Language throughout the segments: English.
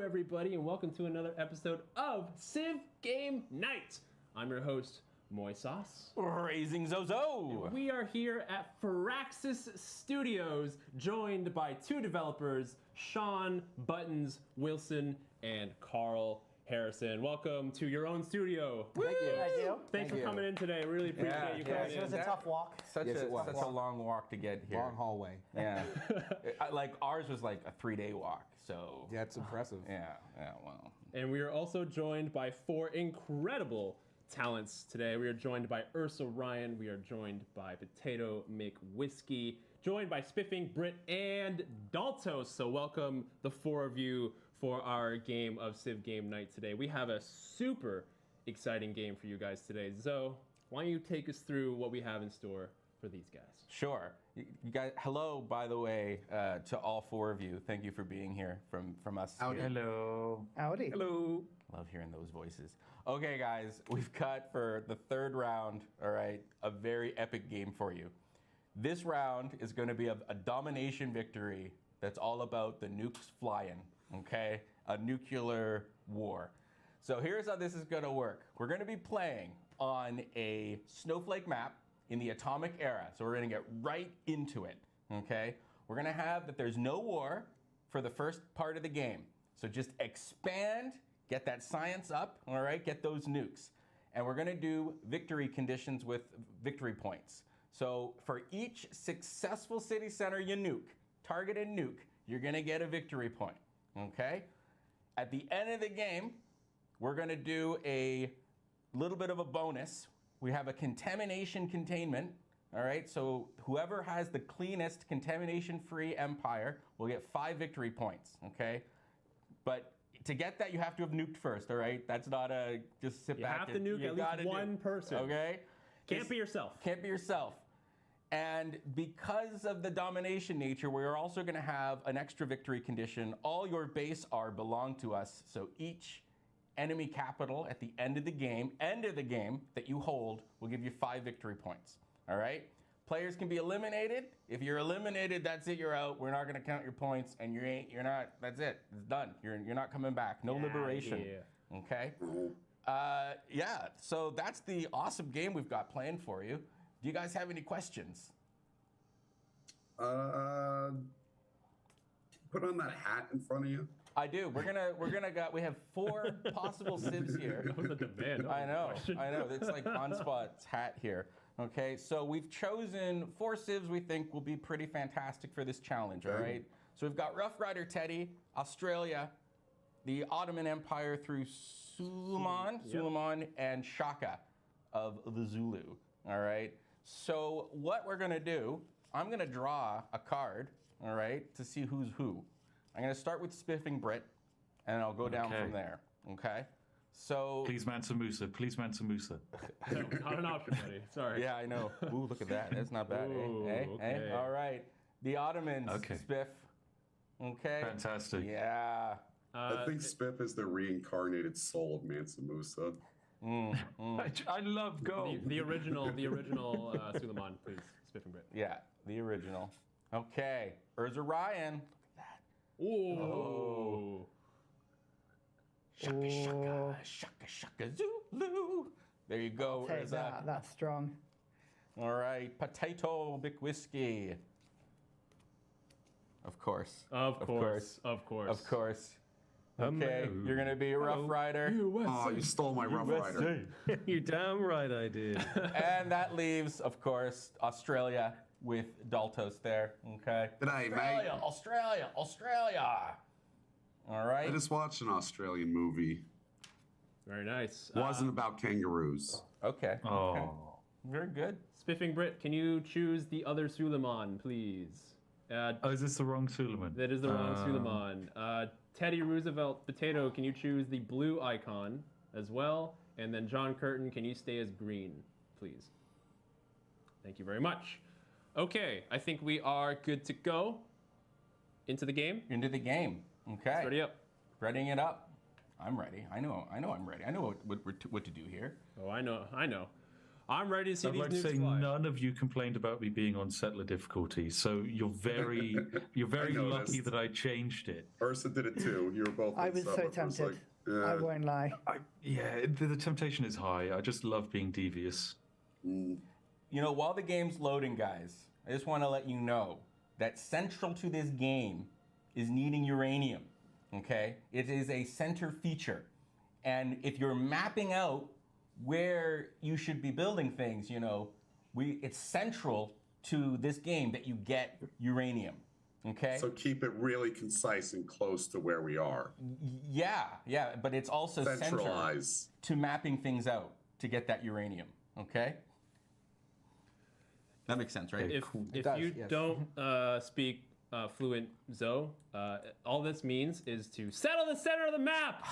everybody, and welcome to another episode of Civ Game Night. I'm your host, Moy Sauce. Raising Zozo. We are here at Firaxis Studios, joined by two developers, Sean Buttons Wilson and Carl Harrison. Welcome to your own studio. Thank you. Thank you. Thanks for coming in today. Really appreciate you coming in. It was a tough walk. Such a long walk to get here. Long hallway. Yeah. Like ours was like a 3-day walk. So Yeah, it's impressive. yeah, well. And we are also joined by four incredible talents today. We are joined by UrsaRyan. We are joined by PotatoMcWhiskey. Joined by Spiffing, Brit, and Daltos. So welcome the four of you for our game of Civ Game Night today. We have a super exciting game for you guys today. Zoe, why don't you take us through what we have in store for these guys? Sure. You guys, hello, by the way, to all four of you. Thank you for being here from us. Howdy. Here. Hello. Howdy. Hello. Love hearing those voices. Okay, guys, we've got for the third round, all right, a very epic game for you. This round is going to be a domination victory that's all about the nukes flying, okay? A nuclear war. So here's how this is going to work. We're going to be playing on a snowflake map in the atomic era. So we're going to get right into it, okay? We're going to have that there's no war for the first part of the game. So just expand, get that science up, all right? Get those nukes. And we're going to do victory conditions with victory points. So for each successful city center you nuke, targeted nuke, you're going to get a victory point, okay? At the end of the game, we're going to do a little bit of a bonus. We have a contamination containment, all right? So whoever has the cleanest contamination-free empire will get 5 victory points, okay? But to get that, you have to have nuked first, all right? That's not a just sit back. You have to nuke at least one person. Okay? Can't be yourself. Can't be yourself. And because of the domination nature, we're also going to have an extra victory condition. All your base R belong to us. So each enemy capital at the end of the game that you hold will give you 5 victory points. All right? Players can be eliminated. If you're eliminated, that's it. You're out. We're not going to count your points, and you're not. That's it. It's done. You're not coming back. No liberation. Yeah. Okay. Yeah. So that's the awesome game we've got planned for you. Do you guys have any questions? Put on that hat in front of you. I do. We have 4 possible civs here. That was a demand. I know. It's like on spot's hat here. Okay, so we've chosen 4 civs we think will be pretty fantastic for this challenge. All right. So we've got Rough Rider Teddy, Australia, the Ottoman Empire through Suleiman, and Shaka of the Zulu. All right. So what we're gonna do, I'm gonna draw a card, all right, to see who's who. I'm gonna start with Spiffing Brit, and I'll go down from there. Okay. So please Mansa Musa. No, not an option, buddy. Sorry. Yeah, I know. Ooh, look at that. That's not bad. Ooh, okay. All right. The Ottomans, Spiff. Okay. Fantastic. Yeah. I think Spiff is the reincarnated soul of Mansa Musa. I love gold. The original Suleiman, please. Spiffing Brit. Yeah, the original. Okay. UrsaRyan. Look at that. Ooh. Shaka, Zulu. There you go. Take that. That's strong. All right. PotatoMcWhiskey. Of course. Of course. Okay, you're gonna be a Rough Rider. Oh, you stole my Rough Rider. You damn right I did. And that leaves, of course, Australia with Daltos there. Okay. G'day, mate. Australia. All right. I just watched an Australian movie. Very nice. Wasn't about kangaroos. Okay. Oh. Okay. Very good. Spiffing Brit, can you choose the other Suleiman, please? Is this the wrong Suleiman? That is the wrong Suleiman. Teddy Roosevelt Potato, can you choose the blue icon as well? And then John Curtin, can you stay as green, please? Thank you very much. Okay, I think we are good to go. Into the game? Into the game. Okay. Ready up. Readying it up. I'm ready. I know I'm ready. I know what to do here. Oh, I know. I'm ready to see I'd these like to nukes say fly. none of you complained about me being on settler difficulty, so you're very I noticed. lucky that I changed it. Ursa did it too. You were both. I on was so settler. I was tempted. like, I won't lie. The temptation is high. I just love being devious. You know, while the game's loading, guys, I just want to let you know that central to this game is needing uranium, okay? It is a center feature. And if you're mapping out where you should be building things, you know, it's central to this game that you get uranium, okay? So keep it really concise and close to where we are. Yeah, but it's also central Centralize. to mapping things out to get that uranium, okay? That makes sense, right? If does, you yes. don't speak fluent Zo, all this means is to settle the center of the map.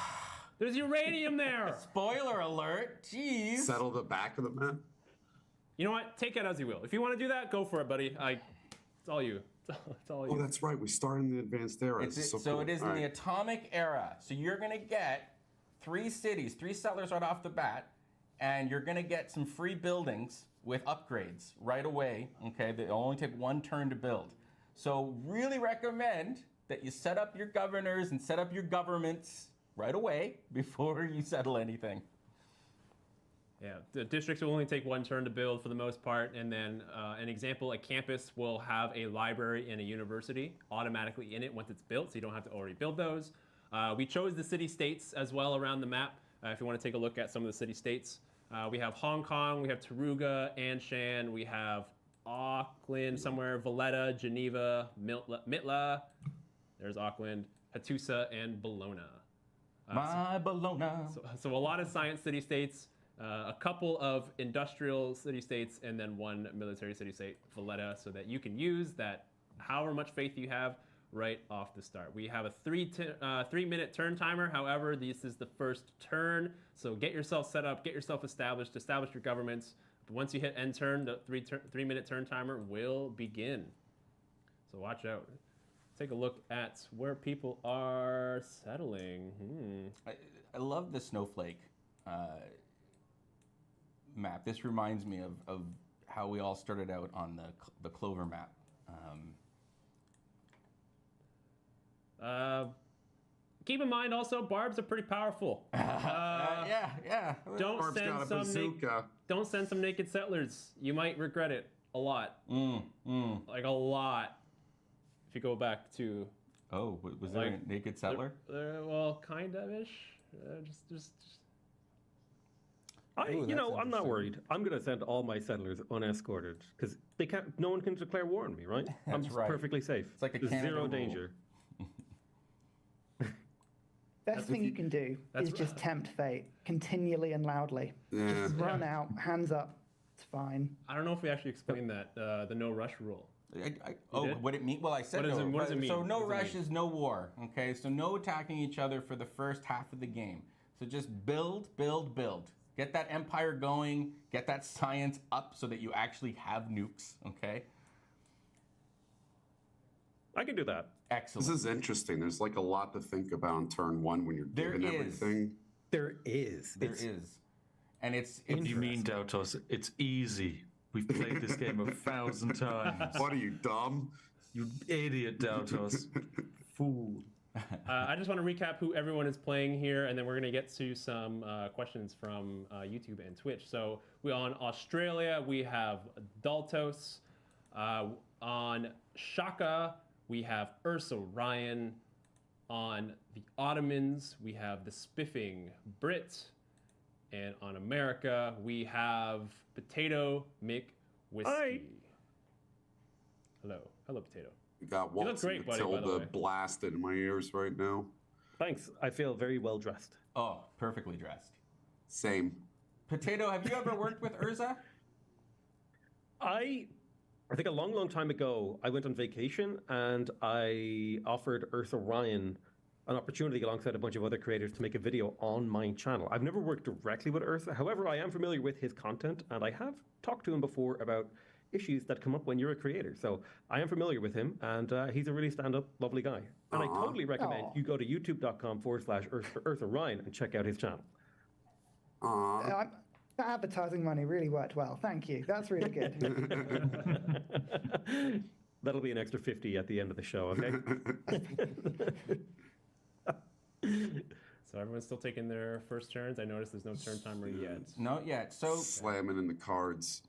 There's uranium there. Spoiler alert, jeez. Settle the back of the map. You know what? Take it as you will. If you want to do that, go for it, buddy. It's all you. It's all you. Oh, that's right. We start in the advanced era. This is so cool. It is All in the right. atomic era. So you're gonna get 3 cities, 3 settlers right off the bat, and you're gonna get some free buildings with upgrades right away. Okay, they only take 1 turn to build. So really recommend that you set up your governors and set up your governments right away before you settle anything. Yeah, the districts will only take 1 turn to build for the most part, and then an example, a campus will have a library and a university automatically in it once it's built, so you don't have to already build those. We chose the city-states as well around the map. If you want to take a look at some of the city-states, we have Hong Kong, we have Taruga, Anshan, we have Auckland somewhere, Valletta, Geneva, Mitla, there's Auckland, Hattusa, and Bologna. My Bologna. So a lot of science city-states, a couple of industrial city-states, and then 1 military city-state, Valletta, so that you can use that however much faith you have right off the start. We have a 3-minute turn timer. However, this is the first turn, so get yourself set up, get yourself established, establish your governments. But once you hit end turn, the 3-minute turn timer will begin. So watch out. Take a look at where people are settling. I love the snowflake map. This reminds me of how we all started out on the Clover map. Keep in mind also, barbs are pretty powerful. Yeah. Don't Barb's got a bazooka. don't send some naked settlers. You might regret it a lot. Like a lot. If you go back to Oh, was there a naked settler? well, kind of ish. Just I'm not worried. I'm going to send all my settlers unescorted because they can't. No one can declare war on me, right? I'm That's right. perfectly safe. It's like a There's Canada zero rule. danger. Best thing you can do is just tempt fate continually and loudly. Yeah. Just run out, hands up. It's fine. I don't know if we actually explained that the no rush rule. Oh, what it mean? Well, I said What does no. it- what does it mean? So no What does it rush mean? is no war. Okay, so no attacking each other for the first half of the game. So just build. Get that empire going. Get that science up so that you actually have nukes. Okay. I can do that. Excellent. This is interesting. There's like a lot to think about in turn 1 when you're There given is. everything. There is. There is, and it's You mean, Daltos, it's easy. We've played this game 1,000 times. What are you, dumb? You idiot, Daltos. Fool. I just want to recap who everyone is playing here, and then we're going to get to some questions from YouTube and Twitch. So we on Australia, we have Daltos. On Shaka, we have Ursa-Ryan. On the Ottomans, we have the Spiffing Brit. And on America, we have PotatoMcWhiskey. Hi. Hello, Potato. You got look Waltz and great, buddy, by the Matilda way. blasted in my ears right now. Thanks. I feel very well dressed. Oh, perfectly dressed. Same. Potato, have you ever worked with Urza? I think a long, long time ago, I went on vacation and I offered Ursa-Ryan an opportunity alongside a bunch of other creators to make a video on my channel. I've never worked directly with Ursa. However, I am familiar with his content and I have talked to him before about issues that come up when you're a creator. So I am familiar with him and he's a really stand-up, lovely guy. And I totally recommend you go to youtube.com/UrsaRyan and check out his channel. Aw. That advertising money really worked well. Thank you. That's really good. That'll be an extra 50 at the end of the show, okay? So everyone's still taking their first turns. I noticed there's no turn timer yet. Not yet. So Slamming in the cards.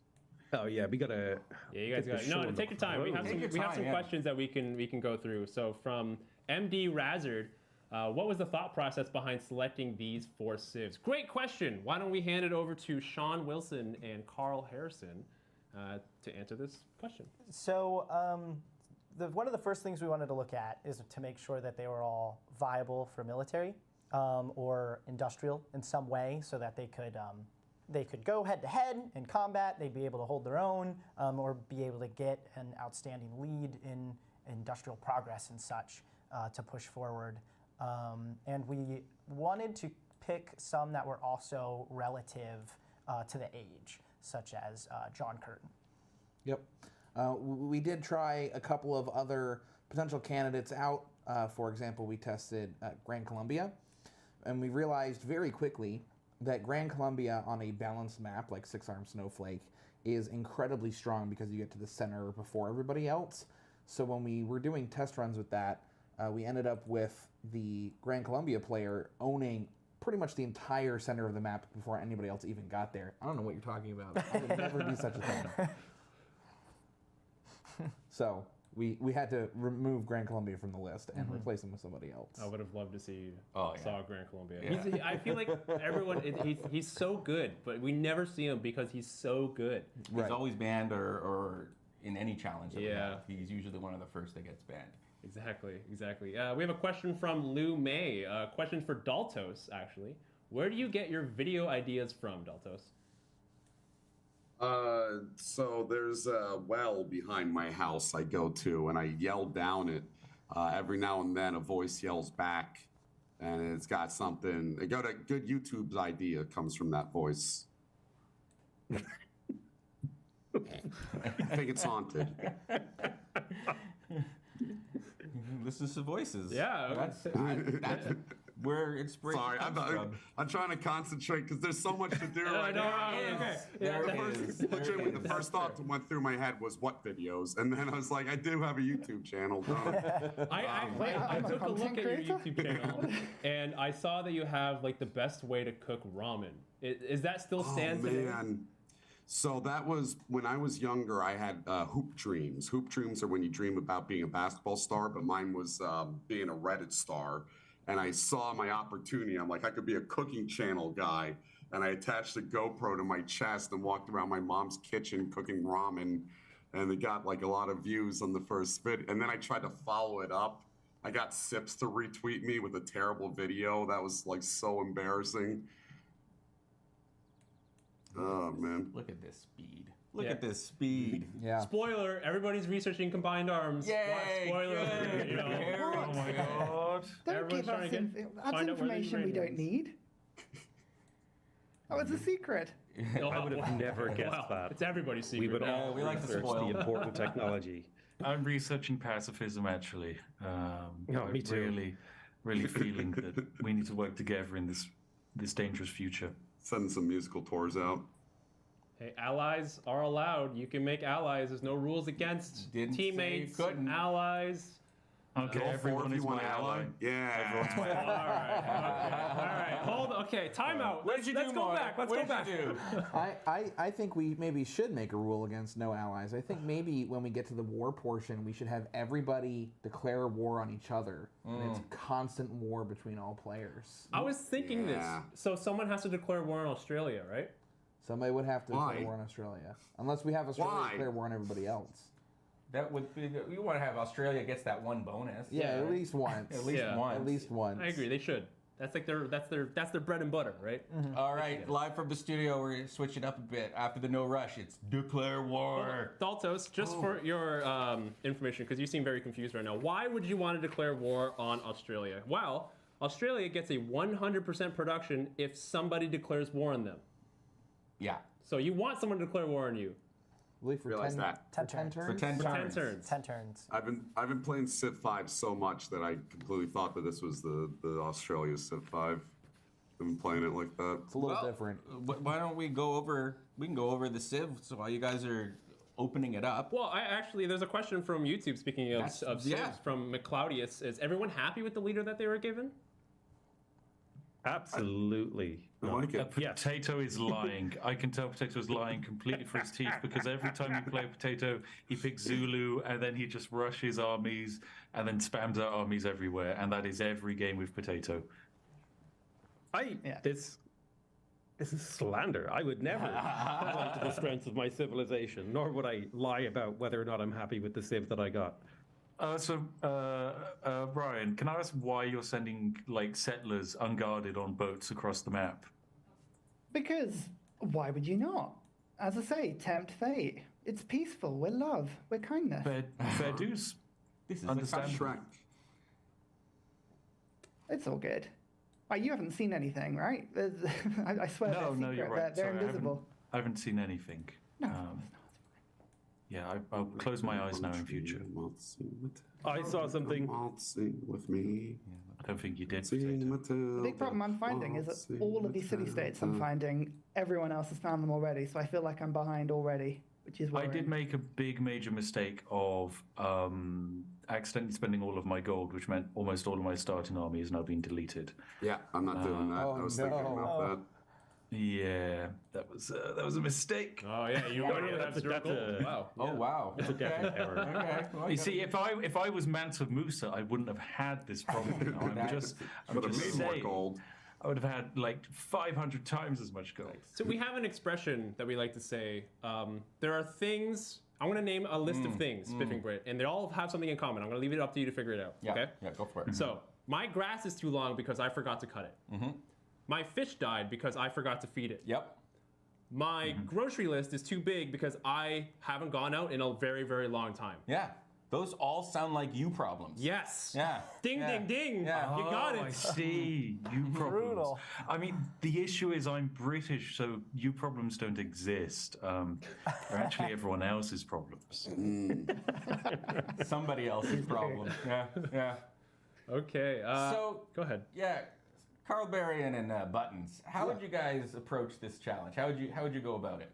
Oh yeah, we gotta. Yeah, you guys got it. No, take your time. We have some questions that we can go through. So from MD Razard, what was the thought process behind selecting these 4 civs? Great question. Why don't we hand it over to Sean Wilson and Carl Harrison to answer this question? So one of the first things we wanted to look at is to make sure that they were all viable for military or industrial in some way, so that they could go head to head in combat. They'd be able to hold their own, or be able to get an outstanding lead in industrial progress and such to push forward. And we wanted to pick some that were also relative to the age, such as John Curtin. Yep. We did try a couple of other potential candidates out. For example, we tested Gran Colombia, and we realized very quickly that Gran Colombia on a balanced map like 6-Arm Snowflake is incredibly strong because you get to the center before everybody else. So when we were doing test runs with that, we ended up with the Gran Colombia player owning pretty much the entire center of the map before anybody else even got there. I don't know what you're talking about. I would never do such a thing. So we had to remove Gran Colombia from the list and replace him with somebody else. I would have loved to see yeah. Gran Colombia. Yeah. I feel like everyone, he's so good, but we never see him because he's so good. he's always banned or in any challenge that we Yeah. have. He's usually one of the first that gets banned. Exactly. We have a question from Lou May. Question for Daltos, actually. Where do you get your video ideas from, Daltos? So there's a well behind my house I go to, and I yell down it. Every now and then a voice yells back, and it's got something. I got a good YouTube's idea comes from that voice. I think it's haunted. Listen to voices. Yeah. That's where inspiration Sorry, comes from. I'm trying to concentrate because there's so much to do right no, now. okay. There Legitimately, is. the first thought that went through my head was what videos, and then I was like, I do have a YouTube channel. I took a look at your YouTube channel, and I saw that you have like the best way to cook ramen. Is that still stands today? Man. So that was when I was younger. I had hoop dreams. Hoop dreams are when you dream about being a basketball star, but mine was being a Reddit star. And I saw my opportunity. I'm like, I could be a cooking channel guy. And I attached a GoPro to my chest and walked around my mom's kitchen cooking ramen. And it got like a lot of views on the first vid. And then I tried to follow it up. I got Sips to retweet me with a terrible video. That was like so embarrassing. Oh, man. Look at this speed. Look at this speed. Yeah. Spoiler, everybody's researching combined arms. Yay! Spoiler. Yay. You know. Oh my god. Don't Everyone's give us trying to that's find out where the information we don't ingredients. need. Oh, it's a secret. I would have never guessed Well, that. it's everybody's We secret. would now. all we like to research spoil. the important technology. I'm researching pacifism actually. Yeah, I'm me too. really feeling that we need to work together in this dangerous future. Sending some musical tours out. Hey, allies are allowed. You can make allies. There's no rules against Didn't say you teammates, couldn't. allies. Okay, Go for it everyone if is you want my ally. Yeah. Everyone's my All ally. right. All right. Hold on. Okay, timeout. What did you Let's do, go Meier? back. Let's What go did you back. do? I think we maybe should make a rule against no allies. I think maybe when we get to the war portion, we should have everybody declare war on each other. And it's constant war between all players. I was thinking Yeah. this. So someone has to declare war on Australia, right? Somebody would have to Why? declare war on Australia. Unless we have Australia Why? declare war on everybody else. That would be. You want to have Australia gets that one bonus. Yeah, at least once. At least Yeah. once. At least once. I agree. They should. That's like that's their bread and butter, right? All right, live from the studio, we're gonna switch it up a bit. After the no rush, it's declare war. Daltos, just for your information, because you seem very confused right now. Why would you want to declare war on Australia? Well, Australia gets a 100% production if somebody declares war on them. Yeah. So you want someone to declare war on you. I believe for Realize 10, that. for 10 10 turns. turns. For 10 For 10 turns. turns. 10 turns. I've been playing Civ 5 so much that I completely thought that this was the Australia Civ 5. been playing it like that. It's a little different. Why don't we go over? We can go over the Civ. So while you guys are opening it up. Well, there's a question from YouTube. Speaking of Civs, yeah. from McCloudius, is everyone happy with the leader that they were given? Absolutely. I like it. Potato is lying. I can tell Potato is lying completely for his teeth because every time you play Potato, he picks Zulu and then he just rushes armies and then spams out armies everywhere. And that is every game with Potato. This is slander. I would never point to the strengths of my civilization, nor would I lie about whether or not I'm happy with the civ that I got. Ryan, can I ask why you're sending like settlers unguarded on boats across the map? Because why would you not? As I say, tempt fate. It's peaceful. We're love. We're kindness. Fair dues. This is Understand. Shrek. It's all good. You haven't seen anything, right? I swear they're secret. You're right. They're Sorry, invisible. I haven't seen anything. No. Yeah, I'll close my eyes now in future. I saw something. Sing with me. I don't think you did. Sing Potato. The big problem I'm finding is that all of these city-states I'm finding, everyone else has found them already, so I feel like I'm behind already, which is I worrying. did make a big major mistake of accidentally spending all of my gold, which meant almost all of my starting army has now been deleted. Yeah, I'm not doing that. I was thinking about that. Yeah, that was a mistake. Oh yeah, you already have zero gold. Wow. Oh wow. It's a definite error. Okay. Well, You see, if I was Mansa Musa, I wouldn't have had this problem. You know, I'm just Would have made more saying, gold. I would have had like 500 times as much gold. So we have an expression that we like to say. There are things. I'm going to name a list of things, Spiffing Brit, and they all have something in common. I'm going to leave it up to you to figure it out. Yeah. Okay. Yeah. Go for it. So my grass is too long because I forgot to cut it. My fish died because I forgot to feed it. Yep. My grocery list is too big because I haven't gone out in a very, very long time. Yeah. Those all sound like you problems. Yes. Yeah. Ding, Yeah. ding, ding. Yeah. You got I it. see. You problems. Brutal. I mean, the issue is I'm British, so you problems don't exist. They're actually everyone else's problems. Somebody else's problem. Yeah. Yeah. Okay. So go ahead. Yeah. Carl Berrien and Buttons. How would you guys approach this challenge? How would you go about it?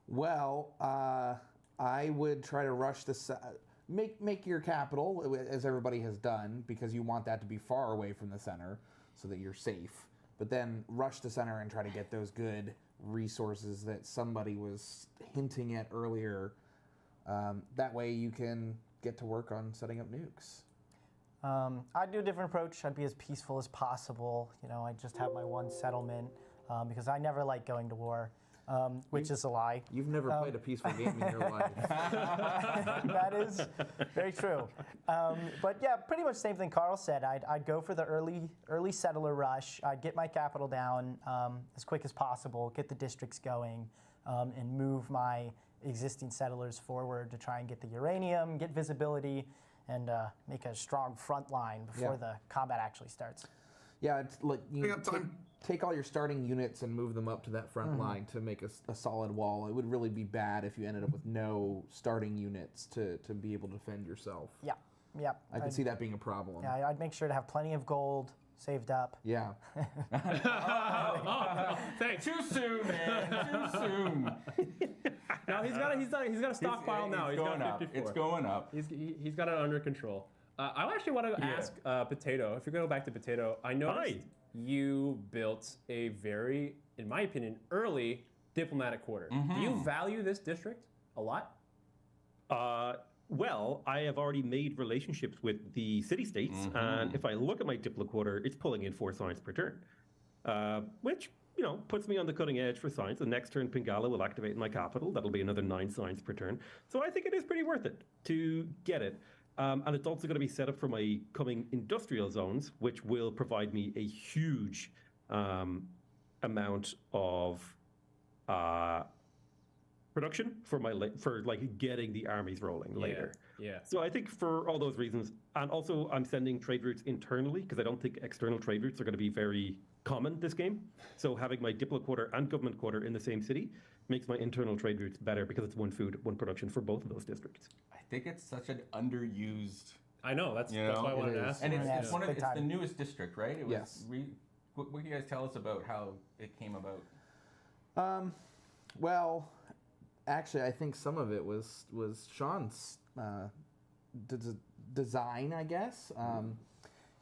Well, I would try to rush this. Make your capital, as everybody has done, because you want that to be far away from the center so that you're safe. But then rush the center and try to get those good resources that somebody was hinting at earlier. That way you can get to work on setting up nukes. I'd do a different approach. I'd be as peaceful as possible. You know, I'd just have my one settlement because I never like going to war, which is a lie. You've never played a peaceful game in your life. That is very true. But yeah, pretty much the same thing Carl said. I'd go for the early settler rush. I'd get my capital down as quick as possible, get the districts going, and move my existing settlers forward to try and get the uranium, get visibility, and make a strong front line before the combat actually starts. Yeah, it's like We got time. take all your starting units and move them up to that front line to make a solid wall. It would really be bad if you ended up with no starting units to be able to defend yourself. Yeah. I can see that being a problem. Yeah, I'd make sure to have plenty of gold saved up. Yeah. Thanks. Too soon, man. Too soon. No, he's got a stockpile now. He's going got up. 54. It's going up. He's got it under control. I actually want to ask Potato. If you're going to go back to Potato, I noticed you built a very, in my opinion, early diplomatic quarter. Do you value this district a lot? Well, I have already made relationships with the city-states, and if I look at my Diplo quarter, it's pulling in 4 science per turn, which, puts me on the cutting edge for science. The next turn, Pingala will activate in my capital. That'll be another 9 science per turn. So I think it is pretty worth it to get it. And it's also going to be set up for my coming industrial zones, which will provide me a huge amount of production for getting the armies rolling later. Yeah. So I think for all those reasons, and also I'm sending trade routes internally because I don't think external trade routes are going to be very common this game. So having my Diplo quarter and government quarter in the same city makes my internal trade routes better because it's one food, one production for both of those districts. I think it's such an underused. I know. That's why I wanted to ask. And it's Yes, one of big it's the time. newest district, right? It was Yes. what can you guys tell us about how it came about? Well, actually, I think some of it was Sean's design, I guess.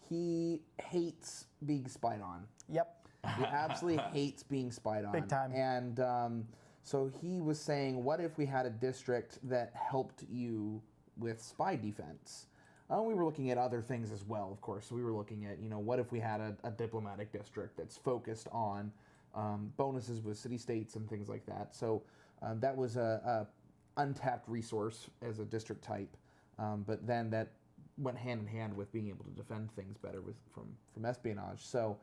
He hates being spied on. Yep. He absolutely hates being spied on. Big time. And so he was saying, what if we had a district that helped you with spy defense? We were looking at other things as well, of course. So we were looking at, what if we had a diplomatic district that's focused on bonuses with city-states and things like that. So that was a untapped resource as a district type. But then that went hand in hand with being able to defend things better from espionage. So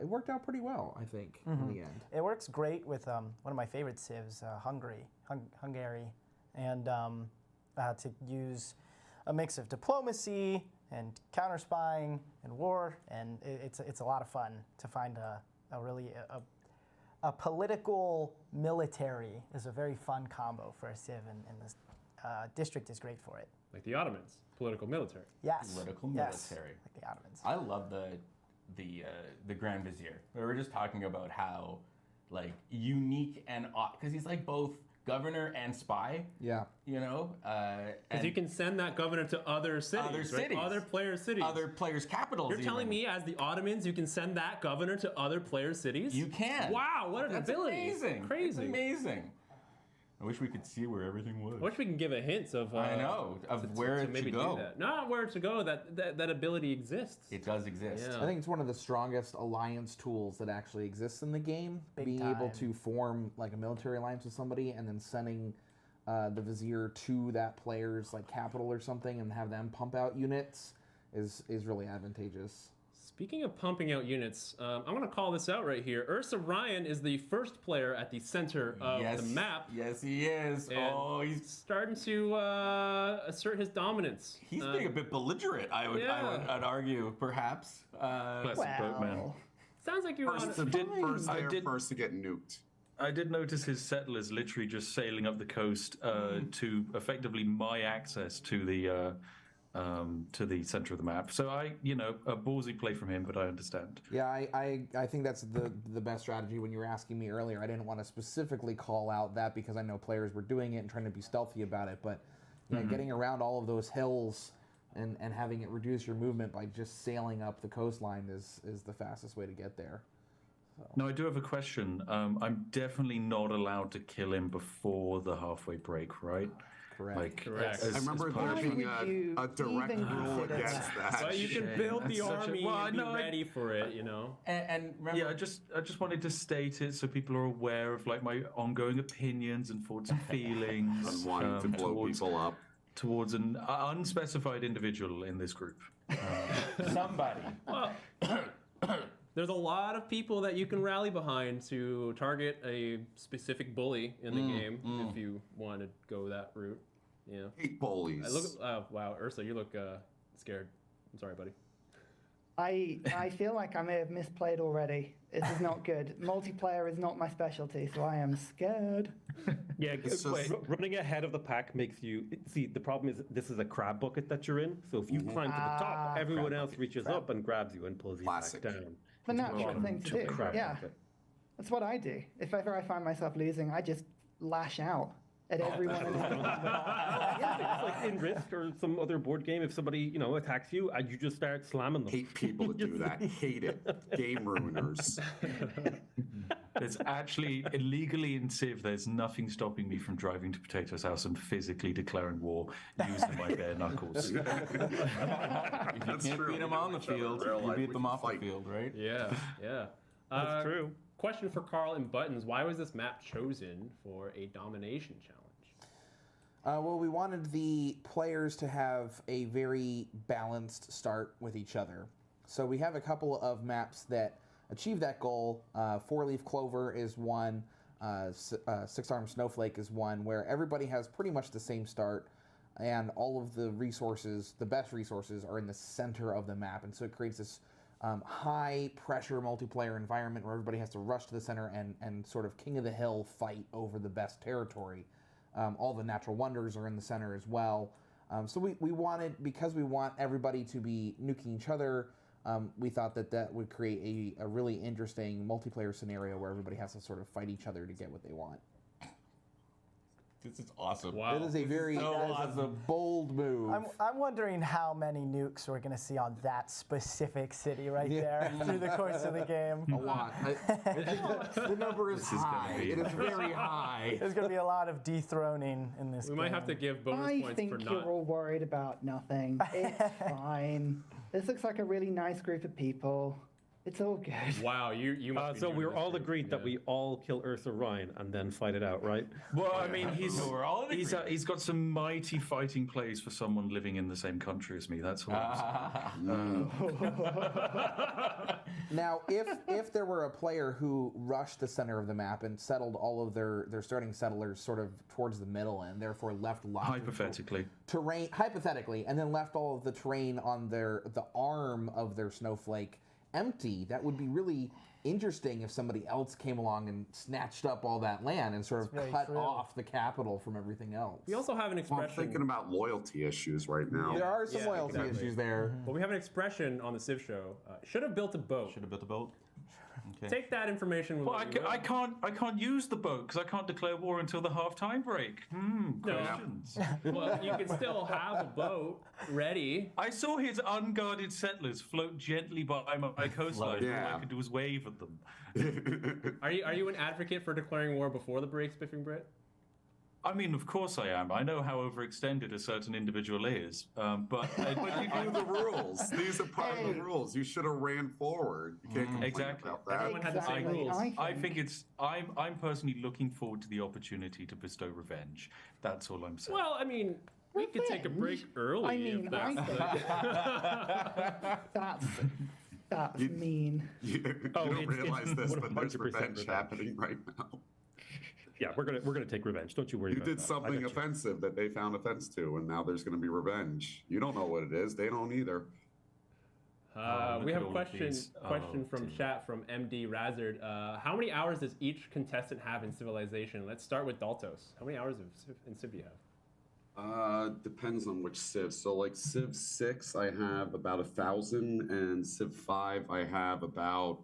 it worked out pretty well, I think, in the end. It works great with one of my favorite civs, Hungary, and to use a mix of diplomacy and counter-spying and war, and it's a lot of fun to find a political military is a very fun combo for a civ, and this district is great for it. Like the Ottomans, political military. Yes. Political Yes. military. Like the Ottomans. I love the Grand Vizier. We were just talking about how like unique and because he's like both governor and spy. Yeah. Because you can send that governor to other cities, right? Other players' cities. Other players' capitals. You're telling me, as the Ottomans, you can send that governor to other players' cities? You can. Wow, what an That's ability! Amazing. Crazy. It's amazing. I wish we could see where everything was. I wish we can give a hint of. I know of where it maybe should go. Do that. Not where it should go. That ability exists. It does exist. Yeah. I think it's one of the strongest alliance tools that actually exists in the game. Big Being able time. to form like a military alliance with somebody and then sending the Vizier to that player's like capital or something and have them pump out units is really advantageous. Speaking of pumping out units, I'm going to call this out right here. UrsaRyan is the first player at the center of the map. Yes, he is. And he's starting to assert his dominance. He's being a bit belligerent, I'd argue, perhaps. Classic boatman. Sounds like you want First to get nuked. I did notice his settlers literally just sailing up the coast to effectively my access to the center of the map. So a ballsy play from him, but I understand. Yeah, I think that's the best strategy. When you were asking me earlier, I didn't want to specifically call out that because I know players were doing it and trying to be stealthy about it, but getting around all of those hills and having it reduce your movement by just sailing up the coastline is the fastest way to get there. So. No, I do have a question. I'm definitely not allowed to kill him before the halfway break, right? Correct. Correct. I remember there being a direct rule against that. But you can build the That's such army and be ready for it, And remember, Yeah, I just wanted to state it so people are aware of like my ongoing opinions and thoughts and feelings. And wanting to blow people up. Towards an unspecified individual in this group. somebody. Well, there's a lot of people that you can rally behind to target a specific bully in the game if you want to go that route. Yeah. Hate bullies. Wow, Ursa, you look scared. I'm sorry, buddy. I feel like I may have misplayed already. This is not good. Multiplayer is not my specialty, so I am scared. Yeah, running ahead of the pack makes you... See, the problem is this is a crab bucket that you're in, so if you climb to the top, everyone else reaches up and grabs you and pulls you Classic. back down. The natural thing to do. Crab Yeah, bucket. that's what I do. If ever I find myself losing, I just lash out at everyone. Yeah, it's like in Risk or some other board game, if somebody, attacks you, and you just start slamming them. Hate people that do that. Hate it. Game ruiners. There's actually, illegally in Civ, there's nothing stopping me from driving to Potato's house and physically declaring war using my bare knuckles. If you can't beat them on the field, you beat them off the field, right? Yeah. That's true. Question for Carl and Buttons. Why was this map chosen for a domination challenge? Well, we wanted the players to have a very balanced start with each other. So we have a couple of maps that achieve that goal. Four-leaf clover is one. Six-armed snowflake is one, where everybody has pretty much the same start, and all of the resources, the best resources, are in the center of the map, and so it creates this high-pressure multiplayer environment where everybody has to rush to the center and sort of king of the hill fight over the best territory. All the natural wonders are in the center as well. So we wanted, because we want everybody to be nuking each other, we thought that would create a really interesting multiplayer scenario where everybody has to sort of fight each other to get what they want. This is awesome. Wow. It is a very bold move. I'm wondering how many nukes we're going to see on that specific city right there through the course of the game. A lot. The number is high. It is very high. There's going to be a lot of dethroning in this game. We might have to give bonus I points think for you're not. all worried about nothing. It's fine. This looks like a really nice group of people. It's all good. Wow, you must be So new to we're this all group. agreed that Yeah. we all kill Ryan and then fight it out, right? Well, I mean, he's We're all in he's got some mighty fighting plays for someone living in the same country as me. That's what I'm saying. Now, if there were a player who rushed the center of the map and settled all of their starting settlers sort of towards the middle and therefore left lots Hypothetically. of terrain, hypothetically, and then left all of the terrain on the arm of their snowflake empty, that would be really interesting if somebody else came along and snatched up all that land and sort of very cut true. off the capital from everything else. We also have an Well, I'm expression. thinking about loyalty issues right now. There are some Yeah, loyalty exactly. issues there. Well, we have an expression on the Civ show. Should have built a boat. Should have built a boat. Okay. Take that information with Well, what you will. I can't use the boat because I can't declare war until the half-time break. Questions. Well, you can still have a boat ready. I saw his unguarded settlers float gently by my coastline. Yeah. All I could do was wave at them. Are you an advocate for declaring war before the break, Spiffing Brit? I mean, of course I am. I know how overextended a certain individual is, but But you knew the rules. These are part of the rules. You should have ran forward. You can't complain Exactly. about that. Everyone had the same Exactly. rules. I think it's. I'm personally looking forward to the opportunity to bestow revenge. That's all I'm saying. Well, I mean, we could take a break early. I mean, if that's, that's mean. You Oh, don't it's realize this, but there's 100% revenge revenge. happening right now. Yeah, we're gonna take revenge. Don't you worry You about did that. I something got you. offensive that they found offense to, and now there's going to be revenge. You don't know what it is. They don't either. we look have at a all of question these. from dear. chat from MD Razard. How many hours does each contestant have in Civilization? Let's start with Daltos. How many hours in Civ do you have? Depends on which Civ. So like Civ 6, I have about 1,000, and Civ 5, I have about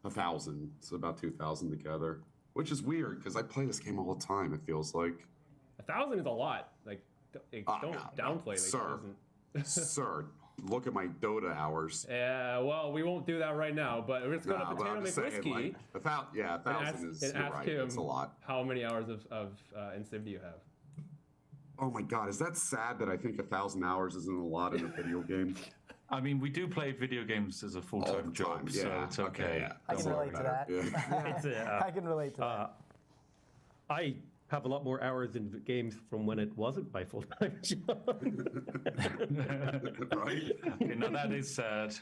1,000. So about 2,000 together, which is weird because I play this game all the time. It feels like. 1,000 is a lot. Like, don't no, downplay it. sir. Sir, look at my Dota hours. Yeah, well, we won't do that right now, but let's go to Nah, but Potato I'm just saying, McWhiskey like, 1,000 is and you're ask right. him It's a lot. how many hours of in Civ do you have? Oh my God, is that sad that I think 1,000 hours isn't a lot in a video game? I mean, we do play video games as a All full-time the job, time, so yeah. it's okay. yeah. I can Don't relate to worry that. about it. It's, I can relate to that. I have a lot more hours in games from when it wasn't my full-time job. Right? Okay, now that is sad.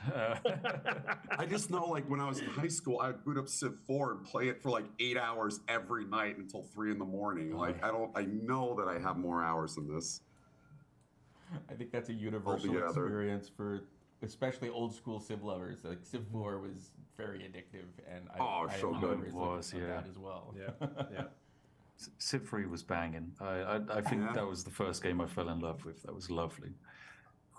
I just know, like, when I was in high school, I would boot up Civ 4 and play it for like 8 hours every night until 3 in the morning. Like, I know that I have more hours than this. I think that's a universal Altogether. experience for especially old school Civ lovers. Like Civ 4 was very addictive, and Oh, I so have good. memories It was, of yeah. that as well. Yeah, yeah. Civ 3 was banging. I think Yeah. that was the first game I fell in love with. That was lovely.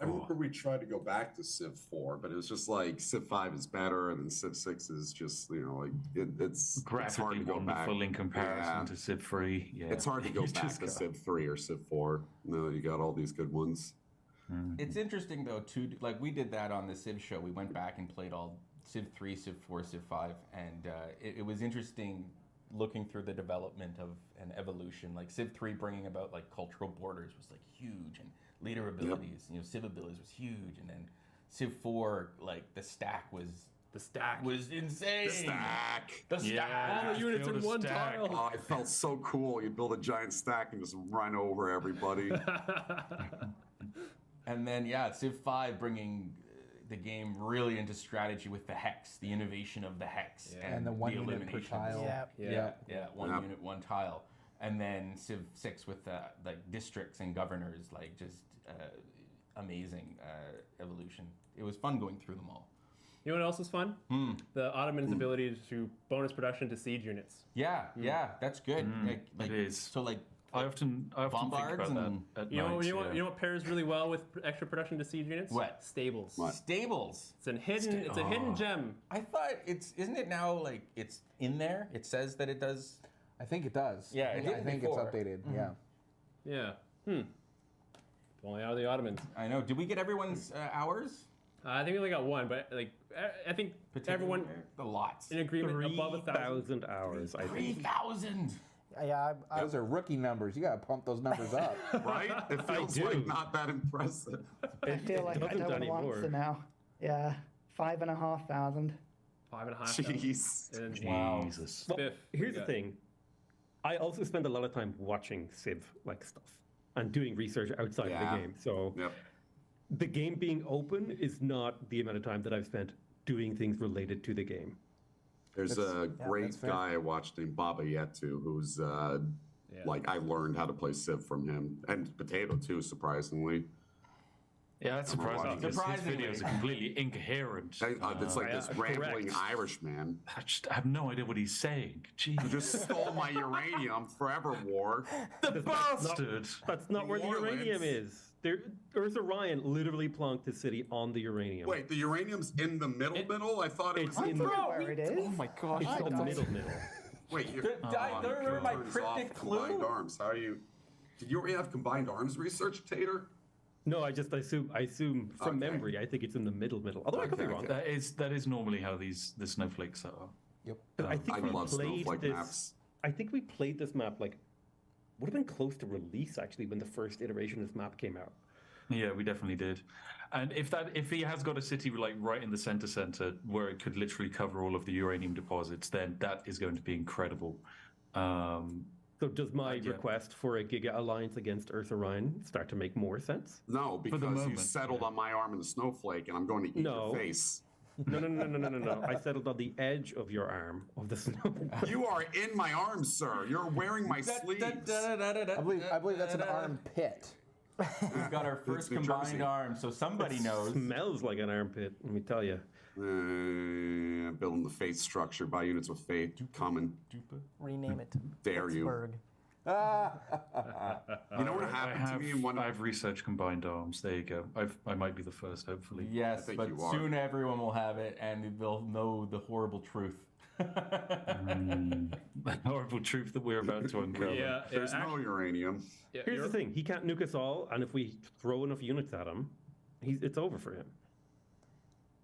I remember we tried to go back to Civ 4, but it was just like Civ 5 is better, and then Civ 6 is just, you know, like it's hard Graphically to go back. wonderful in comparison Yeah. to Civ 3. Yeah. It's hard to go You back just to gotta- Civ 3 or Civ 4. No, you got all these good ones. It's interesting though too. Like we did that on the Civ show. We went back and played all Civ 3, Civ 4, Civ 5, and it was interesting looking through the development of an evolution. Like Civ 3 bringing about like cultural borders was like huge, and leader abilities, you know, Civ abilities was huge, and then Civ 4, like the stack was insane. The stack. The stack. All the units in build a one stack. tile. Oh, it felt so cool. You build a giant stack and just run over everybody. And then, yeah, Civ 5 bringing the game really into strategy with the hex, the innovation of the hex. Yeah. And the 1 unit per eliminations. tile. Yeah. Yeah, one Yeah. unit, one tile. And then Civ 6 with like districts and governors, like just amazing evolution. It was fun going through them all. You know what else is fun? The Ottoman's ability to bonus production to siege units. Yeah, yeah, that's good. Like, it is. So like I often think Bombards about and- that at You know, night. you know what pairs really well with extra production to siege units? What? Stables. What? Stables. It's a hidden gem. I thought isn't it now like it's in there? It says that it does. I think it does. Yeah, it I did think before. it's updated. Yeah. Yeah. If only out of the Ottomans. I know. Did we get everyone's hours? I think we only got one, but like I think everyone the lots. in agreement above 1,000. 3,000 hours, I think. 3,000. Yeah, Those are rookie numbers. You got to pump those numbers up. Right? It feels do. like not that impressive. I feel like I doesn't don't want to anymore. answer now. Yeah, 5,500. 5,500. Jeez. And Wow. Jesus. Well, Spiff, here's what the do you thing. I also spend a lot of time watching Civ like stuff and doing research outside of Yeah. the game. So Yep. the game being open is not the amount of time that I've spent doing things related to the game. There's a great that's fair. guy I watched named Baba Yetu, who's like I learned how to play Civ from him, and Potato too, surprisingly. Yeah, that's surprising because his Surprisingly. videos are completely incoherent. It's like this rambling correct. Irish man I have no idea what he's saying. Jeez. who just stole my uranium forever war. The bastard! That's not where the New uranium Orleans. is. UrsaRyan literally plonked the city on the uranium. Wait, the uranium's in the middle? I thought it was It's in in the... the- Where it is? Oh my gosh. It's the middle. Wait, you're... Don't remember my cryptic Combined clue? arms. How are you... Did you already have combined arms research, Tater? No, I assume from Okay. memory, I think it's in the middle. Although I could be Okay, wrong. okay. That is normally how the snowflakes are. Yep. I think I we love played snowflake this. maps. I think we played this map like would have been close to release actually when the first iteration of this map came out. Yeah, we definitely did. And if he has got a city like right in the center where it could literally cover all of the uranium deposits, then that is going to be incredible. So does my Yeah. request for a Giga alliance against UrsaRyan start to make more sense? No, because you moment, settled on my arm in the snowflake, and I'm going to eat No. your face. No. I settled on the edge of your arm of the snow. You are in my arms, sir. You're wearing my sleeves. I believe that's an armpit. We've got our first New combined Jersey. arm, so somebody knows. Smells like an armpit, let me tell you. Building the faith structure by units with faith. Coming. rename it. Dare you. Pittsburgh. You know what happened to me in one of... I've researched combined arms. There you go. I might be the first, hopefully. Yes, I think but you are. soon everyone will have it and they'll know the horrible truth. The horrible truth that we're about to uncover. Yeah, There's no uranium. Here's the thing, he can't nuke us all, and if we throw enough units at him, it's over for him.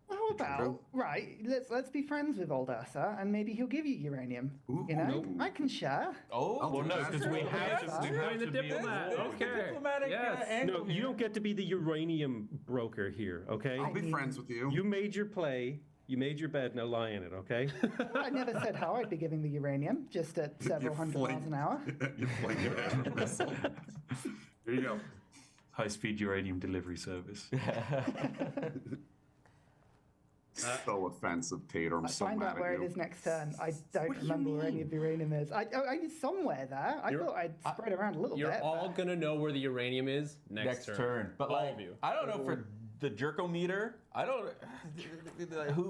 How about right? Let's be friends with old Ursa, and maybe he'll give you uranium. Ooh, You know, ooh. I can share. Oh, Well, no, because we have to. We have Playing the to be diplomat. involved. Okay. diplomatic Yes. angle No, you don't get to be the uranium broker here, okay? I'll be friends with you. You made your play, you made your bed, now lie in it, okay? Well, I never said how I'd be giving the uranium, just at several hundred miles an hour. You're playing it. Here you go. High-speed uranium delivery service. So offensive, Tater. I'm so Find mad out where at it you. is next turn. I don't What do you remember where any mean? of the uranium is. I need somewhere there. I thought I'd spread around a little You're bit. all but- gonna know where the uranium is next turn. But all like, of you. I don't know for the jerkometer. I don't.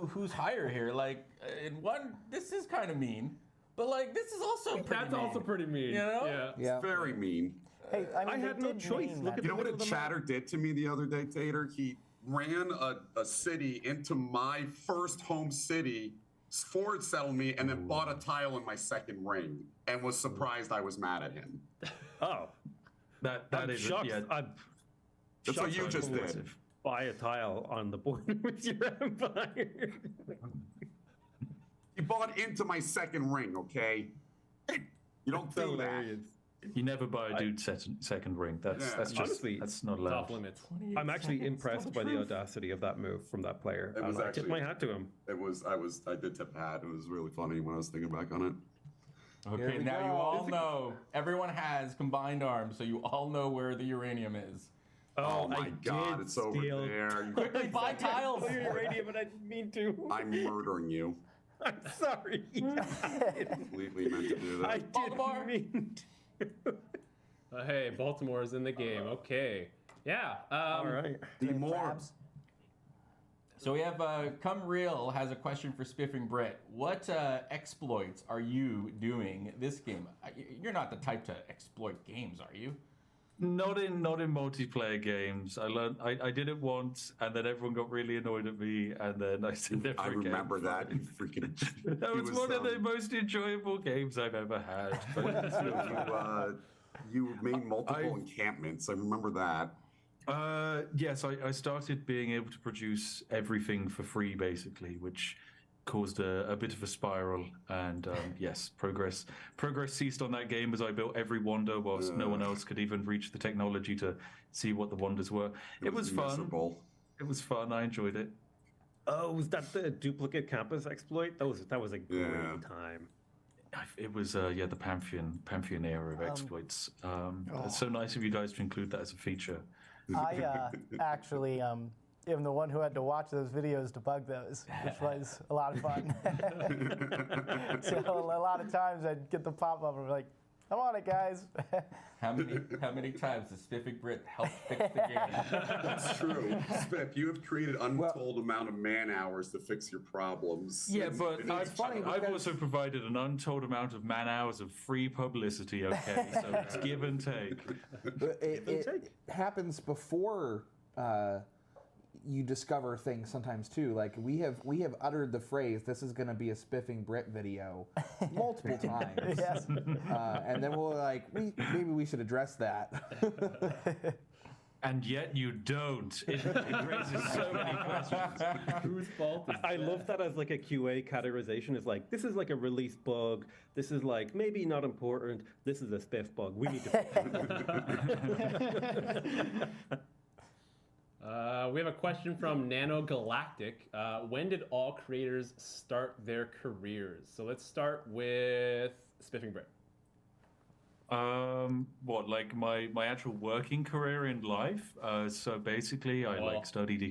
Who's higher here? Like, in one, this is kind of mean. But like, this is also pretty That's mean. also pretty mean. You know? Yeah. Yeah. Very mean. Hey, I mean, I they had no did choice. name Look that. at You know what middle a of the chatter did to me the other day, Tater? He ran a city into my first home city, forward settled me, and then bought a tile in my second ring, and was surprised I was mad at him. Oh, That I'm is shocked. yeah. I'm That's what shocked you I'm just forward. did. Buy a tile on the border with your empire. You bought into my second ring, okay? You don't do that. Hilarious. You never buy a dude second ring. That's Yeah. that's just Honestly, that's not Off allowed. limits. I'm actually impressed by the audacity of that move from that player. It was And I tip actually- my hat to him. I did tip a hat. It was really funny when I was thinking back on it. Okay, we now you go. all know. Everyone has combined arms, so you all know where the uranium is. Oh my I God, did it's over steal- there. Quickly buy tiles. Your uranium, and I didn't mean to. I'm murdering you. I'm sorry. Completely meant to do I that. Baltimore. didn't mean to. Hey, Baltimore is in the game. Okay. Yeah. All right. Need more. Crabs. So we have Come Real has a question for Spiffing Brit. What exploits are you doing this game? You're not the type to exploit games, are you? Not in multiplayer games. I did it once, and then everyone got really annoyed at me, and then I did it never again. I remember that. Freaking. That was one of the most enjoyable games I've ever had. But you made multiple encampments. I remember that. Yes, I started being able to produce everything for free, basically, which caused a bit of a spiral. And yes, progress ceased on that game as I built every wonder whilst no one else could even reach the technology to see what the wonders were. It was fun. Miserable. It was fun. I enjoyed it. Oh, was that the duplicate campus exploit? That was a great time. It was the Pantheon era of exploits. It's so nice of you guys to include that as a feature. I actually am the one who had to watch those videos debug those, which was a lot of fun. So a lot of times I'd get the pop-up and be like, come on it, guys. How many times has Spiffing Brit helped fix the game? That's true. Spiff, you have created untold amount of man hours to fix your problems. Yeah, but I've also provided an untold amount of man hours of free publicity, okay? So it's give and take. It happens before you discover things sometimes too. Like we have uttered the phrase, "This is going to be a Spiffing Brit video," multiple times. Yes. And then we're like, maybe we should address that. And yet you don't. It raises so many questions. Whose fault is I love that as like a QA categorization. Is like, this is like a release bug. This is like maybe not important. This is a spiff bug. We need to fix it. We have a question from Nano Galactic. When did all creators start their careers? So let's start with Spiffing Brit. What, like my actual working career in life? So basically, I studied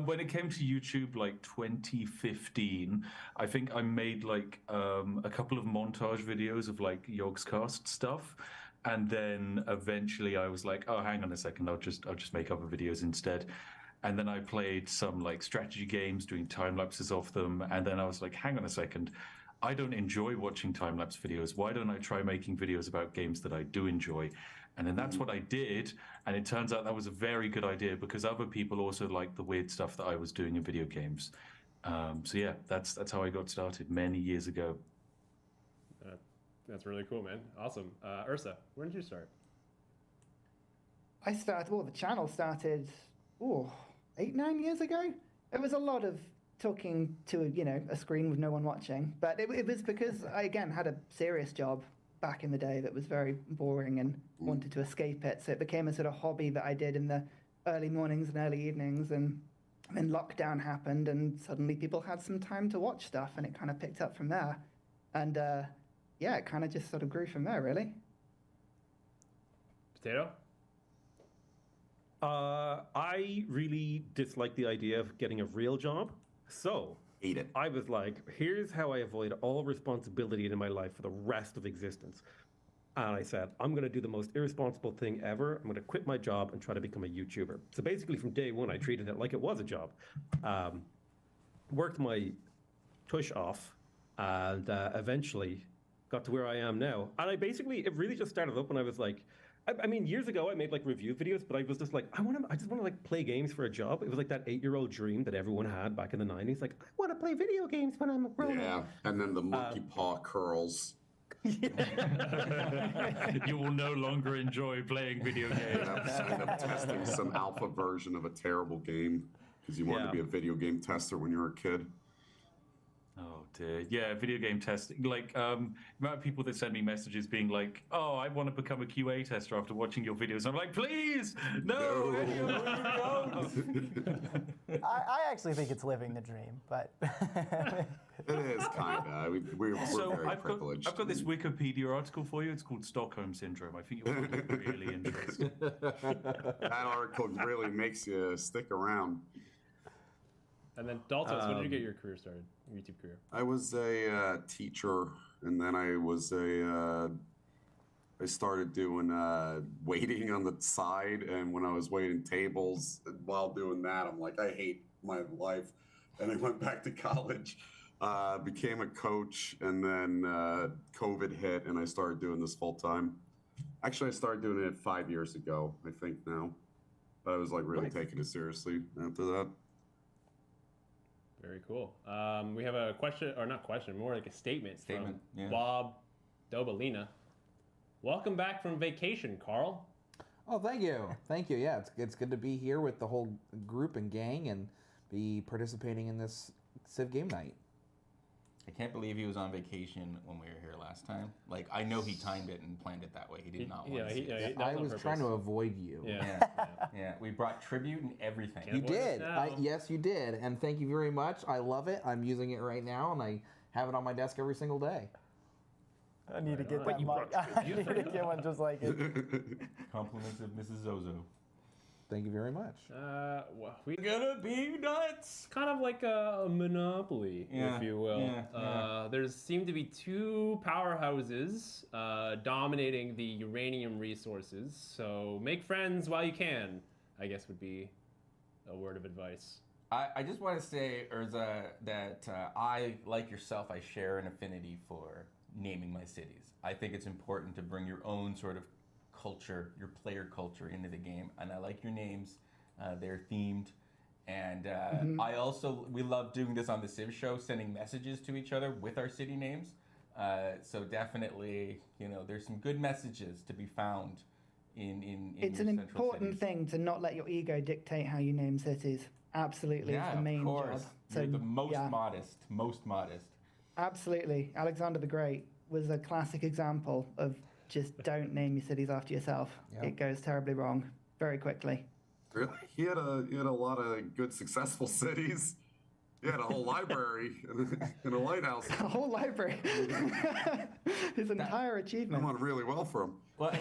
when it came to YouTube, like 2015, I think I made like a couple of montage videos of like 𝐃𝐥𝐸𝐧𝐚𝐥𝐸𝐡 stuff. And then eventually I was like, oh, hang on a second, I'll just make other videos instead. And then I played some like strategy games, doing time lapses of them. And then I was like, hang on a second, I don't enjoy watching time lapse videos. Why don't I try making videos about games that I do enjoy? And then that's what I did. And it turns out that was a very good idea because other people also liked the weird stuff that I was doing in video games. So yeah, that's how I got started many years ago. That's really cool, man. Awesome. Ursa, when did you start? The channel started, 8-9 years ago. It was a lot of talking to, a screen with no one watching. But it was because I, again, had a serious job back in the day that was very boring and wanted to escape it. So it became a sort of hobby that I did in the early mornings and early evenings. And then lockdown happened and suddenly people had some time to watch stuff and it kind of picked up from there. And, it kind of just sort of grew from there, really. Potato? I really dislike the idea of getting a real job. So Hate it. I was like, here's how I avoid all responsibility in my life for the rest of existence. And I said, I'm going to do the most irresponsible thing ever. I'm going to quit my job and try to become a YouTuber. So basically from day one, I treated it like it was a job. Worked my tush off and eventually got to where I am now. And it really just started up when I was like, I mean, years ago I made like review videos, but I was just like, I just want to like play games for a job. It was like that 8-year-old dream that everyone had back in the 90s. Like, I want to play video games when I'm a grown up. Yeah, and then the monkey paw curls. You will no longer enjoy playing video games. End up testing some alpha version of a terrible game because you wanted to be a video game tester when you were a kid. Oh dear. Yeah, video game testing. Like, the amount of people that send me messages being like, oh, I want to become a QA tester after watching your videos. I'm like, please, no. I actually think it's living the dream, but... It is kind of. We're very privileged. I've got this Wikipedia article for you. It's called Stockholm Syndrome. I think you'll find it really interesting. That article really makes you stick around. And then Daltos, when did you get your career started, your YouTube career? I was a teacher, and then I started doing waiting on the side, and when I was waiting tables, while doing that, I'm like, I hate my life. And I went back to college, became a coach, and then COVID hit, and I started doing this full time. Actually, I started doing it 5 years ago, I think now. But I was like really taking it seriously after that. Very cool. We have a question, or not question, more like a statement from Bob Dobalina. Welcome back from vacation, Carl. Oh, thank you. Thank you. Yeah, it's good to be here with the whole group and gang and be participating in this Civ Game Night. I can't believe he was on vacation when we were here last time. Like, I know he timed it and planned it that way. He did not want to see it. I was trying to avoid you. Yeah. We brought tribute and everything. You did. Yes, you did. And thank you very much. I love it. I'm using it right now, and I have it on my desk every single day. I need to get that mug. I need to get one just like it. Compliments of Mrs. Zozo. Thank you very much. We're gonna be nuts. Kind of like a monopoly, if you will. There seem to be two powerhouses dominating the uranium resources. So make friends while you can, I guess would be a word of advice. I just want to say, Urza, that I, like yourself, I share an affinity for naming my cities. I think it's important to bring your own sort of culture, your player culture into the game, and I like your names. They're themed, and we love doing this on the CivShow, sending messages to each other with our city names. So definitely, there's some good messages to be found in it's an important thing to not let your ego dictate how you name cities. Absolutely, it's the main job. So you're the most modest. Absolutely, Alexander the Great was a classic example of just don't name your cities after yourself. Yep. It goes terribly wrong very quickly. Really? He had a lot of good, successful cities. He had a whole library and a lighthouse. A whole library. His entire achievement. Went really well for him. Well,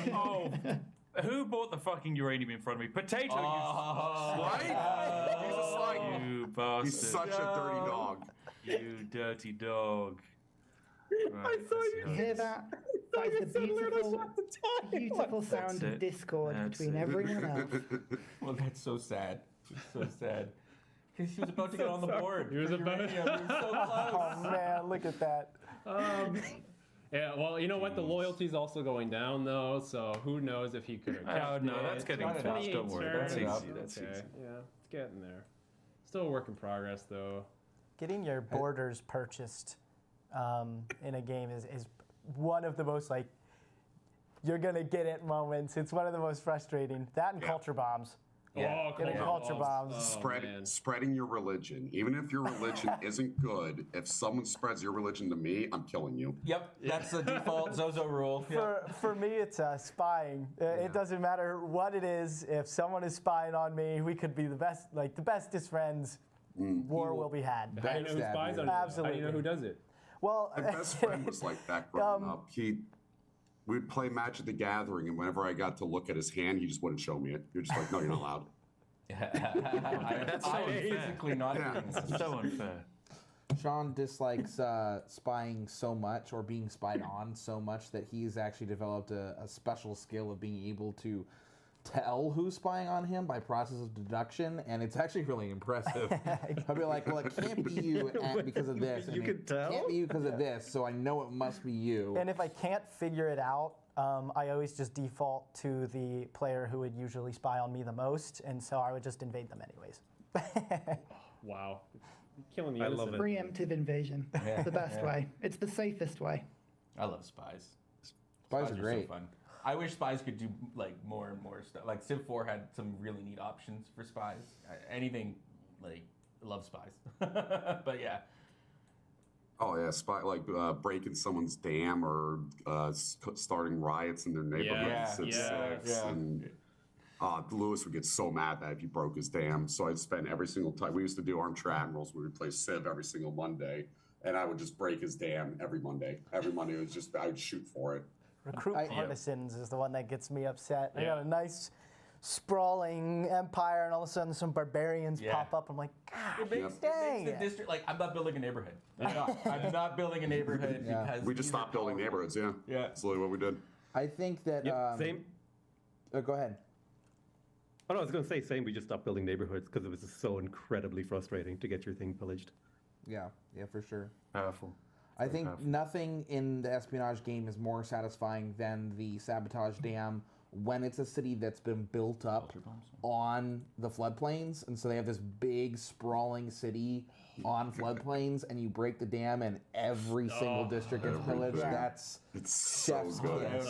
who bought the fucking uranium in front of me? Potato, right? He's a slug. You bastard. He's such a dirty dog. You dirty dog. Right, I thought you hear that? That is the beautiful sound of discord between everyone else. Well, that's so sad. It's so sad. Because he was about to get on the board. He was about to. He was so close. Oh man, look at that. Yeah, well, you know what? The loyalty's also going down, though, so who knows if he could have. Oh, no, that's getting fast. Don't worry. That's easy. That's easy. Yeah, it's getting there. Still a work in progress, though. Getting your borders purchased in a game is one of the most, like, you're going to get it moments. It's one of the most frustrating. That and culture bombs. Yeah. Getting culture bombs. Spreading your religion. Even if your religion isn't good, if someone spreads your religion to me, I'm killing you. Yep, that's the default Zozo rule. For me, it's spying. It doesn't matter what it is. If someone is spying on me, we could be the bestest friends. War will be had. How do you know who spies on you? Absolutely. How do you know who does it? Well, my best friend was like that growing up. We'd play Magic the Gathering, and whenever I got to look at his hand, he just wouldn't show me it. You're just like, no, you're not allowed. That's so basically not. That's so unfair. Sean dislikes spying so much, or being spied on so much, that he's actually developed a special skill of being able to tell who's spying on him by process of deduction, and it's actually really impressive. I'll be like, well, it can't be you because of this. You can tell? It can't be you because of this, so I know it must be you. And if I can't figure it out, I always just default to the player who would usually spy on me the most, and so I would just invade them anyways. Wow. Killing the I love it. Preemptive invasion. It's the best way. It's the safest way. I love spies. Spies are great. So fun. I wish spies could do like more and more stuff. Like Civ 4 had some really neat options for spies. Anything, like, love spies. But yeah. Oh yeah, breaking someone's dam or starting riots in their neighborhood. And Lewis would get so mad that if he broke his dam. So I'd spend every single time. We used to do Armed Admirals. We would play Civ every single Monday, and I would just break his dam every Monday. Every Monday, I'd shoot for it. Recruit partisans is the one that gets me upset. I got a nice sprawling empire, and all of a sudden some barbarians pop up. I'm like, God, it makes the district, like, I'm not building a neighborhood. I'm not building a neighborhood because we just stopped building neighborhoods. Yeah, that's literally what we did. I think that. Same. Go ahead. Oh, no, I was going to say same. We just stopped building neighborhoods because it was just so incredibly frustrating to get your thing pillaged. Yeah, for sure. Powerful. I think powerful. nothing in the espionage game is more satisfying than the sabotage dam when it's a city that's been built up on the floodplains, and so they have this big sprawling city on floodplains, and you break the dam and every single district gets pillaged. That's It's so chef's good. kiss.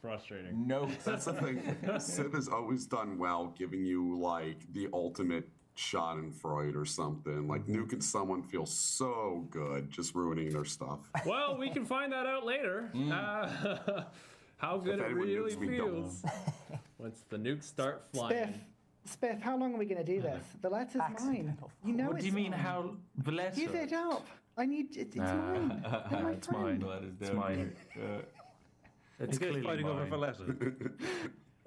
Frustrating. No, That's the thing. Civ has always done well, giving you like the ultimate Schadenfreude or something. Like nuking someone feels so good, just ruining their stuff. Well, we can find that out later. How good If it anyone really nukes me, don't. feels once the nukes start flying. Spiff, how long are we going to do this? The letter's mine. Accidental. You know What it's do you mean? mine. How Valletta? Give it up. I need it's mine. They're my It's friend. mine. It's mine. It's You guys clearly fighting over mine. Valletta.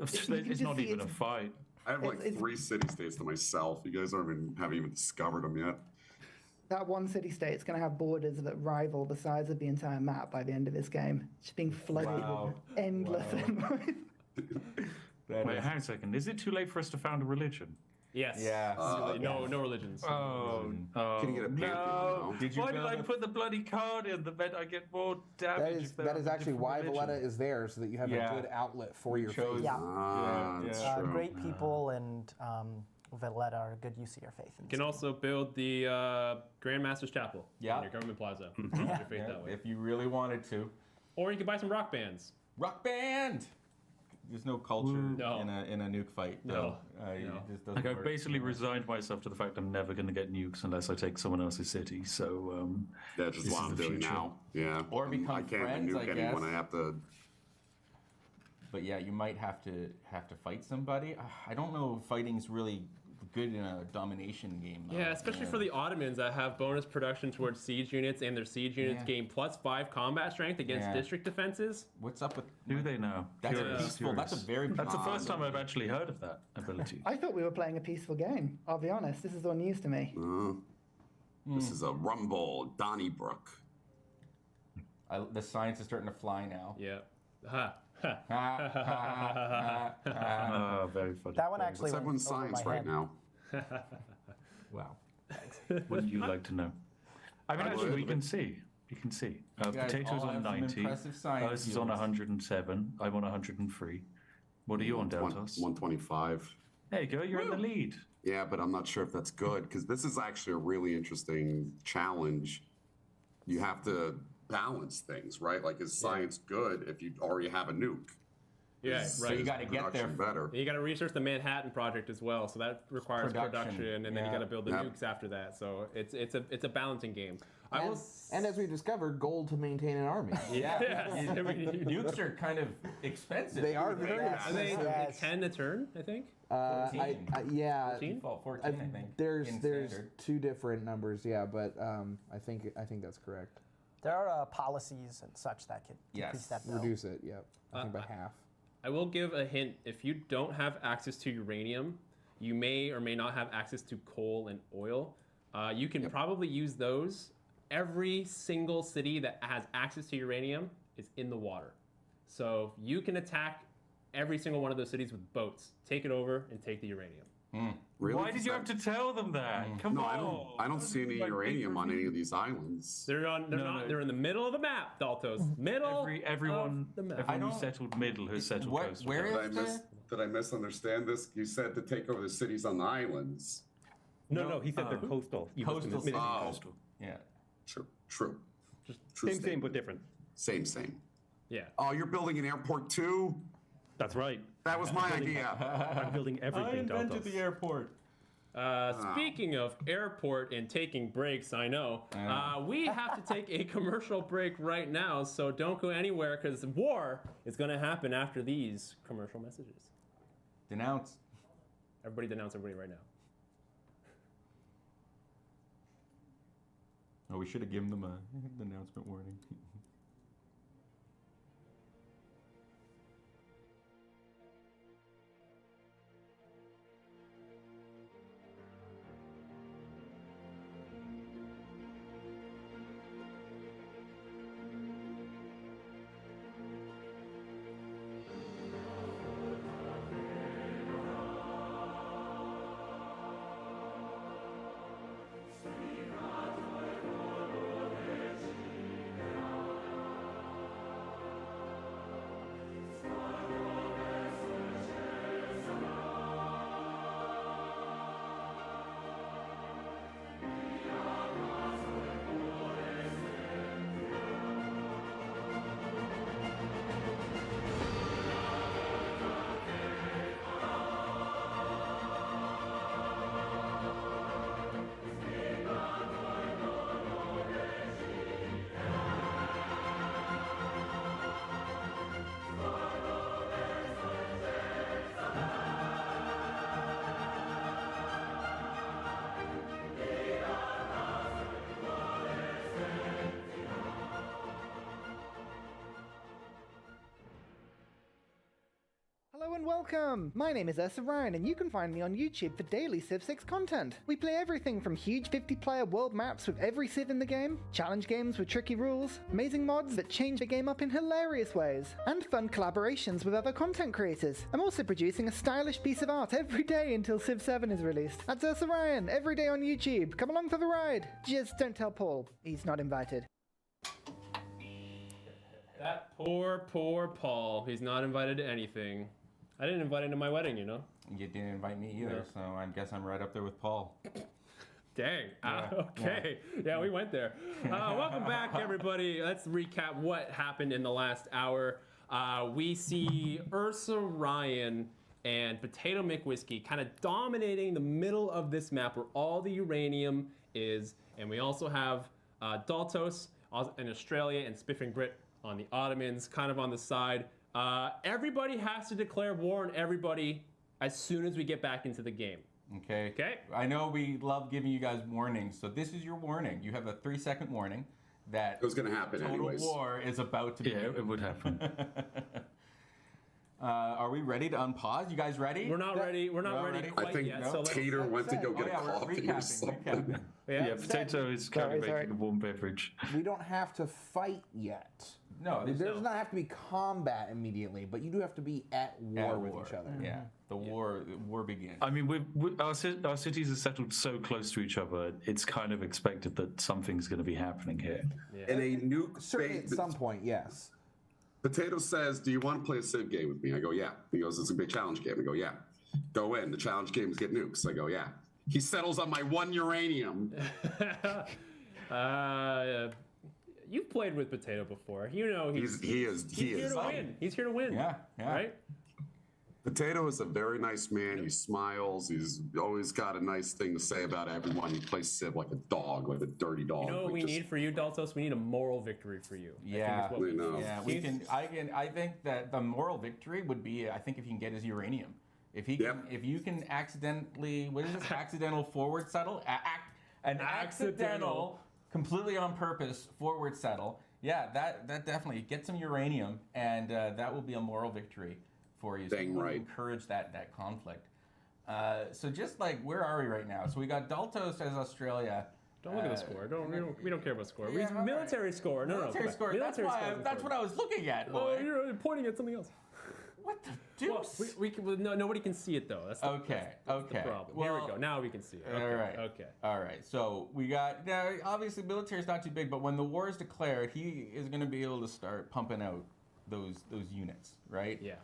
It's just not see even a it's- fight. I have like It's- 3 city-states to myself. You guys haven't even discovered them yet. That one city-state's going to have borders that rival the size of the entire map by the end of this game. Just being flooded Wow. with endless. that Wait, is- hang on a second. Is it too late for us to found a religion? Yes. Yeah. No religions. Oh, Can you get a pantheon no! now? Did you Why did build I a- put the bloody card in? The bet I get more damage. That if is they're that of is a actually different why religion. Valletta is there, so that you have Yeah. a good outlet for your chose- faith. Yeah. Ah, that's Yeah. true. Great people and Valletta are a good use of your faith. You can also build the Grandmaster's Chapel Yeah. in your government plaza. Use your faith Yeah, that way. if you really wanted to. Or you can buy some rock bands. Rock band! There's no culture No. in a nuke fight. No. It No. just doesn't Like I've work. basically resigned myself to the fact I'm never going to get nukes unless I take someone else's city. So That's just This what is I'm the doing future. now. Yeah. Or become I can't friends, nuke I anyone. guess. I have to. But yeah, you might have to fight somebody. I don't know if fighting's really good in a domination game. Though. Yeah, especially for the Ottomans that have bonus production towards siege units, and their siege units Yeah. gain +5 combat strength against Yeah. district defenses. What's up with? do they now? That's Curious, a peaceful. That's a curious. very. That's the peaceful- first time I've actually heard of that ability. I thought we were playing a peaceful game. I'll be honest. This is all news to me. This is a Rumble Donnybrook. The science is starting to fly now. Yeah. Ha. Ha. Oh, very funny. That one Very actually What's went everyone's over science my right head. now? Wow. Would you like to know? I mean, I actually, would. we can see. You can see. guys Potatoes all on have some 90. impressive science This is on skills. 107. I'm on 103. What are you on, Daltos? 125. There you go. You're in the lead. Yeah, but I'm not sure if that's good because this is actually a really interesting challenge. You have to balance things, right? Like, is science good if you already have a nuke? Yeah, Is- right. you is gotta get there. production better. You got to research the Manhattan Project as well, so that requires Production, production, and then you yeah. got to build the Yep. nukes after that. So it's a balancing game. I will. And as we discovered, gold to maintain an army. Yeah. Yeah. Nukes are kind of expensive. They are very Are they expensive. Yes. 10 a turn? I think. 14. Yeah, 14? Default 14, I think. there's in there's standard. 2 different numbers, yeah, but I think that's correct. There are policies and such that could Yes. decrease that bill. Reduce it, yep. I think by half. I will give a hint. If you don't have access to uranium, you may or may not have access to coal and oil. You can probably use those. Every single city that has access to uranium is in the water. So you can attack every single one of those cities with boats, take it over, and take the uranium. Really? Why did you have to tell them that? Come No, on. I don't see any Like, uranium on any of these islands. They're on. They're No, not. no. They're in the middle of the map, Daltos. Middle. Everyone, of the map. everyone who don't- settled middle has settled What- coast. where Did is the? did I misunderstand this? You said to take over the cities on the islands. No, he said they're coastal. You must have Coastal admitted it. Oh. coastal. Yeah. True. True. Just True Same, statement. but different. Same. Yeah. Oh, you're building an airport too? That's right. That was my idea. I'm building I everything, invented Daltos. the airport. Speaking of airport and taking breaks, I know we have to take a commercial break right now. So don't go anywhere because war is going to happen after these commercial messages. Denounce. Everybody denounce everybody right now. Oh, we should have given them a announcement warning. Welcome! My name is UrsaRyan, and you can find me on YouTube for daily Civ 6 content. We play everything from huge 50-player world maps with every Civ in the game, challenge games with tricky rules, amazing mods that change the game up in hilarious ways, and fun collaborations with other content creators. I'm also producing a stylish piece of art every day until Civ 7 is released. That's UrsaRyan, every day on YouTube. Come along for the ride. Just don't tell Paul. He's not invited. That poor Paul. He's not invited to anything. I didn't invite him to my wedding, you know? You didn't invite me either, so I guess I'm right up there with Paul. Dang. Okay. Yeah, we went there. Welcome back, everybody. Let's recap what happened in the last hour. We see UrsaRyan and PotatoMcWhiskey kind of dominating the middle of this map where all the uranium is. And we also have Daltos in Australia and Spiffing Brit on the Ottomans, kind of on the side. Everybody has to declare war on everybody as soon as we get back into the game. Okay. I know we love giving you guys warnings, so this is your warning. You have a 3-second warning that It was going to happen total anyways. war is about to be. Yeah, it would happen. Are we ready to unpause? You guys ready? We're not ready. We're not ready ready? quite I think yet. So let's Tater went to go Oh, get a yeah, we're coffee or recapping. something. Yeah, Potato is currently Sorry. making a warm beverage. We don't have to fight yet. No, There does not have to be combat immediately, but you do have to be at war with each other. Yeah, the war begins. I mean, our cities are settled so close to each other. It's kind of expected that something's going to be happening here. In a nuke Certainly at space, some point, yes. Potato says, "Do you want to play a Civ game with me?" I go, "Yeah." He goes, "It's a big challenge game." I go, "Yeah." Go in. The challenge games get nukes. I go, "Yeah." He settles on my 1 uranium. You've played with Potato before. You know He here is. to win. He's here to win. Yeah. Right? Potato is a very nice man. He smiles. He's always got a nice thing to say about everyone. He plays Civ like a dog, like a dirty dog. You know what Like we just- need for you, Daltos? We need a moral victory for you. Yeah. I think is what We know. Yeah, we can. I think that the moral victory would be. I think if he can get his uranium, if he can, Yep. if you can accidentally, what is this? Accidental forward settle, an accidental, completely on purpose forward settle. Yeah, that definitely get some uranium, and that will be a moral victory for you. So Dang we want to right. encourage that conflict. So just like, where are we right now? So we got Daltos as Australia. Don't look at the score. We don't care about score. Yeah, all military right. score. No, Military come on. score. Military That's score is that's what important. I was looking at. Oh, Boy. you're pointing at something else. What the Well, deuce? nobody can see it though. That's the, Okay, that's the okay. problem. Here we Well, go. Now we can see it. Okay. All right. Okay. All right. So we got now. Obviously, military is not too big, but when the war is declared, he is going to be able to start pumping out those units, right? Yeah.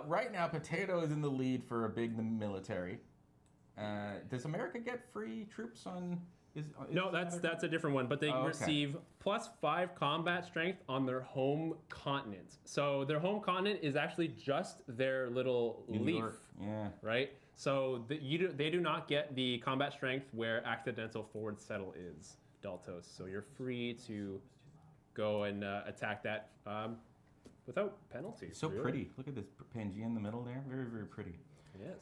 Right now, Potato is in the lead for a big military. Does America get free troops on? No, that's a different one. But they Oh, okay. receive +5 combat strength on their home continent. So their home continent is actually just their little New leaf, York. Yeah. right? So they do not get the combat strength where accidental forward settle is, Daltos. So you're free to go and attack that without penalty. So really. pretty. Look at this Pangea in the middle there. Very, very pretty. Yes.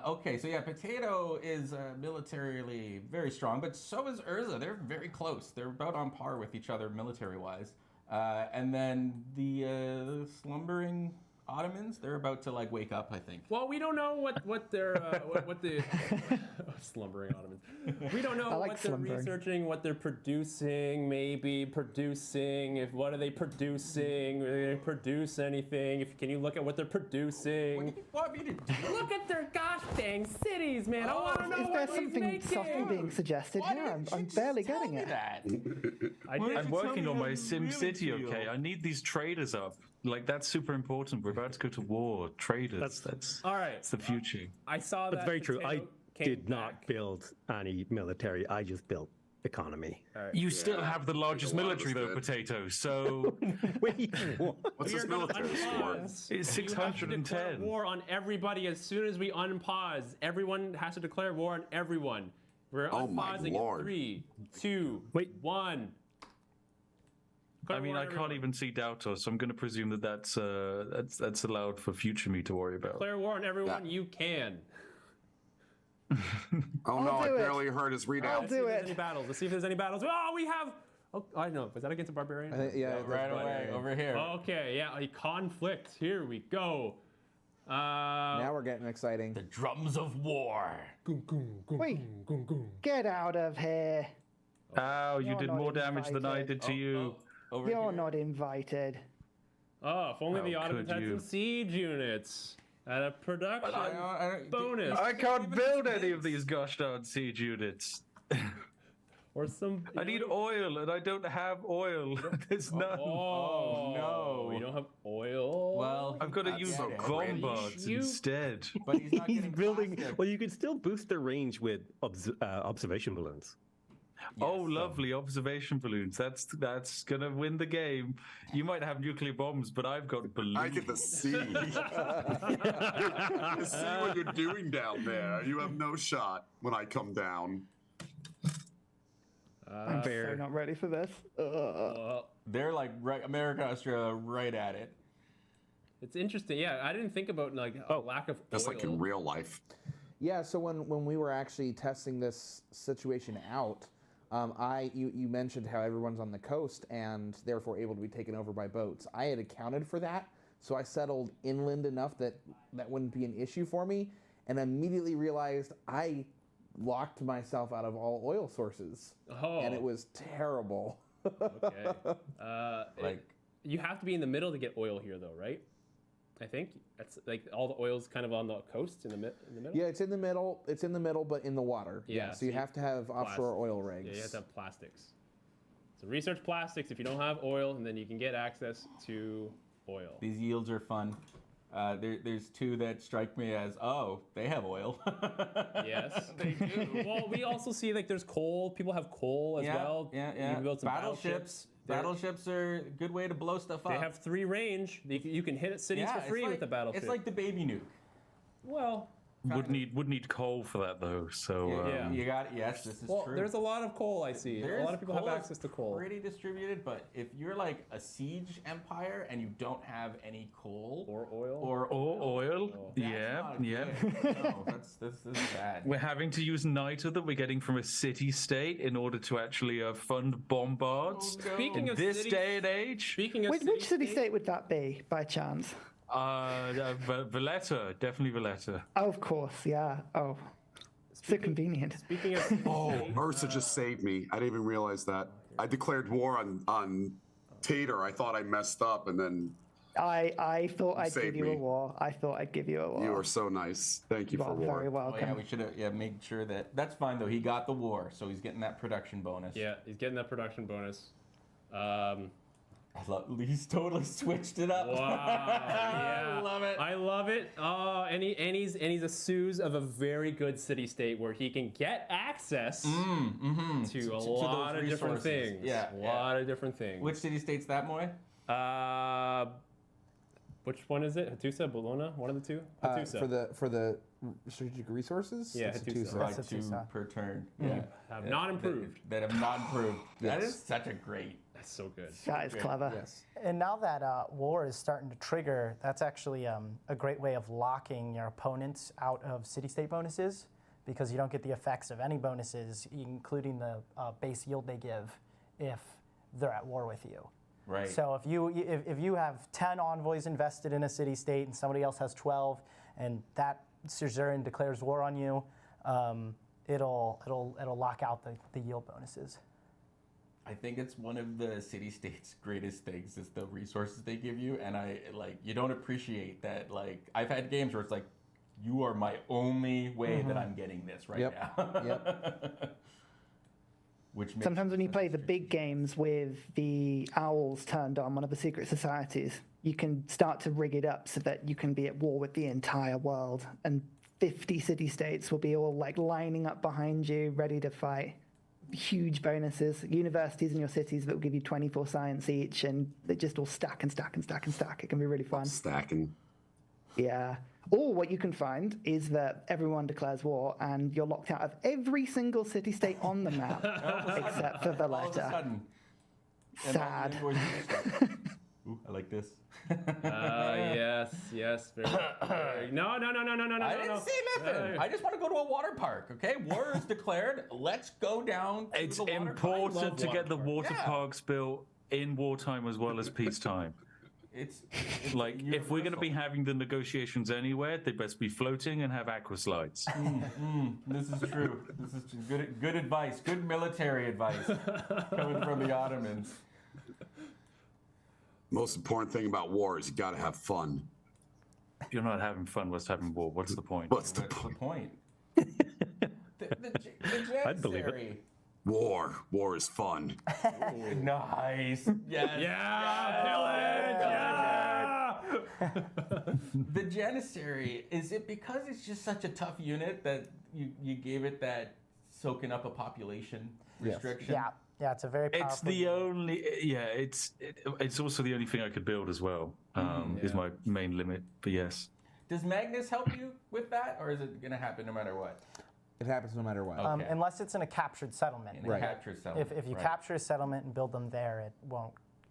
Okay, so yeah, Potato is militarily very strong, but so is Urza. They're very close. They're about on par with each other military-wise. And then the slumbering Ottomans, they're about to like wake up, I think. Well, we don't know what they're what the slumbering Ottomans. We don't know I like what they're slumbering. researching, what they're producing, maybe producing. If what are they producing? Are they gonna produce anything? Can you look at what they're What do producing? you want me to do? Look at their gosh dang cities, man! I want to know Is there what he's something making. subtle being suggested Why here? didn't I'm you just barely tell getting me it. that? I Why did. did I'm you tell working me on how my you Sim really City, feel? okay? I need these traders up. Like, that's super important. We're about to go to war. Traders, that's All right. the future. I saw that. That's very true. I Potato came did not back. build any military. I just built economy. All right. You still have the largest a lot of us military, though, did. Potato. So Wait, what? What's We are this gonna military score? unpause. it's You have to declare 610. war on everybody as soon as we unpause. Everyone has to declare war on everyone. We're Oh my unpausing Lord. in 3, 2, Wait. 1. I mean, I can't even see Daltos, so I'm going to presume that that's allowed for future me to worry about. declare war on everyone Yeah. you can. Oh no, I do it. barely heard his I'll readout. Let's see do if there's it. any battles. Let's see if there's any battles. Oh, we have. Oh, I know. Was that against a barbarian? Yeah, Right away, over here. Okay, yeah, a conflict. Here we go. Now we're getting exciting. The drums of war. Wait. Get out of here. Oh, you You're did not more damage than I invited. did to you. Over You're here. not invited. Oh, if only the How Ottomans could had you? some siege units and a production I don't- bonus. I can't build any of these gosh darn siege units. Or some. I need oil, and I don't have oil. There's none. Oh, no. You don't have oil? Well, I've got to use so bombards You- instead. But he's not He's getting building. plastic. Well, you can still boost their range with observation balloons. Oh, lovely observation balloons. That's gonna win the game. You might have nuclear bombs, but I've got balloons. I get to see. to see what you're doing down there. You have no shot when I come down. I'm so not ready for this. They're like right, America, Australia, right at it. It's interesting. Yeah, I didn't think about like a lack of Just oil. like in real life. Yeah, so when we were actually testing this situation out, you mentioned how everyone's on the coast and therefore able to be taken over by boats. I had accounted for that, so I settled inland enough that that wouldn't be an issue for me, and immediately realized I locked myself out of all oil sources, and it was terrible. Okay. Like You have to be in the middle to get oil here, though, right? I think that's like all the oil's kind of on the coast in the middle. Yeah, it's in the middle. It's in the middle, but in the water. Yeah, so you have to have offshore oil rigs. Yeah, you have to have plastics. So research plastics if you don't have oil, and then you can get access to oil. these yields are fun. There's two that strike me as they have oil. Yes, they do. Well, we also see like there's coal. People have coal as well. Yeah, You can build some battleships. Battleships are a good way to blow stuff up. They have 3 range. You can hit cities for free with the battleship. It's like the baby nuke. Well, Would need coal for that though. So Yeah. You got yes, this is well, true. there's a lot of coal I see. A lot of people have Coal is access to coal. Pretty distributed, but if you're like a siege empire and you don't have any coal Or oil. or oil. that's Yeah, not yeah. good. No, this is bad. We're having to use niter that we're getting from a city-state in order to actually fund bombards. Speaking In of this city- day and age, Speaking of Which city-state would that be, by chance? Valletta, definitely Valletta. Oh, of course, yeah. Oh, so convenient. Speaking of Ursa just saved me. I didn't even realize that. I declared war on Tater. I thought I messed up, and then I thought I'd give saved you me. a war. I thought I'd give you a war. you were so nice. Thank you You for are war. very Oh welcome. yeah, we should have made sure that's fine though. He got the war, so he's getting that production bonus. yeah, he's getting that production bonus. He's totally switched it up. Wow, yeah. I love it. I love it. Oh, and he's a Suze of a very good city-state where he can get access to a lot those of different resources. things. Yeah, a lot of different things. Which city-state's that, Moy? Which one is it? Hattusa, Bologna? One of the two? Hattusa. For the strategic resources. Yeah, it's Hattusa. Right, That's a 2 Tucson. per turn. Yeah. Have not improved. That have not improved. That Yes. is such a great. That's so good. That is clever. Yes. And now that war is starting to trigger, that's actually a great way of locking your opponents out of city-state bonuses, because you don't get the effects of any bonuses, including the base yield they give, if they're at war with you. Right. So if you have 10 envoys invested in a city-state and somebody else has 12, and that suzerain declares war on you, it'll lock out the yield bonuses. I think it's one of the city-states' greatest things is the resources they give you, and you don't appreciate that. Like, I've had games where it's like, you are my only way that I'm getting this right now. Yep. Which makes Sometimes when you play the big games with the owls turned on, one of the secret societies, you can start to rig it up so that you can be at war with the entire world, and 50 city-states will be all like lining up behind you, ready to fight. Huge bonuses, universities in your cities that will give you 24 science each, and they just all stack and stack and stack and stack. It can be really fun. Stacking. Yeah. Or what you can find is that everyone declares war and you're locked out of every single city-state on the map except for all of a Valletta. sudden. and Sad. all the envoys do stuff. Ooh, I like this. Yes. Very. No. I didn't say nothing. I just want to go to a water park, okay? War is declared. Let's go down to It's the water park. important to get the water Yeah. parks built in wartime as well as peacetime. It's Like, if we're going to be having the negotiations anywhere, they best be floating and have aqua slides. This is true. This is good advice. Good military advice coming from the Ottomans. Most important thing about war is you got to have fun. If you're not having fun, what's having war? What's the point? What's the That's the point? point. the I'd believe it. Janissary. War is fun. Nice. Yes. The Janissary, is it because it's just such a tough unit that you gave it that soaking up a population restriction? Yeah, it's a very powerful. It's the only, it's also the only thing I could build as well. Is my main limit. But yes. Does Magnus help you with that, or is it going to happen no matter what? It happens no matter what. Okay. Unless it's in a captured settlement. In a captured settlement. If you right. capture a settlement and build them there,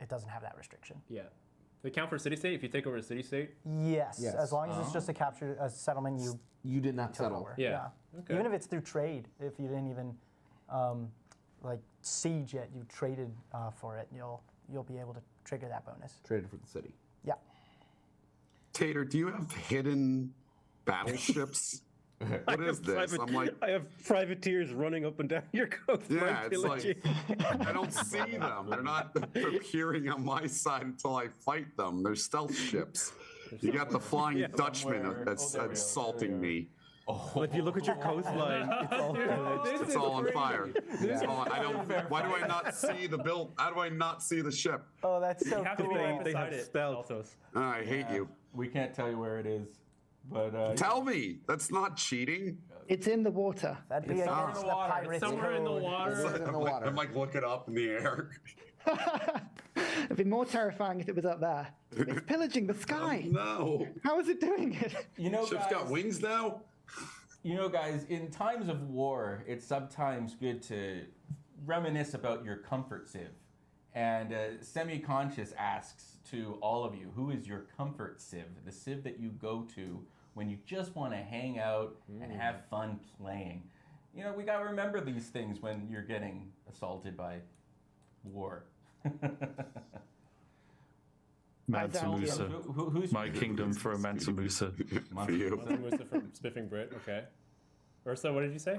it doesn't have that restriction. Yeah. They count for a city-state if you take over a city-state? Yes, Yes. as long as it's just a settlement You did not took settle. over. Yeah. Okay. Even if it's through trade, if you didn't even like siege it, you traded for it, you'll be able to trigger that bonus. Traded for the city. Yeah. Tater, do you have hidden battleships? What is this? I'm like, I have privateers running up and down your coast. yeah, it's like, I don't see them. They're not appearing on my side until I fight them. They're stealth ships. You got the Flying Dutchman somewhere. that's There we go. assaulting me. Well, if you look at your coastline, it's all pillaged. It's all on fire. It's all, I don't. Why do I not see the build? How do I not see the ship? Oh, that's so You have to cool. be right They beside have it, stealth. Daltos. I hate you. We can't tell you where it is, but Tell me. That's not cheating. It's in the water. That'd be It's somewhere against in the the water. It's pirates Somewhere in the code. water. It's in the I'm water. like looking up in the air. It'd be more terrifying if it was up there. It's pillaging the sky. No. How is it doing it? you know, Ship's guys, got wings now. You know, guys, in times of war, it's sometimes good to reminisce about your comfort civ. And Semi-Conscious asks to all of you, who is your comfort civ? The civ that you go to when you just want to hang out and have fun playing. You know, we got to remember these things when you're getting assaulted by war. Mansa Musa. Who's My kingdom for a Mansa Musa. For you. Musa from Spiffing Brit, okay. Ursa, what did you say?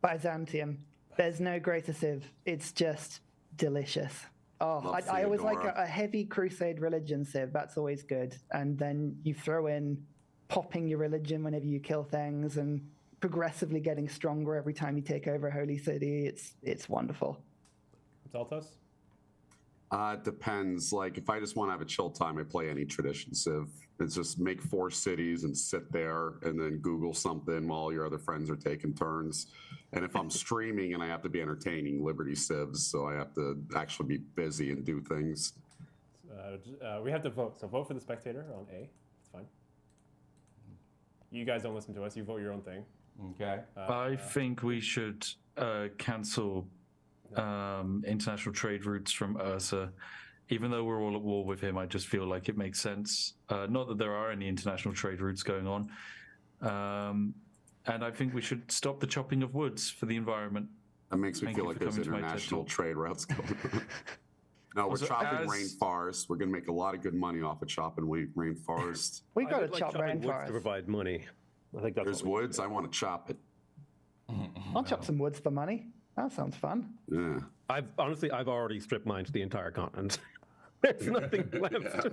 Byzantium. There's no greater civ. It's just delicious. Oh, Love I always like Theodora. a heavy crusade religion civ. That's always good. And then you throw in popping your religion whenever you kill things and progressively getting stronger every time you take over a holy city. It's wonderful. Daltos? It depends. Like, if I just want to have a chill time, I play any tradition civ. It's just make 4 cities and sit there and then Google something while your other friends are taking turns. And if I'm streaming and I have to be entertaining, Liberty civs, so I have to actually be busy and do things. We have to vote. So vote for the spectator on A. It's fine. You guys don't listen to us. You vote your own thing. Okay. I think we should cancel international trade routes from Ursa. Even though we're all at war with him, I just feel like it makes sense. Not that there are any international trade routes going on. And I think we should stop the chopping of woods for the environment. That makes me Thank feel you like for there's coming to my TED international Talk. trade routes going on. No, we're Also, chopping as- rainforest. We're going to make a lot of good money off of chopping rainforest. We I got to would like chop chopping woods to rainforest. provide money. I think that's There's what we woods. I want to chop it. I'll chop some woods for money. That sounds fun. Yeah. I've already strip mined the entire continent. There's nothing left.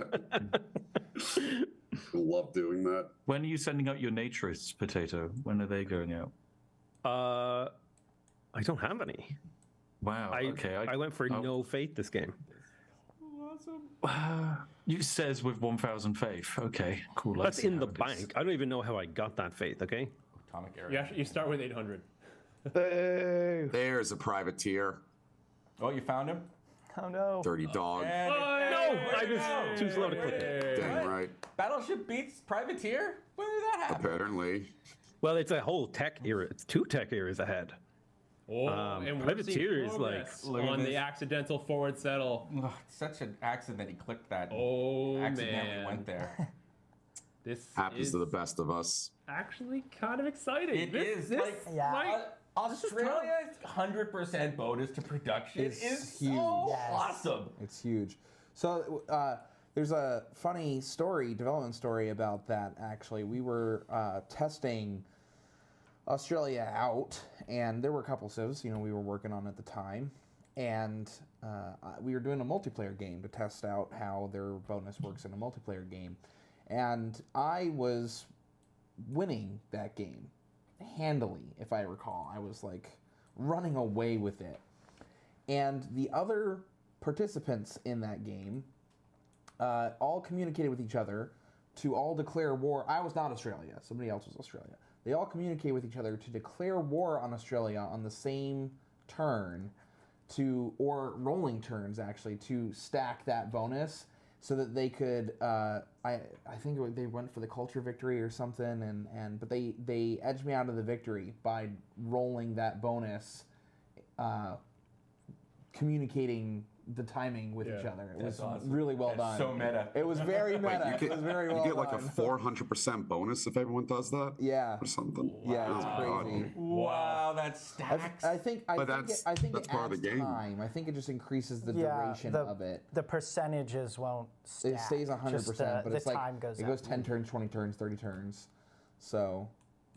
I love doing that. When are you sending out your naturists, Potato? When are they going out? I don't have any. Wow. Okay. I went for no faith this game. You says with 1,000 faith. Okay. Cool. let's That's see in the how it is. bank. I don't even know how I got that faith. Okay. Atomic area. You start with 800. Boo. There's a privateer. Oh, you found him? Oh no. Dirty dog. And No, I was too slow to click it. Dang right. Battleship beats privateer? When did that happen? Apparently. Well, it's a whole tech era. It's 2 tech eras ahead. Oh, and we're seeing Privateer is like- progress Look at on this. the accidental forward settle. Ugh, such an accident he clicked that. Oh, Accidentally man. went there. This Happens is to the best of us. actually kind of exciting. It this, is, This like, Yeah. might- Australia's 100% bonus to production It's is huge. so Yes. awesome. It's huge. So There's a funny development story about that, actually. We were testing Australia out, and there were a couple civs, we were working on at the time, and we were doing a multiplayer game to test out how their bonus works in a multiplayer game. And I was winning that game handily, if I recall. I was like running away with it. And the other participants in that game all communicated with each other to all declare war. I was not Australia. Somebody else was Australia. They all communicated with each other to declare war on Australia on the same turn or rolling turns, actually, to stack that bonus so that they could, I think they went for the culture victory or something, but they edged me out of the victory by rolling that bonus, communicating the timing with each other. It was awesome. really well done. So meta. It was very meta. It was very well done. You get like a 400% bonus if everyone does that? Yeah. Or something. Yeah, it's Oh, crazy. Wow, that stacks. I think that's it adds part of the game. time. I think it just increases the duration of it. The percentages won't stack. It stays 100%, Just, but the it's like time goes it up. goes 10 turns, 20 turns, 30 turns. So,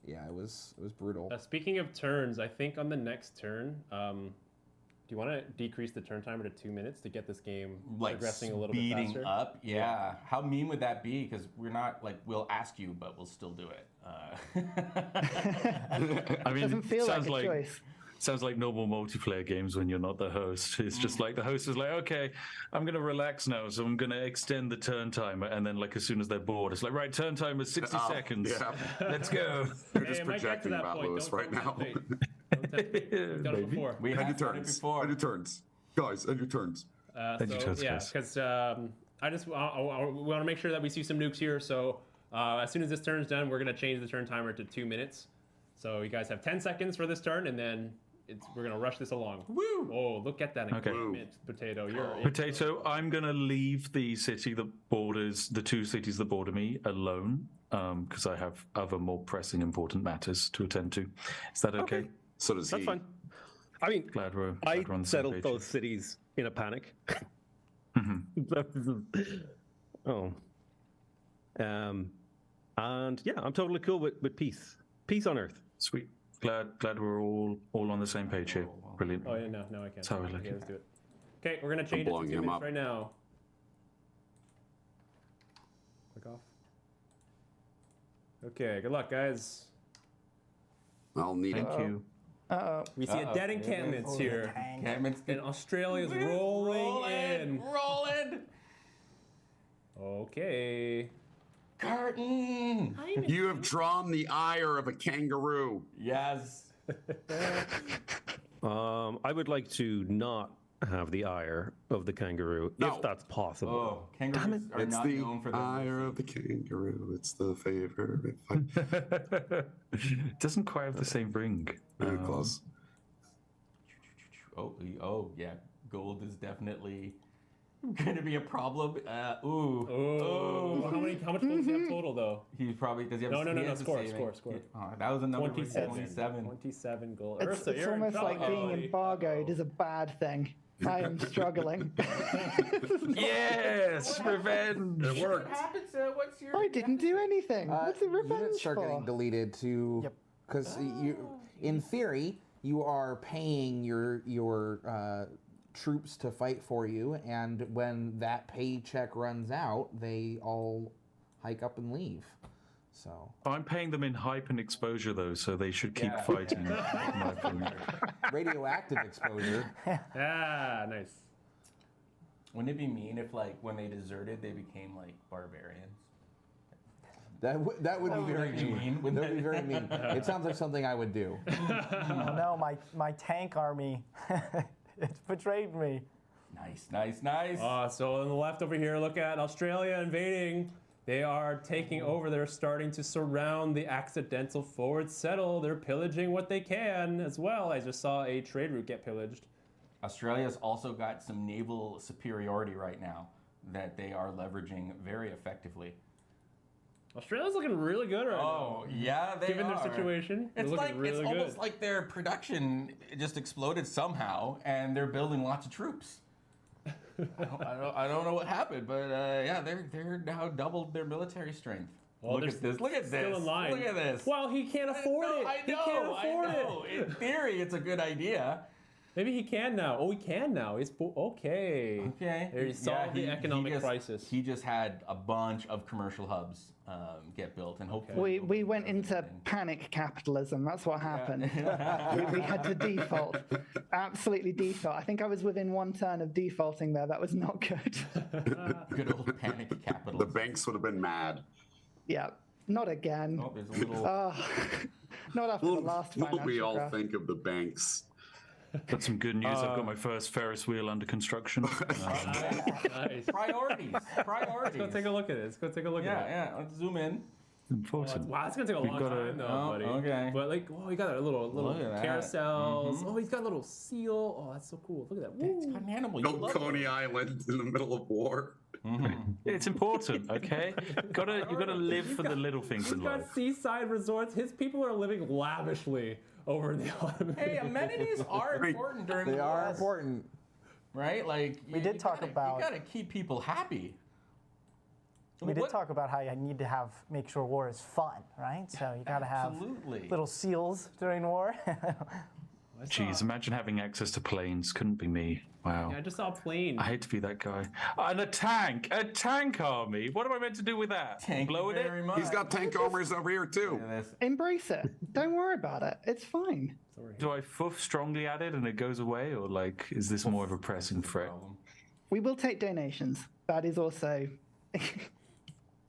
yeah, it was brutal. Speaking of turns, I think on the next turn, do you want to decrease the turn timer to 2 minutes to get this game progressing a little bit faster? Speeding up, yeah. How mean would that be? Because we're not we'll ask you, but we'll still do it. I mean, Doesn't feel sounds like a choice. Sounds like normal multiplayer games when you're not the host. It's just like the host is like, okay, I'm going to relax now, so I'm going to extend the turn timer. And then, as soon as they're bored, it's like, right, turn timer is 60 seconds. Yeah. Let's go. You're just projecting about Lewis right now. We've done it before. We End have your done it turns. before. End your turns. Guys, end your turns. End your turns, guys. because I just we want to make sure that we see some nukes here. So as soon as this turn's done, we're going to change the turn timer to 2 minutes. So you guys have 10 seconds for this turn, and then we're going to rush this along. Woo! Oh, look at that equipment, Potato. Potato, I'm going to leave the city that borders, the two cities that border me alone, because I have other more pressing important matters to attend to. Is that okay? So does That's he. fine. I mean, Glad we're on I the same settled page. both cities in a panic. Oh. And yeah, I'm totally cool with peace. Peace on Earth. Sweet. Glad we're all on the same page here. Brilliant. Oh yeah, no, I can't. That's how I like Okay, it. let's do it. Okay, we're gonna change it to 2 blowing him minutes up. right now. Click off. Okay, good luck, guys. I'll need it. Thank you. Uh-oh. We see a dead encampments here, Encampments. and Australia's rolling in. Rolling. Okay. Curtain. You have drawn the ire of a kangaroo. Yes. I would like to not have the ire of the kangaroo, No. if that's possible. Oh, kangaroos are It's not the known for their ire of the kangaroo. It's the favorite fight. It doesn't quite have the same ring. Very close. Oh, yeah. Gold is definitely going to be a problem. Ooh. Oh, how much gold does he have total though? He probably does. He have No, he has a score. saving. Oh, that was a number. 27. 27. 27 gold. It's Ursa, you're in almost like trouble. being embargoed is a bad thing. I am struggling. Yes, revenge. It worked. What's your? I didn't do anything. What's the Units revenge start getting for? deleted to Yep. because in theory, you are paying your troops to fight for you, and when that paycheck runs out, they all hike up and leave. So I'm paying them in hype and exposure though, so they should keep Yeah. fighting. in my opinion. radioactive exposure. Ah, nice. Wouldn't it be mean if, when they deserted, they became barbarians? That would be very be mean. mean, That wouldn't would be it? very mean. It sounds like something I would do. Oh no, my tank army, it's betrayed me. Nice. So on the left over here, look at Australia invading. They are taking over. They're starting to surround the accidental forward settle. They're pillaging what they can as well. I just saw a trade route get pillaged. Australia's also got some naval superiority right now that they are leveraging very effectively. Australia's looking really good right now. Oh, yeah, they Given are. their situation, they're It's looking really good. almost like their production just exploded somehow, and they're building lots of troops. I don't know what happened, but yeah, they're now doubled their military strength. Well, Look at this! Look at still this! in line. Look at this! Well, he can't afford it. I He know. can't afford I know. In theory, it's a good idea. Maybe he can now. Oh, he can now. It's okay. Okay. There, he solved the economic crisis. He just had a bunch of commercial hubs get built, and hopefully We went into panic capitalism. That's what happened. we had to default. Absolutely default. I think I was within one turn of defaulting there. That was not good. good old panic capitalism. The banks would have been mad. Yeah. Not again. Oh, there's a little. Not after the last financial What we all crash. think of the banks. Got some good news. I've got my first Ferris wheel under construction. Nice. Priorities. Priorities. Let's go take a look at it. Let's go take a look at it. Yeah. Let's zoom in. Important. Wow, it's gonna take a long got time, though, Oh, buddy. okay. But like, oh, he got a little Look at that. carousels. Oh, he's got a little seal. Oh, that's so cool. Look at that. It's Woo. got an animal. You Don't love Coney Island in the middle of war. It's important, okay? You gotta live for the little things He's in got life. seaside resorts. His people are living lavishly over in the autumn. Hey, amenities are important during They the are war, important. right? Like We did talk about- You gotta keep people happy. We did talk about how you need to make sure war is fun, right? So you got to have Absolutely. little seals during war. Jeez, imagine having access to planes. Couldn't be me. Wow. Yeah, I just saw a plane. I hate to be that guy. And a tank army. What am I meant to do with that? Thank Blow you it very in? much. He's got tank armors over here too. Look at this. Embrace it. Don't worry about it. It's fine. Do I foof strongly at it and it goes away, or like is this more of a pressing threat? Problem. We will take donations. That is also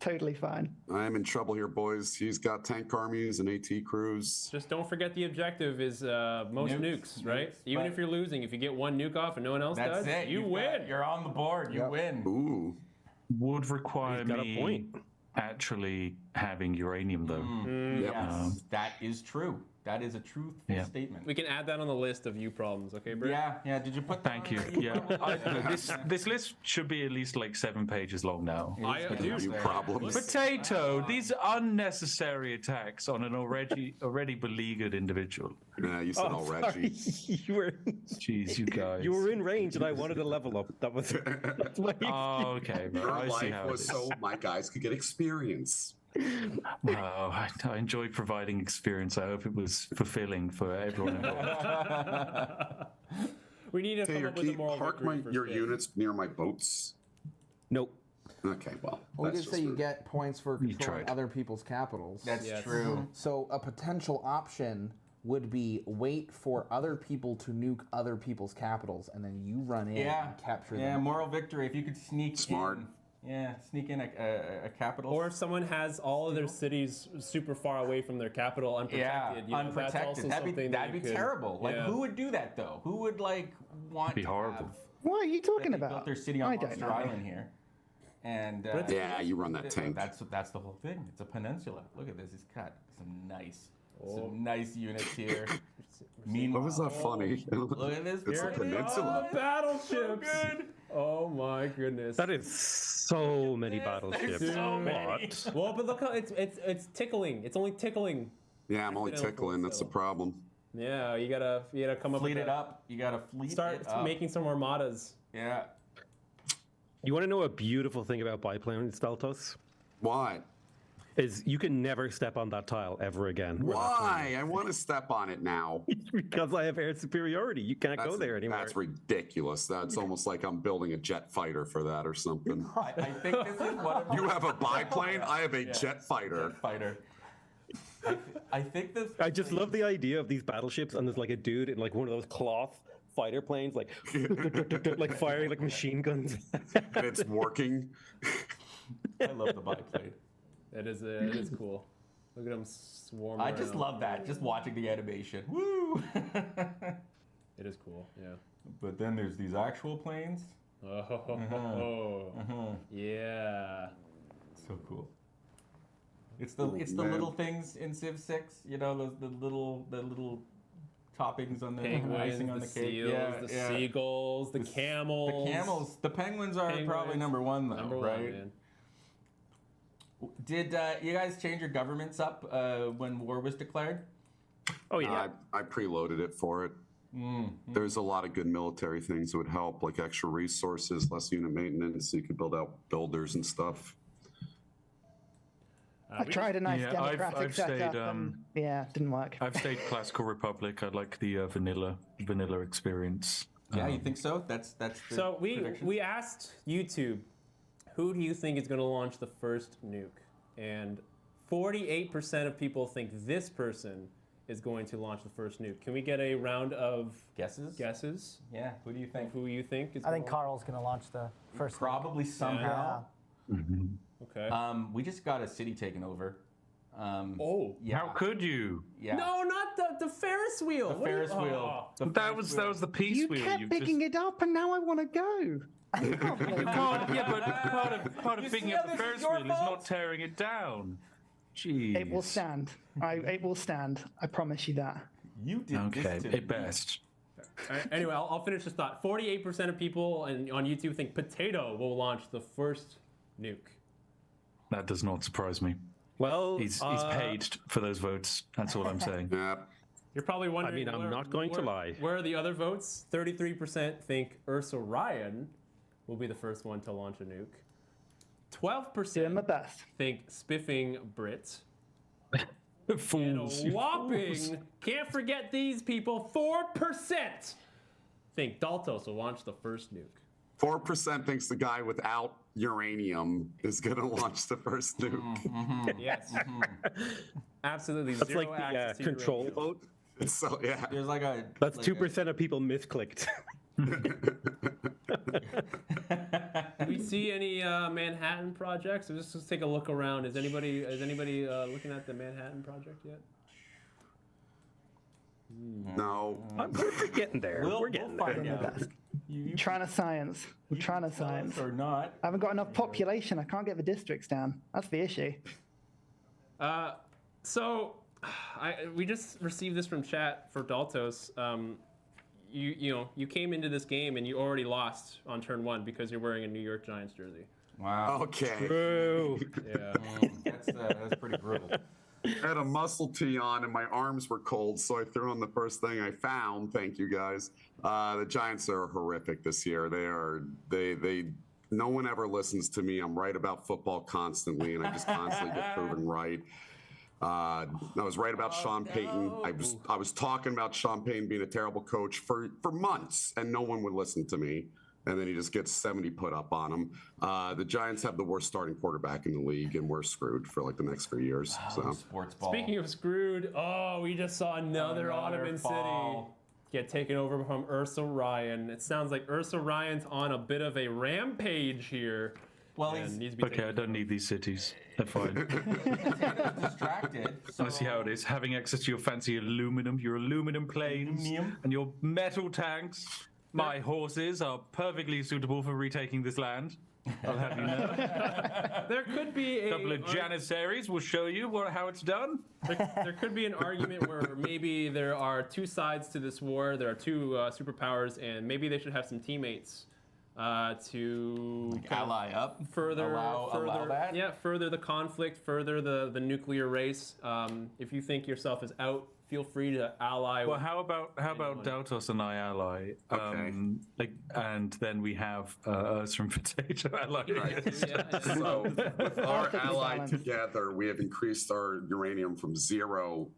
totally fine. I'm in trouble here, boys. He's got tank armies and AT crews. Just don't forget the objective is most nukes, right? Even but- if you're losing, if you get one nuke off and no one else That's does, it. you You've win. You're on the board. You win. Ooh. Would require He's got a me point. actually having uranium though. Yep. Yes, that is true. That is a truthful Yeah. statement. We can add that on the list of you problems, okay, Brit? Yeah. Did you put that? Thank you. on the- Yeah, this list should be at least like 7 pages long now. I do. You problems. Potato, these unnecessary attacks on an already beleaguered individual. Yeah, you said Oh, already. sorry. you were Jeez, you guys. you were in range, and I wanted to level up. That's my Oh, okay. Well, Your I see life how it was is. so my guys could get experience. Wow, I enjoy providing experience. I hope it was fulfilling for everyone involved. We need to come Taylor, up can with a you moral park victory for your Spiff. units near my boats? Nope. Okay, well. We that's did say just you rude. get points for You controlling tried. other people's capitals. That's Yes. true. So a potential option would be wait for other people to nuke other people's capitals, and then you run in Yeah. and capture Yeah, them. moral victory. If you could sneak Smart. in. Yeah, sneak in a capital. Or if someone has all of their cities super far away from their capital, unprotected. you know, unprotected. That's also That'd be something that'd be you could- terrible. Like, yeah. who would do that though? Who would like want Be to horrible. have What are you talking that they about? built their city on I don't Monster know. Island here? And Yeah, you run that tank. That's the whole thing. It's a peninsula. Look at this. He's got some nice units here. Meanwhile, What was that funny? Look at this. It's a Here it is. peninsula. Oh, battleships! good. Oh my goodness. That is so many battleships. There's so many. What? Well, but look how it's tickling. It's only tickling. Yeah, I'm only tickling. That's the problem. Yeah, you gotta come up Fleet with it up. You gotta fleet Start it up. making some armadas. Yeah. You want to know a beautiful thing about biplanes, Daltos? Why? Is you can never step on that tile ever again. where that plane Why? I want to step on it now. is. Because I have air superiority. You can't go there anymore. That's ridiculous. That's almost like I'm building a jet fighter for that or something. I think this is one of You have a biplane, I have a jet fighter. fighter. I think this. I just love the idea of these battleships, and there's like a dude in like one of those cloth fighter planes, like like firing like machine guns. And it's working. I love the biplane. It is cool. Look at them swarm. I just around. love that. Just watching the animation. Woo! It is cool. Yeah. But then there's these actual planes. Oh. Yeah. So cool. It's the man. little things in Civ 6. You know, the little toppings on the Penguins, icing on the the cake. seals, Yeah, the yeah. camels, the camels. The camels. The penguins are probably number one though, Number right? one, man. Did you guys change your governments up when war was declared? Oh yeah. I preloaded it for it. There's a lot of good military things that would help, like extra resources, less unit maintenance. So you could build out builders and stuff. I tried a nice democratic I've setup, stayed, and yeah, it didn't work. I've stayed Classical Republic. I like the vanilla experience. Yeah, you think so? That's the So prediction? we asked YouTube, who do you think is going to launch the first nuke? And 48% of people think this person is going to launch the first nuke. Can we get a round of guesses. Yeah. Who do you think? Who you think is? I think Carl's going to launch the first. Probably somehow. Okay. We just got a city taken over. Yeah. How could you? Yeah. No, not the Ferris wheel. The Ferris wheel. The That was the peace You wheel. kept picking it up, and now I want to go. You can't. Yeah, but part of You picking see up how the this is Ferris your wheel is not fault? tearing it down. Jeez. It will stand. It will stand. I promise you that. You did Okay, this to me. at best. All right, anyway, I'll finish this thought. 48% of people on YouTube think Potato will launch the first nuke. That does not surprise me. Well, He's paid for those votes. That's all I'm saying. Yeah. You're probably wondering. I mean, I'm not going to lie. Where are the other votes? 33% think UrsaRyan will be the first one to launch a nuke. Doing my 12% best. think Spiffing Brit. Fools. And a whopping, can't forget these people, 4% think Daltos will launch the first nuke. 4% thinks the guy without uranium is going to launch the first nuke. Yes. Absolutely That's zero like the access to control uranium. vote. It's so, yeah. There's like a. That's like 2% of people misclicked. Do we see any Manhattan projects? Let's take a look around. Is anybody looking at the Manhattan project yet? No. We're getting there. We're getting there. find out. I'm trying to science. I'm trying to Tell us science. or not. I haven't got enough population. I can't get the districts down. That's the issue. So, we just received this from chat for Daltos. You came into this game and you already lost on turn 1 because you're wearing a New York Giants jersey. Wow. Okay. Boo. Yeah. That's pretty brutal. I had a muscle tee on and my arms were cold, so I threw on the first thing I found. Thank you guys. The Giants are horrific this year. They no one ever listens to me. I'm right about football constantly, and I just constantly get proven right. I was right about Sean Payton. I was talking about Sean Payton being a terrible coach for months, and no one would listen to me. And then he just gets 70 put up on him. The Giants have the worst starting quarterback in the league, and we're screwed for like the next 3 years. So Sports ball. Speaking of screwed, we just saw another Ottoman fall. city get taken over from UrsaRyan. It sounds like UrsaRyan's on a bit of a rampage here. Well, and he's needs to be Okay, I taken don't need these cities. They're fine. distracted. So I see how it is. Having access to your fancy your aluminum planes, Aluminum. and your metal tanks. My horses are perfectly suitable for retaking this land. I'll have you know. There could be A couple of janissaries will show you how it's done. there could be an argument where maybe there are two sides to this war. There are two superpowers, and maybe they should have some teammates to kind of ally up. further that. Yeah, further the conflict, further the nuclear race. If you think yourself is out, feel free to ally. Well, how about Daltos and I ally? Okay. And then we have us from Potato ally. Right. So with our ally together, we have increased our uranium from 0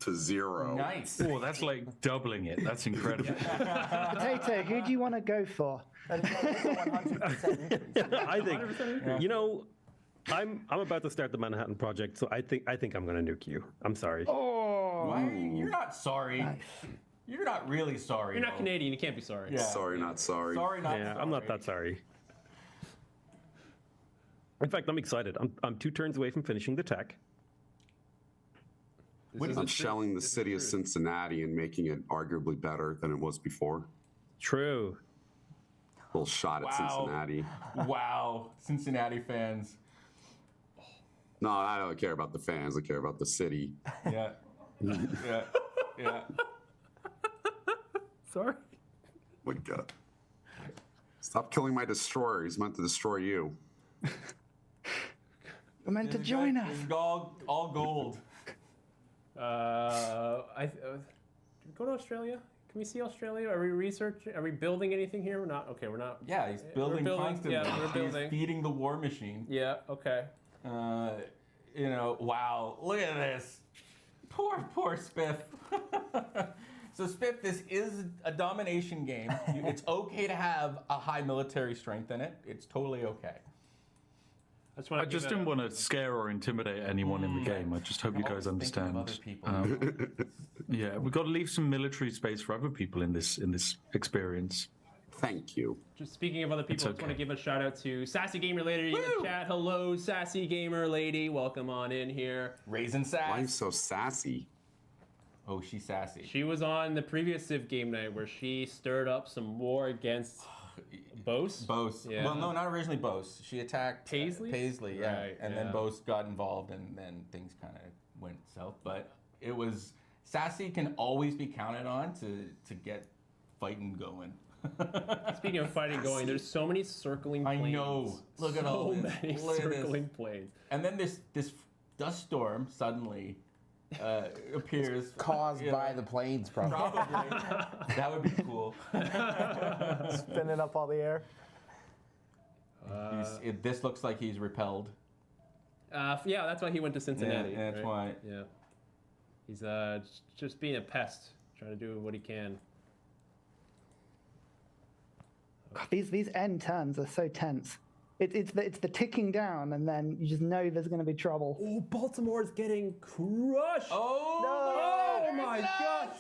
to 0. Nice. Oh, that's like doubling it. That's incredible. Potato, who do you want to go for? That is a 100% increase. I think, I'm about to start the Manhattan Project, so I think I'm going to nuke you. I'm sorry. Oh, Why are you? You're not sorry. You're not really sorry. You're not though. Canadian. You can't be sorry. Yeah. Sorry, not sorry. Sorry, not Yeah, sorry. I'm not that sorry. In fact, I'm excited. I'm 2 turns away from finishing the tech. I'm shelling the city of Cincinnati and making it arguably better than it was before. True. Little shot at Cincinnati. Wow. Cincinnati fans. No, I don't care about the fans. I care about the city. Yeah. Yeah. Sorry. My God. Stop killing my destroyer. He's meant to destroy you. you're meant to join us. It's all gold. Did we go to Australia? Can we see Australia? Are we researching? Are we building anything here? We're not. Okay, we're not. Yeah, he's building constantly. Yeah, we're He's building. feeding the war machine. Yeah. Okay. You know, wow, look at this. Poor Spiff. So Spiff, this is a domination game. It's okay to have a high military strength in it. It's totally okay. I just didn't want to scare or intimidate anyone in the game. I just hope you guys Always thinking of understand. other people. Yeah, we've got to leave some military space for other people in this experience. Thank you. Just speaking of other people, I just want to give a shout out to Sassy Gamer Lady in the chat. Hello, Sassy Gamer Lady. Welcome on in here. Raisin sass. Why are you so sassy? Oh, she's sassy. She was on the previous Civ game night where she stirred up some war against Bose. Bose. Yeah. Well, no, not originally Bose. She attacked Paisley? Paisley, yeah. Right, and then Bose got involved, and then things kind of went south. But it was Sassy can always be counted on to get fighting going. Speaking of fighting going, there's so many circling planes. I know. Look at all this. So many Look at this. circling planes. And then this dust storm suddenly appears. Caused by the planes, probably. Probably. That would be cool. Spinning up all the air. This looks like he's repelled. Yeah, that's why he went to Cincinnati. Yeah, that's right? why. Yeah. He's just being a pest, trying to do what he can. These end turns are so tense. It's the ticking down, and then you just know there's going to be trouble. Oh, Baltimore's getting crushed. Oh, no. My gosh.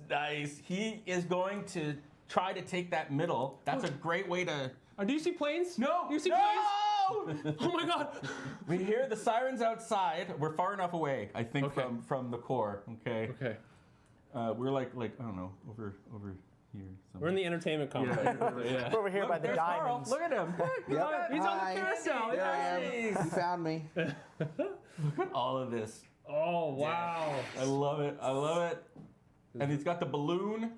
Nice. He is going to try to take that middle. That's a great way to. Do you see planes? No. Do you see planes? Oh my god. We hear the sirens outside. We're far enough away, I think, Okay. from the core. Okay. Okay. We're like I don't know, over here. We're in the entertainment complex. Yeah. We're over here by the There's Carl. diamonds. Look at him. Yep. He's on Hi. the carousel. There I am. Nice. You found me. Look at all of this. Oh wow. I love it. And he's got the balloon.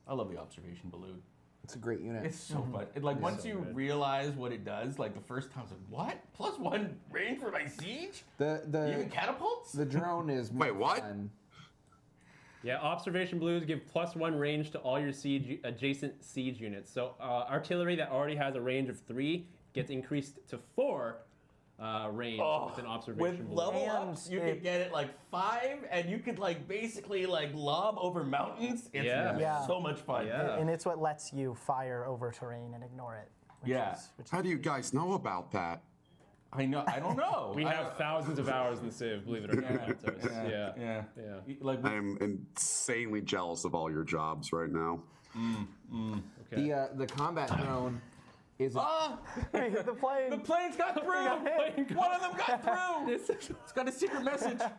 I love the observation balloon. It's a great unit. It's so fun. Once so you good. realize what it does, like the first time, I was like, what? +1 range for my siege? Even The catapults? the drone is Wait, more what? fun. Yeah, observation blues give +1 range to all your adjacent siege units. So artillery that already has a range of 3 gets increased to 4 range with an observation With blue. level ups, you could get it 5, and you could basically lob over mountains. It's Yeah. so much fun. Yeah. And it's what lets you fire over terrain and ignore it. Which is How do you guys know about that? I know. I don't know. We have thousands of hours in the Civ, believe it or not. Daltos. Yeah. I am insanely jealous of all your jobs right now. Okay. The combat drone is Ah! the plane. The planes got through! One of them got through! It's got a secret message. I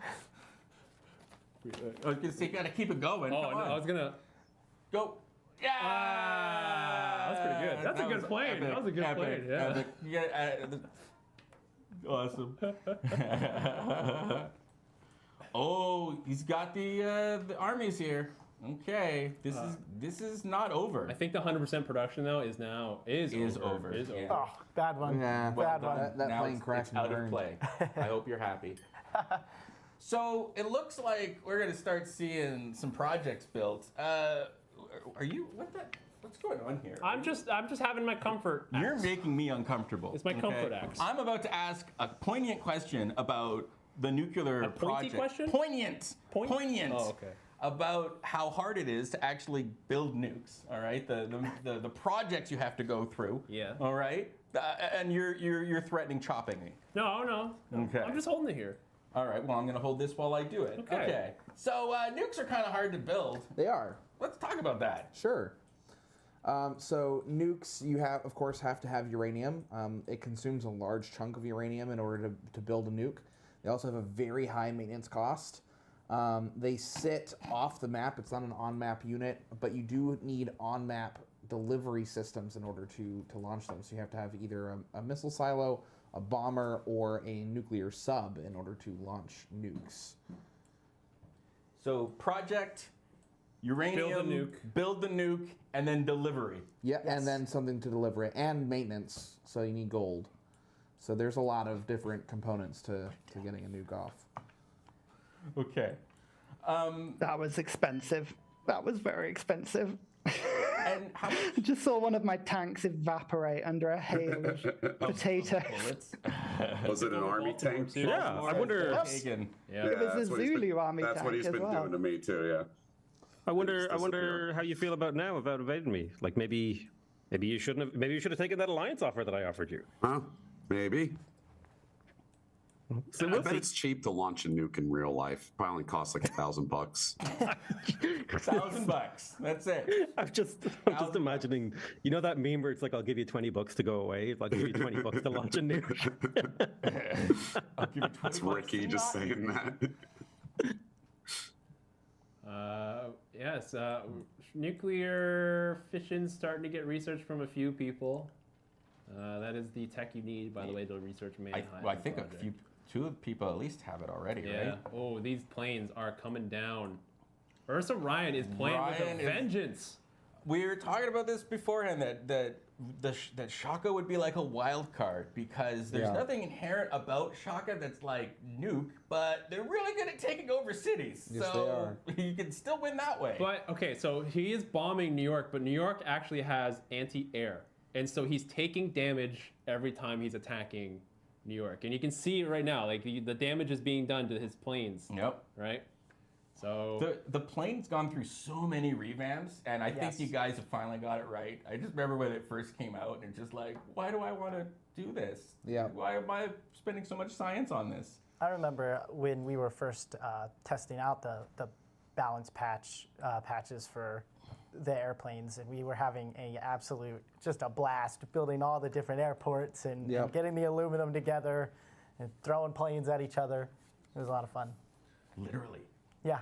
was gonna say, you gotta keep it going. Oh, Come no, on. I was gonna. Go. Yeah! That's pretty good. That's a good plane. That was a good plane, yeah. Epic. Awesome. Oh, he's got the armies here. Okay, this is not over. I think the 100% production though is over. Is over. Over. Oh, bad one. Yeah. Bad one. That Now plane it's crashed out and of burned. play. I hope you're happy. So it looks like we're gonna start seeing some projects built. Are you? What's going on here? I'm just having my comfort. You're axe. making me uncomfortable. It's my comfort axe. I'm about to ask a poignant question about the nuclear A pointy project. question? Poignant. Poignant. Oh, okay. About how hard it is to actually build nukes. All right, the projects you have to go through. Yeah. All right, and you're threatening chopping me. No. Okay. I'm just holding it here. All right. Well, I'm gonna hold this while I do it. Okay. So nukes are kind of hard to build. They are. Let's talk about that. Sure. So nukes, you of course have to have uranium. It consumes a large chunk of uranium in order to build a nuke. They also have a very high maintenance cost. They sit off the map. It's not an on-map unit, but you do need on-map delivery systems in order to launch them. So you have to have either a missile silo, a bomber, or a nuclear sub in order to launch nukes. So project, uranium, build the nuke, and then delivery. Yeah, and then something to deliver it, and maintenance. So you need gold. So there's a lot of different components to getting a nuke off. Okay. That was expensive. That was very expensive. And how much I just saw one of my tanks evaporate under a hail of potatoes. bullets? Was it an army tank? too. Yeah, I wonder. Kagan. Yeah. It was that's a what he's been- Zulu army That's what tank he's as been well. doing to me too. Yeah. I wonder disappear. how you feel about now about invading me. Like maybe you shouldn't have. Maybe you should have taken that alliance offer that I offered you. Huh? Maybe. So I we'll bet see. it's cheap to launch a nuke in real life. Probably only costs like $1,000. $1,000. That's it. I'm just imagining. You know that meme where it's like, "I'll give you $20 to go away. If I'll give you $20 to launch a nuke." I'll give you 20 That's bucks Ricky to just not- saying that. Yes, nuclear fission's starting to get research from a few people. That is the tech you need, by the way, to research Manhunt. I think project. two people at least have it already, Yeah. right? Oh, these planes are coming down. UrsaRyan is playing with Ryan a is- vengeance. We were talking about this beforehand that Shaka would be like a wild card because there's Yeah. nothing inherent about Shaka that's like nuke, but they're really good at taking over cities. Yes, so you can still win that way. But okay, so he is bombing New York, but New York actually has anti-air, and so he's taking damage every time he's attacking New York, and you can see it right now. Like the damage is being done to his planes, Yep. right? So The plane's gone through so many revamps, and I think Yes. you guys have finally got it right. I just remember when it first came out, and just like, why do I want to do this? Yeah. Why am I spending so much science on this? I remember when we were first testing out the balance patches for the airplanes, and we were having just a blast building all the different airports and Yep. getting the aluminum together and throwing planes at each other. It was a lot of fun. Literally. Yeah.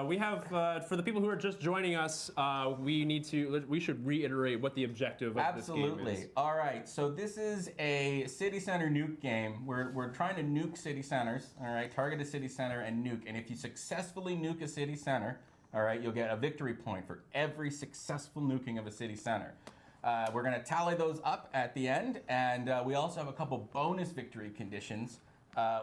we have for the people who are just joining us, we should reiterate what the objective of this game Absolutely. is. All right. So this is a city center nuke game. We're trying to nuke city centers. All right. Target a city center and nuke. And if you successfully nuke a city center, all right, you'll get a victory point for every successful nuking of a city center. We're going to tally those up at the end, and we also have a couple bonus victory conditions.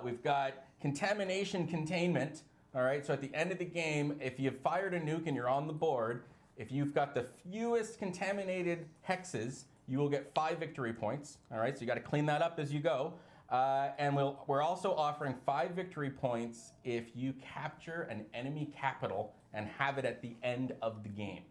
We've got contamination containment. All right, so at the end of the game, if you've fired a nuke and you're on the board, if you've got the fewest contaminated hexes, you will get 5 victory points. All right, so you got to clean that up as you go. And we're also offering 5 victory points if you capture an enemy capital and have it at the end of the game.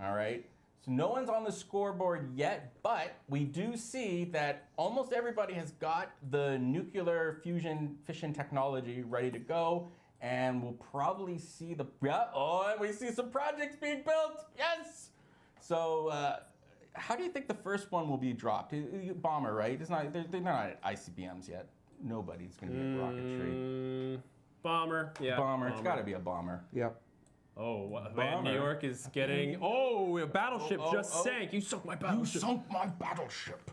All right. So no one's on the scoreboard yet, but we do see that almost everybody has got the nuclear fusion fission technology ready to go, and we'll probably see and we see some projects being built. Yes. So how do you think the first one will be dropped? Bomber, right? It's not. They're not at ICBMs yet. Nobody's going to be at rocketry. Bomber, yeah. Bomber. It's got to be a bomber. Yep. Oh, man, New York is getting. Oh, a battleship just sank. You sunk my battleship. my battleship.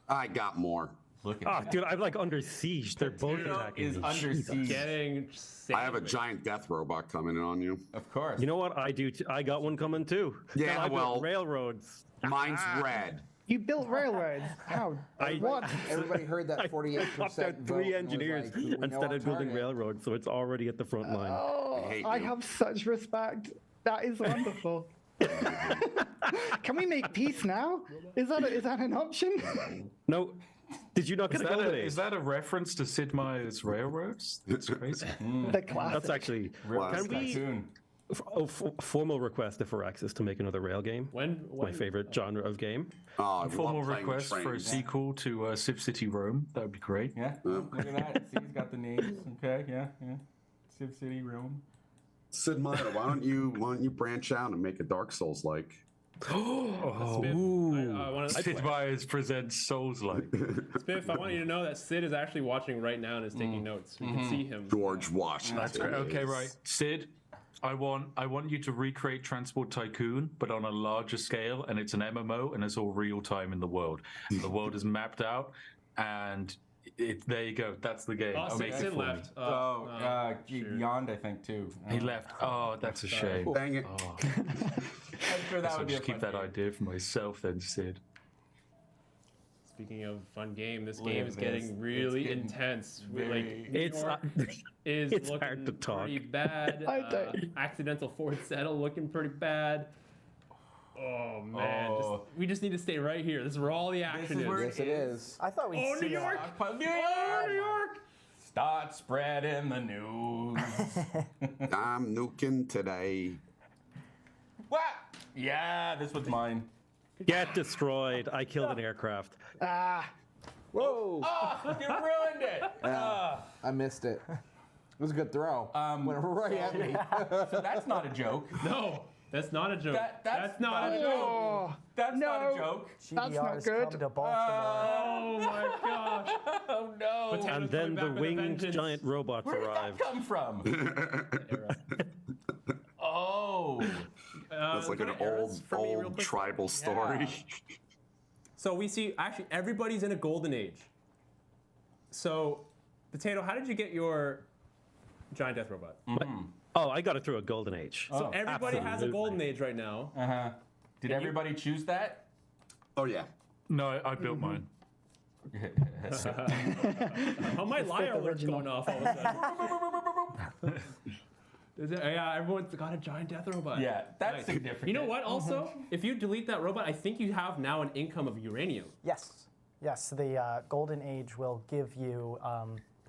I got more. Look at Ah, that. dude, I'm like under siege. They're both Potato attacking is me. under Jesus. siege. Getting. I have a giant death robot coming in on you. Of course. You know what? I do. I got one coming too. Yeah, And I built well- railroads. Mine's red. You built railroads. How? What? Everybody heard that 48% Popped out vote 3 and was engineers like, "We know and started our building target." railroads, so it's already at the front line. Oh, hate I you. have such respect. That is wonderful. Can we make peace now? Is that an option? No, did you not Is get a golden is age? that a reference to Sid Meier's Railroads? That's crazy. The classic. That's actually. Classic. Can we? Cartoon. Formal request for access to make another rail game. When My favorite genre of game. Oh, I love Formal playing with request for a trains. sequel to Civ City Rome. That would be great. Yeah. Look at that. See, he's got the names. Okay. Yeah. Civ City Rome. Sid Meier, why don't you branch out and make a Dark Souls like? Sid Meier's presents Souls-like. Spiff, I want you to know that Sid is actually watching right now and is taking notes. We can see him. George Washington. That's great. Okay, right. Sid, I want you to recreate Transport Tycoon, but on a larger scale, and it's an MMO, and it's all real time in the world. The world is mapped out, and there you go. That's the game. Oh, Make it Sid for me. left. Shoot. Yond, I think too. He left. Oh, that's a shame. Dang it. Oh, I'm sure that so would be a just keep fun that game. idea for myself then, Sid. Speaking of fun game, this Look game at is this. getting really getting intense. very- New It's York is it's looking hard to talk. pretty bad. I don't- Accidental forward settle looking pretty bad. Oh man, Oh. we just need to stay right here. This is where all the action is is. where Yes, it is. I thought we'd Oh, New see York! New York! Start spreading the news. I'm nuking today. What? Yeah, this was mine. Get destroyed. I killed an aircraft. Ah, Whoa! Oh, you ruined it. I missed it. It was a good throw. Went right at me. So that's not a joke. No, that's not a joke. That's not a joke. oh, That's not No. a joke. That's not GDR's good. come to Baltimore. Oh my gosh. Oh no. Potatoes And coming then back the with a winged vengeance. giant robots Where did that arrived. come from? Oh. That's like go an to eras for me real old quick. tribal story. So we see actually everybody's in a golden age. So, Potato, how did you get your giant death robot? Oh, I got it through a golden age. So everybody has a absolutely. golden age right now. Uh-huh. Did everybody choose that? Oh yeah. No, I built mine. Oh, my liar alert's original. going off all of a sudden. Yeah, everyone's got a giant death robot. Yeah, that's Nice. significant. You know what? Also, if you delete that robot, I think you have now an income of uranium. Yes. Yes, the Golden Age will give you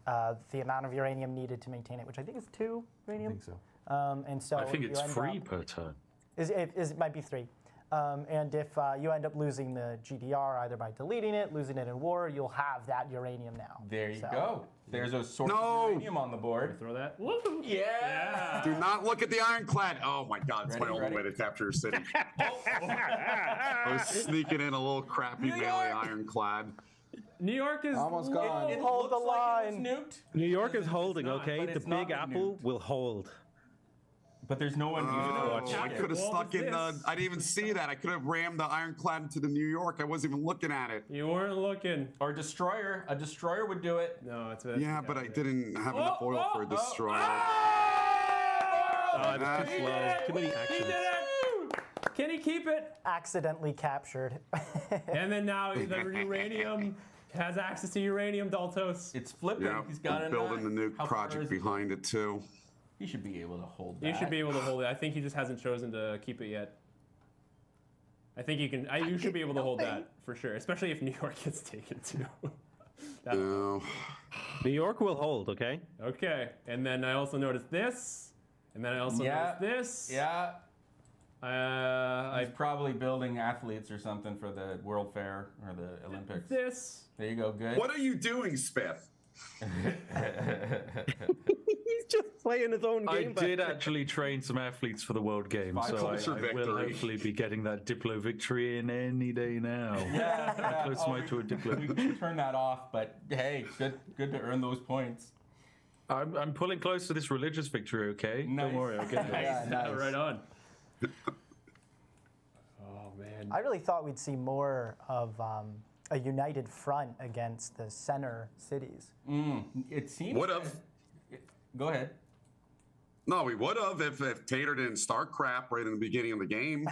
the amount of uranium needed to maintain it, which I think is 2 uranium. I think so. And so I think if it's you end free up- per turn. It might be 3. And if you end up losing the GDR either by deleting it, losing it in war, you'll have that uranium now. There you So- go. There's a source No. of uranium on the board. Throw that. Woohoo! Yeah. Do not look at the ironclad. Oh my God, it's my Ready, only ready? way to capture a city. I was sneaking in a little crappy New melee York! ironclad. New York is Almost gone. It Hold looks the like it line. was nuked. New York is It's holding, not, okay? but The it's not Big been Apple nuked. will hold. But there's no one. Oh, I What could have was stuck in the. this? I didn't even see that. I could have rammed the ironclad into the New York. I wasn't even looking at it. You weren't looking. Or destroyer. A destroyer would do it. No, it's a. Yeah, but I didn't have enough oil for a destroyer. Oh, I was too slow. Too many He actions. did it! Can he keep it? Accidentally captured. And then now the uranium has access to uranium, Daltos. It's flipping. Yeah, He's got I'm it. building the nuke How far project is it? behind it too. He should be able to hold that. You should be able to hold it. I think he just hasn't chosen to keep it yet. I think you can. You should be able to hold that for sure, especially if New York gets taken too. No. New York will hold, okay? Okay, and then I also noticed this, and then I also Yeah. noticed this. Yeah. He's I probably building athletes or something for the World Fair or the Olympics. this. There you go. Good. What are you doing, Spiff? He's just playing his own I game. did actually train some athletes for the World Games, so I Closer will victory. hopefully be getting that Diplo victory in any day now. Yeah, Close oh, my to a Diplo. we can turn that off, but hey, good to earn those points. I'm pulling close to this religious victory, okay? Nice. Don't worry, I'll get there. Yeah, nice. Right on. Oh man. I really thought we'd see more of a united front against the center cities. It seems. Would've. Go ahead. No, we would have if Tater didn't start crap right in the beginning of the game.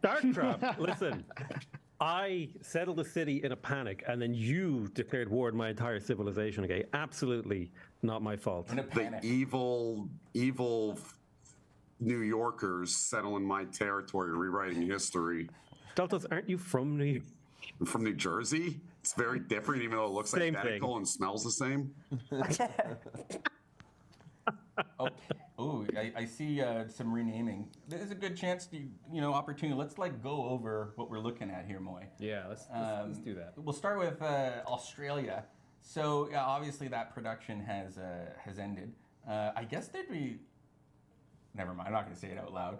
Starcraft, listen. I settled the city in a panic, and then you declared war on my entire civilization, okay? Absolutely not my fault. In a The panic. evil New Yorkers settling my territory, rewriting history. Daltos, aren't you from New York? I'm from New Jersey. It's very different, even though it looks Same identical thing. and smells the same. Okay. Ooh, I see some renaming. There's a good chance to, opportunity. Let's go over what we're looking at here, Moy. Yeah, let's do that. We'll start with Australia. So obviously that production has ended. I guess there'd be. Never mind. I'm not going to say it out loud.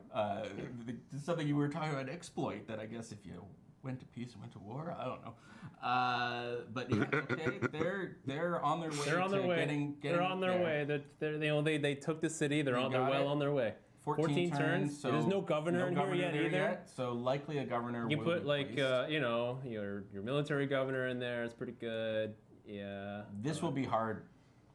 Something you were talking about, exploit. That I guess if you went to peace and went to war, I don't know. But yeah, okay, they're on their way. They're on their way. Getting They're on their there. way. They took the city. They're got well it. on their way. 14 turns. So There's no governor in here yet there either. So likely a governor. You will put be like placed. your military governor in there. It's pretty good. Yeah. This will be hard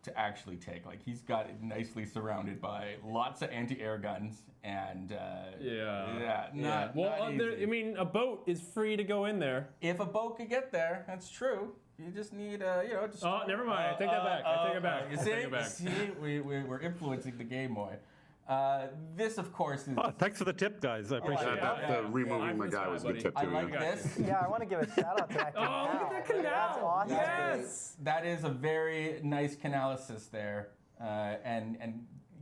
to actually take. Like, he's got it nicely surrounded by lots of anti-air guns and Well, I mean, a boat is free to go in there. If a boat could get there, that's true. You just need, just... Oh, never mind. I take that back. I take it back. You I see? take it back. We're influencing the game more. This, of course, is... Oh, thanks for the tip, guys. I appreciate it. The removing my guy was a good tip, I too. like this. Yeah, I want to give a shout out to that canal. Oh, look at that canal. That's awesome. Yes. That is a very nice canalysis there. And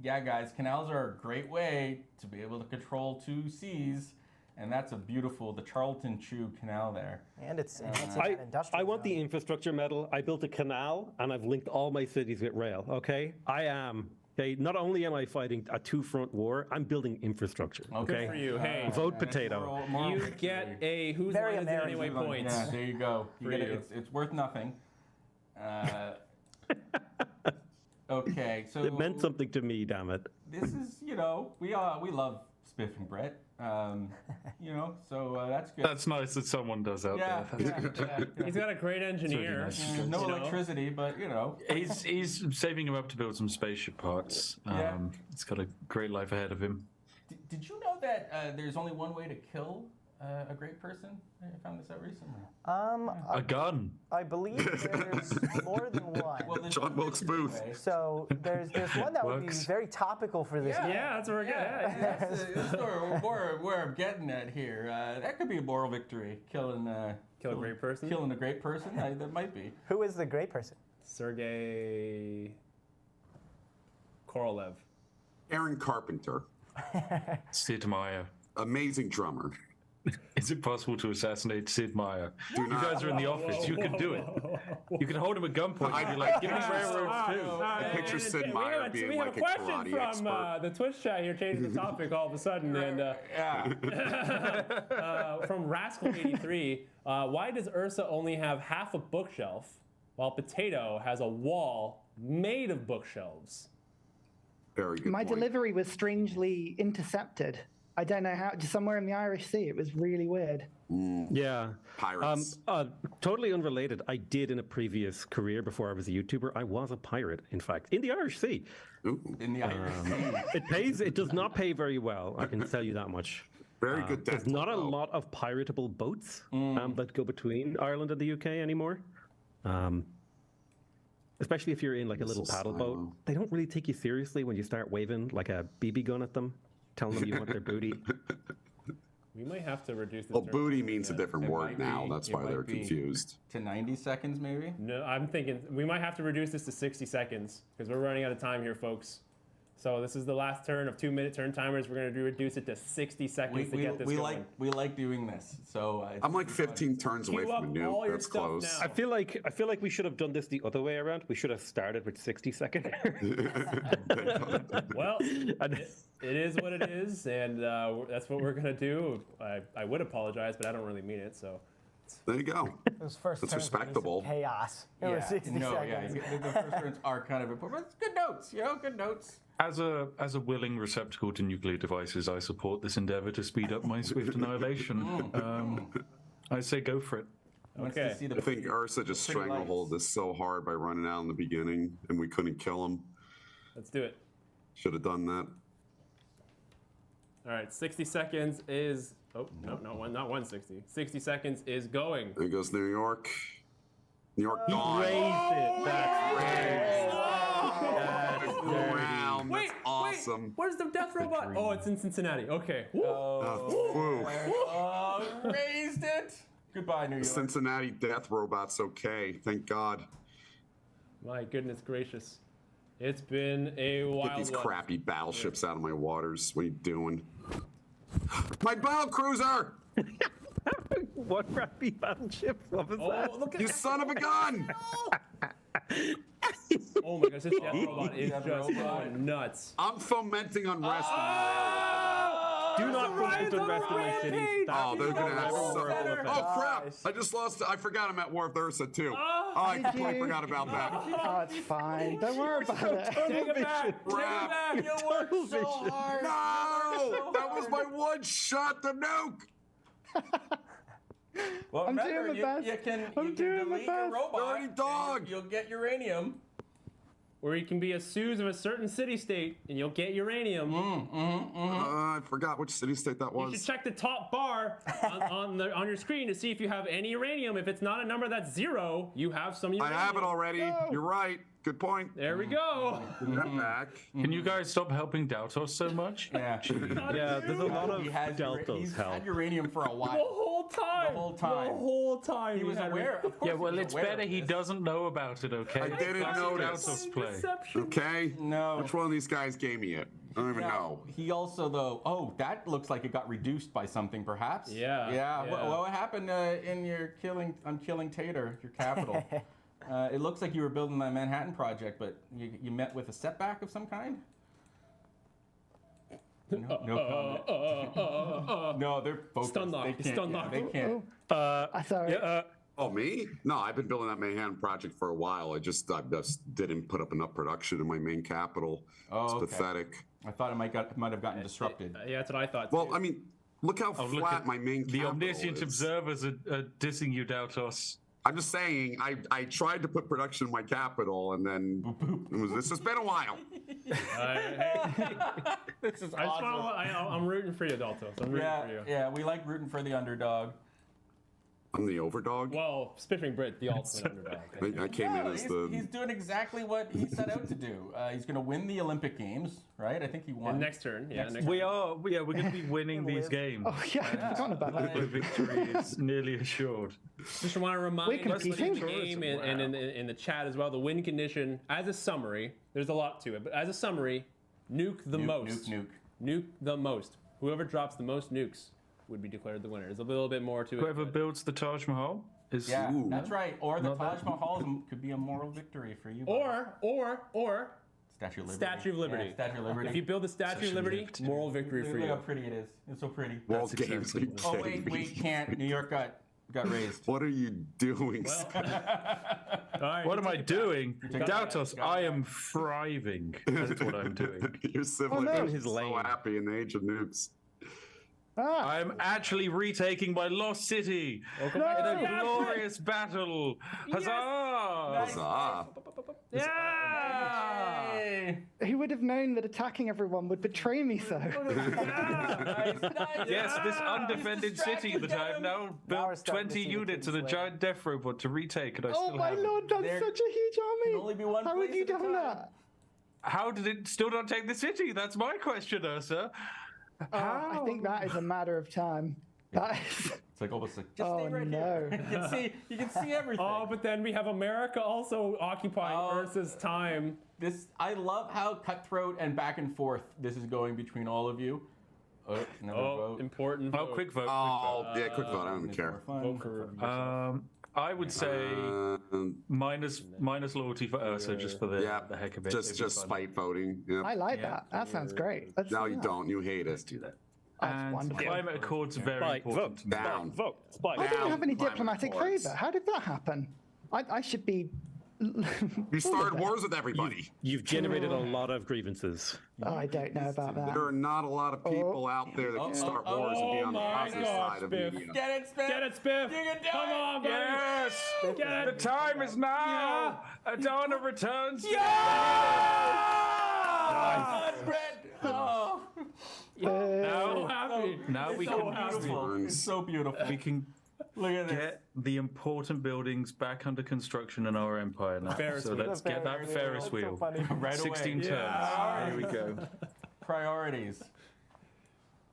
yeah, guys, canals are a great way to be able to control two seas. And that's the Charlton Chew Canal there. And it's in an industrial I want the zone. infrastructure medal. I built a canal, and I've linked all my cities with rail, okay? Okay, not only am I fighting a two-front war, I'm building infrastructure, okay? Good for you. Hey, Vote potato. you get a whose Very line is it anyway American. points. Yeah, there you go. It's worth nothing. Okay, so It meant something to me, damn it. this is, we love Spiffing Brit. So that's good. That's nice that someone does out Yeah, there. yeah. He's got a great engineer. nice. No you know? electricity, but He's saving him up to build some spaceship parts. Yeah. He's got a great life ahead of him. Did you know that there's only one way to kill a great person? I found this out recently. A gun. I believe there's more than one. Well, there's John Wilkes Booth. anyway. So there's one that would be Works. very topical for this. Yeah, that's where we're getting. That's where I'm getting at here. That could be a moral victory. Killing a great person? Killing a great person. That might be. Who is the great person? Sergei Korolev. Aaron Carpenter, Sid Meier. amazing drummer. Is it possible to assassinate Sid Meier? Do You not- guys are in the office. You can do it. You can hold him at gunpoint and be like, give me railroads too. I picture Sid Meier being we have like a a question karate from expert. the Twitch chat here, changing the topic all of a sudden. And from Rascal83, why does Ursa only have half a bookshelf while Potato has a wall made of bookshelves? Very good My point. delivery was strangely intercepted. I don't know how, just somewhere in the Irish Sea. It was really weird. Yeah. Pirates. Totally unrelated. I did in a previous career before I was a YouTuber. I was a pirate, in fact, in the Irish Sea. Ooh, In the Irish. It does not pay very well, I can tell you that much. very good. There's dental, not a though. lot of piratable boats that go between Ireland and the UK anymore. Especially if you're in like a little Missile paddle boat. silo. They don't really take you seriously when you start waving like a BB gun at them, telling them you want their booty. We might have to reduce this. Well, term. booty means a different It word might be- now. That's it why might they're be. confused. To 90 seconds, maybe? No, I'm thinking we might have to reduce this to 60 seconds because we're running out of time here, folks. So this is the last turn of 2-minute turn timers. We're going to reduce it to 60 seconds to get this going. we like doing this. So I'm like 15 turns away Queue from a up all nuke. your That's stuff close. now. I feel like we should have done this the other way around. We should have started with 60 seconds. Well, it is what it is, and that's what we're going to do. I would apologize, but I don't really mean it. So There you go. Those first That's turns were just respectable. chaos. It was 60 seconds. The first turns are kind of important, but it's good notes, good notes. As a willing receptacle to nuclear devices, I support this endeavor to speed up my swift annihilation. I say go for it. Wants Okay. to see the I think Ursa just pretty stranglehold lights. this so hard by running out in the beginning, and we couldn't kill him. let's do it. Should have done that. All right, 60 seconds is. Oh no, not 160. 60 seconds is going. There goes New York. New York He gone. raised it. That's Round. Wait, That's awesome. wait. Where's the death robot? Oh, it's in Cincinnati. Okay. Woo. Woo. Raised it. Goodbye, New York. Cincinnati death robot's okay. Thank God. My goodness gracious. It's been a wild Get these one. crappy battleships out of my waters. What are you doing? My battle cruiser! what crappy battleship? What was that? Oh, look at You that. son of a gun! Oh my gosh, this death robot is Death just robot. going nuts. I'm fomenting unrest. Do not Ryan's promote the on rest of my Ryan city. page. Oh, they're gonna have Oh, so. better. Oh crap! Gosh. I just lost. I forgot I'm at war with Ursa too. Oh, I Did completely you? forgot about that. Oh, it's fine. Don't worry about it. Take it back. Take it Crap. back. You worked so hard. No, that was my one shot to nuke. Well, I'm remember, doing my best. you can I'm doing my delete your best. robot. Dirty dog. and You'll get uranium. where you can be a Suze of a certain city-state, and you'll get uranium. I forgot which city-state that You should was. check the top bar on your screen to see if you have any uranium. If it's not a number that's 0, you have some I uranium. have it already. You're right. Good point. There we go. Put that back. Can you guys stop helping Daltos so much? Yeah. Yeah, there's a lot of He has Daltos he's help. had uranium for a The while. whole time. The whole time. The whole time. He was had aware. Of course Yeah, well, he was it's aware better of he this. doesn't know about it, okay? I didn't Classic notice. Daltos play. Deception. Okay? No. Which one of these guys gave me it? I don't even Now, know. he also, though, oh, that looks like it got reduced by something, perhaps. Yeah, Yeah. yeah. What happened in your killing Tater, your capital? It looks like you were building the Manhattan Project, but you met with a setback of some kind? No comment. No, they're focused. Stun lock. They can't. Stun yeah, lock. they can't. Sorry. Oh, me? No, I've been building that Manhattan Project for a while. I just didn't put up enough production in my main capital. Oh, It's okay. pathetic. I thought it might have gotten disrupted. Yeah, that's what I thought. Well, too. I mean, look how Oh, look flat at my main the capital omniscient is. observers are dissing you, Daltos. I'm just saying, I tried to put production in my capital, and then this has been a while. This is I just awesome. I'm rooting for you, Daltos. I'm rooting for you. Yeah, we like rooting for the underdog. I'm the overdog. Well, Spiffing Brit, the ultimate underdog. I came in No, as he's doing exactly what he set out to do. He's going to win the Olympic Games, right? I think he won. And next turn, yeah. Next We are, yeah, we're going to be winning these games. Oh yeah, I'd forgotten about that. The victory is nearly assured. Just want to remind We're everybody in competing? the game and in the chat as well, the win condition, as a summary, there's a lot to it, but as a summary, nuke the most. Nuke the most. Whoever drops the most nukes would be declared the winner. There's a little bit more to it. Whoever builds the Taj Mahal is. Yeah, Ooh. that's right. Or the Not Taj bad. Mahal could be a moral victory for you. buddy. Or Statue of Liberty. Statue of Liberty. Yeah, Statue of Liberty. If you build the Statue of Liberty, moral victory for Look you. how pretty it is. It's so pretty. Wall That's games. exactly Are you Oh kidding wait, me? can't. New York got raised. What are you doing? All right, What am I doing? taking- Daltos, I am thriving. That's what I'm doing. Your siblings no. are In his so lane. happy in the age of nukes. I'm actually retaking my lost city in a glorious battle. Huzzah! Huzzah. Yeah! Who would have known that attacking everyone would betray me so? Yes, this undefended city that I've now Now we're built starting to 20 see the units and a King's giant death robot to retake, and I Oh still my haven't. lord, that's There such a huge army! can only be one How have place you at a done time. that? How did it still not take the city? That's my question, Ursa. I think that is a matter of time. That is. It's like almost like just Oh, stay right no. here. You can see everything. Oh, but then we have America also occupying Oh. Ursa's time. I love how cutthroat and back and forth this is going between all of you. Another Oh, vote. important Oh, vote. quick vote. Oh, yeah, quick vote. I don't It's care. more Vote fun. for I would say minus loyalty for Ursa just for the Yeah, heck of it. just It'd be fun. spite voting. Yeah. I like Yeah. that. That sounds great. Let's No, do you that. don't. You hate Let's it. do that. That's And wonderful. climate accords are very Spike, important. vote. Down. Vote. Spike. I don't Down have any climate diplomatic accords. favor. How did that happen? I should be. You started wars with everybody. You've generated a lot of grievances. Oh, I don't know about that. There are not a lot of people out there that can start wars and be on the my positive God, side of Spiff. media. Get it, Spiff! Get it, Spiff! You can do Come it! on, buddy! Yes! Get it! The time is now! Adana returns! Nice. Brit! Oh, So happy. Now we so can beautiful. It's so beautiful. we can Look at this. get the important buildings back under construction in our empire now. Ferris So wheel. let's get that Ferris That's wheel. so funny. Right away. 16 turns. Here we go. Priorities.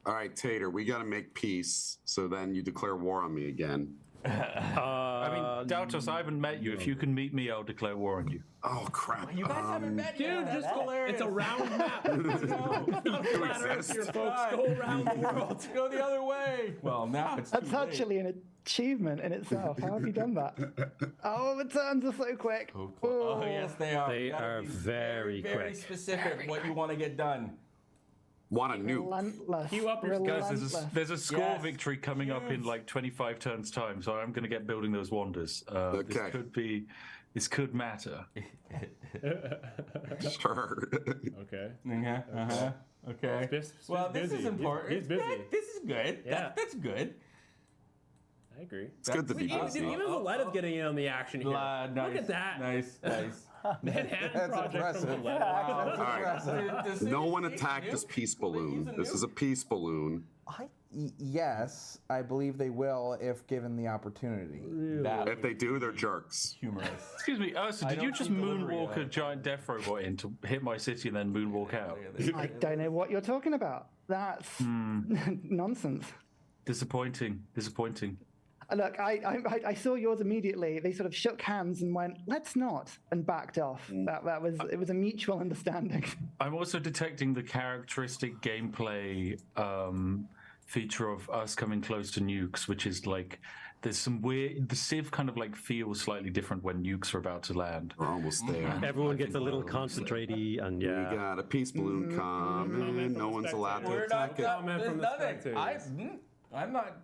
All right, Tater, we got to make peace. So then you declare war on me again. I mean, Daltos, I haven't met you. If you can meet me, I'll declare war on you. Oh crap! You guys haven't met Dude, yet. just That's hilarious. it's a round map. It's not flat Earth here, folks. Go around the world. Go the other way. Well, now it's That's too late. actually an achievement in itself. How have you done that? Oh, the turns are so quick. Oh, yes, they are. They You gotta are be very very quick. specific what you want to get done. Want a nuke? Relentless. Queue up your Guys, Relentless. there's a score Yes. victory coming up in like 25 turns time, so I'm going to get building those wonders. Okay. This could matter. Sure. Okay. Okay. Spiff's Well, this busy. is important. He's busy. This is good. Yeah. That's good. I agree. It's good to be Even busy. Valletta getting in on the action here. Nice, Look at that. Nice. Manhattan That's Project impressive. from Valletta. That's All right. impressive. No one attacked this peace balloon. This is a peace balloon. Yes, I believe they will if given the opportunity. If they do, they're jerks. Humorous. Excuse me, Ursa, did you just moonwalk a giant death robot in to hit my city and then moonwalk out? I don't know what you're talking about. That's nonsense. Disappointing. Look, I saw yours immediately. They sort of shook hands and went, "Let's not," and backed off. It was a mutual understanding. I'm also detecting the characteristic gameplay feature of us coming close to nukes, which is like there's some weird. The Civ kind of like feels slightly different when nukes are about to land. We're almost there. Everyone gets a little concentrated, and We got a peace balloon coming. No one's allowed to attack it. Comment from the spectators. I'm not.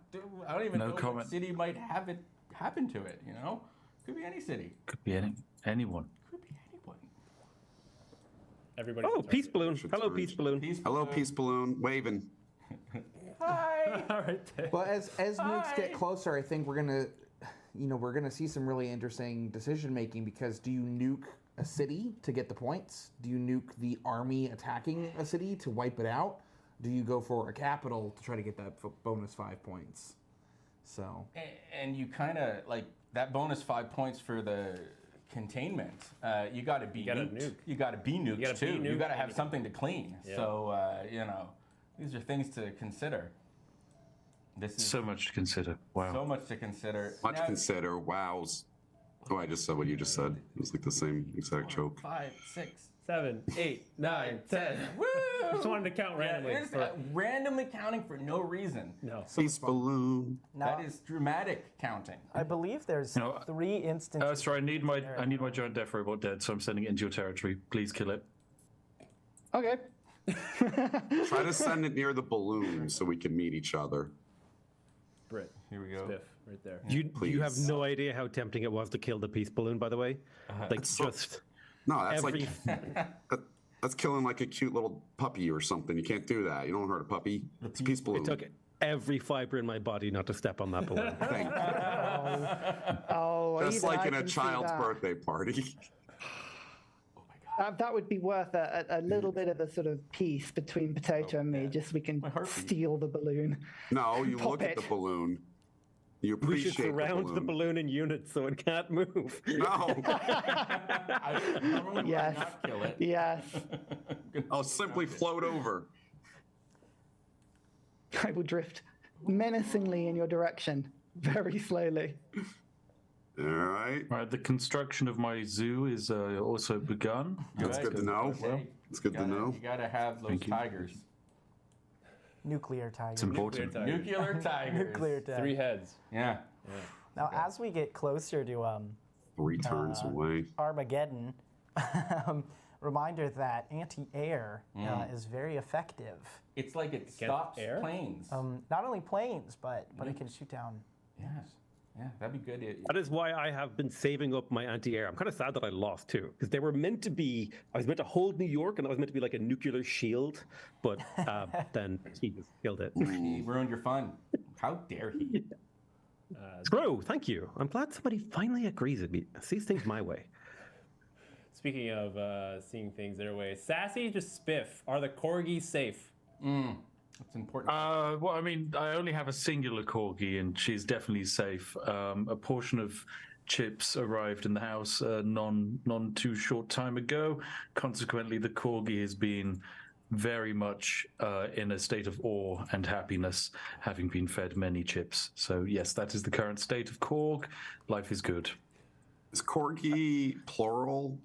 I don't even No know comment. what city might have it happen to it. You know, could be any city. Could be anyone. Could be anyone. Everybody. oh, peace balloon. Hello, peace balloon. Hello, peace balloon, waving. Hi. All right. But as nukes get closer, I think we're gonna see some really interesting decision making because do you nuke a city to get the points? Do you nuke the army attacking a city to wipe it out? Do you go for a capital to try to get that bonus 5 points? So And you kind of like that bonus 5 points for the containment. You got to be nuked. nuke. You got to be nuked gotta too. be You nuked got to have and- something to clean. Yeah. So these are things to consider. This is So much to consider. Wow. so much to consider. Much Now, consider. Wows. Oh, I just said what you just said. It was like the same exact joke. 5, 6, 7, 8, 9, 10. Woo! Just wanted to count randomly. Yeah, randomly counting for no reason. No. Peace balloon. Now, That is dramatic counting. I believe there's No, 3 instances. Ursa, I need my giant death robot dead, so I'm sending it into your territory. Please kill it. Okay. Try to send it near the balloon so we can meet each other. Brit. Here we go. Spiff, right there. You have Please. no idea how tempting it was to kill the peace balloon, by the way. Like, so- just No, that's every. that's killing like a cute little puppy or something. You can't do that. You don't hurt a puppy. It's a peace balloon. It took every fiber in my body not to step on that balloon. Thank you. Oh, Just even like I in a can see child's that. birthday party. That would be worth a little bit of a sort of peace between Potato and me, just so we can heartbeat. steal the balloon. No, you Pop look at it. the balloon. You We should appreciate surround the balloon in units so it can't move. No, I normally would Yes. not kill it. Yes, I'll simply float over. I will drift menacingly in your direction, very slowly. All right. All right, the construction of my zoo is also begun. That's good to know. Hey, It's good to know. You gotta have those Thank you. tigers. Nuclear tiger. It's important. Nuclear tigers. Nuclear tiger. 3 heads. Yeah. Now, as we get closer to 3 turns away. Armageddon, reminder that anti-air is very effective. It's like it stops air? planes. Not only planes, but it can shoot down. Yes. Yeah, that'd be good. That is why I have been saving up my anti-air. I'm kind of sad that I lost too, because they were meant to be. I was meant to hold New York, and that was meant to be like a nuclear shield. But then he just killed it. He ruined your fun. How dare he? Screw! Thank you. I'm glad somebody finally agrees with me, sees things my way. Speaking of seeing things their way, Sassy, just Spiff. Are the corgis safe? It's important. Well, I mean, I only have a singular corgi, and she's definitely safe. A portion of chips arrived in the house none too short time ago. Consequently, the corgi has been very much in a state of awe and happiness, having been fed many chips. So yes, that is the current state of Korg. Life is good. Is corgi plural?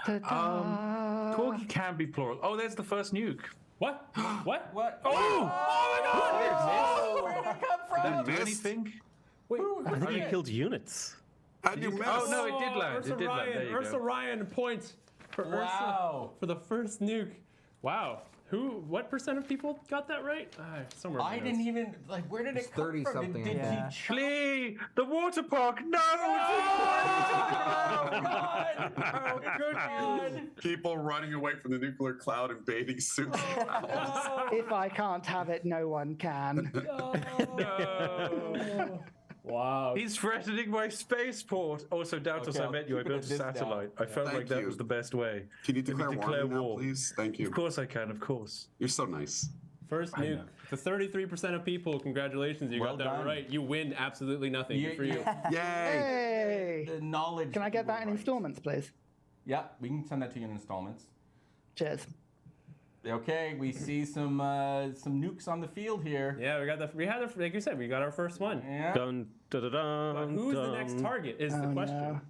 Corgi can be plural. Oh, there's the first nuke. What? What? What? Oh! Where did it come from? Did it do missed. anything? Wait. I think you killed units. How'd you miss? Oh, no, it did land. Ursa It did land. Ryan. There you Ursa go. Ryan point for Wow. Ursa for the first nuke. Wow. What percent of people got that right? Somewhere. in I my didn't notes. even like. Where did it come 30 from? something, Did Yeah. he Flee! The water park! No! Oh, good God. People running away from the nuclear cloud in bathing suits. If I can't have it, no one can. No! Wow. He's threatening my spaceport. Also, Daltos, Okay, I I'll met you. I keep it at built a this now. satellite. I felt Thank like that you. was the best way. Can you If we declare war now, war. please? Thank you. Of course I can, of course. You're so nice. First nuke. The 33% of people, congratulations, you Well got that done. right. You win absolutely nothing. Good for you. Yay! Hey! The knowledge. Can I get that in right. installments, please? Yeah, we can send that to you in installments. Cheers. Okay, we see some nukes on the field here. Yeah, like you said, we got our first one. Yeah. Dun, da, da, dun, But who's the next dun. target is the Oh, question. no.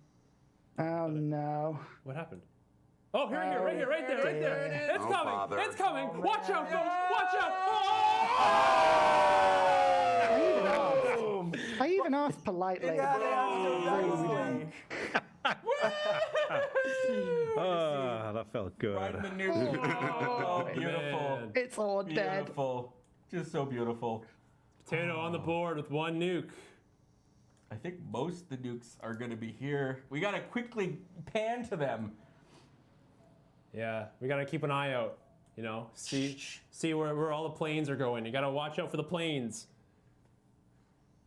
Oh, no. What happened? Oh, here, right here, right there, right there. It's Oh, coming. bother. It's coming. Watch out, folks. Watch out. I even asked politely. Ah, that felt good. Right in the nuke. Oh, beautiful. Man. It's all dead. Beautiful. Just so beautiful. Potato on the board with one nuke. I think most of the nukes are going to be here. We got to quickly pan to them. Yeah, we gotta keep an eye out. You know, see where all the planes are going. You gotta watch out for the planes.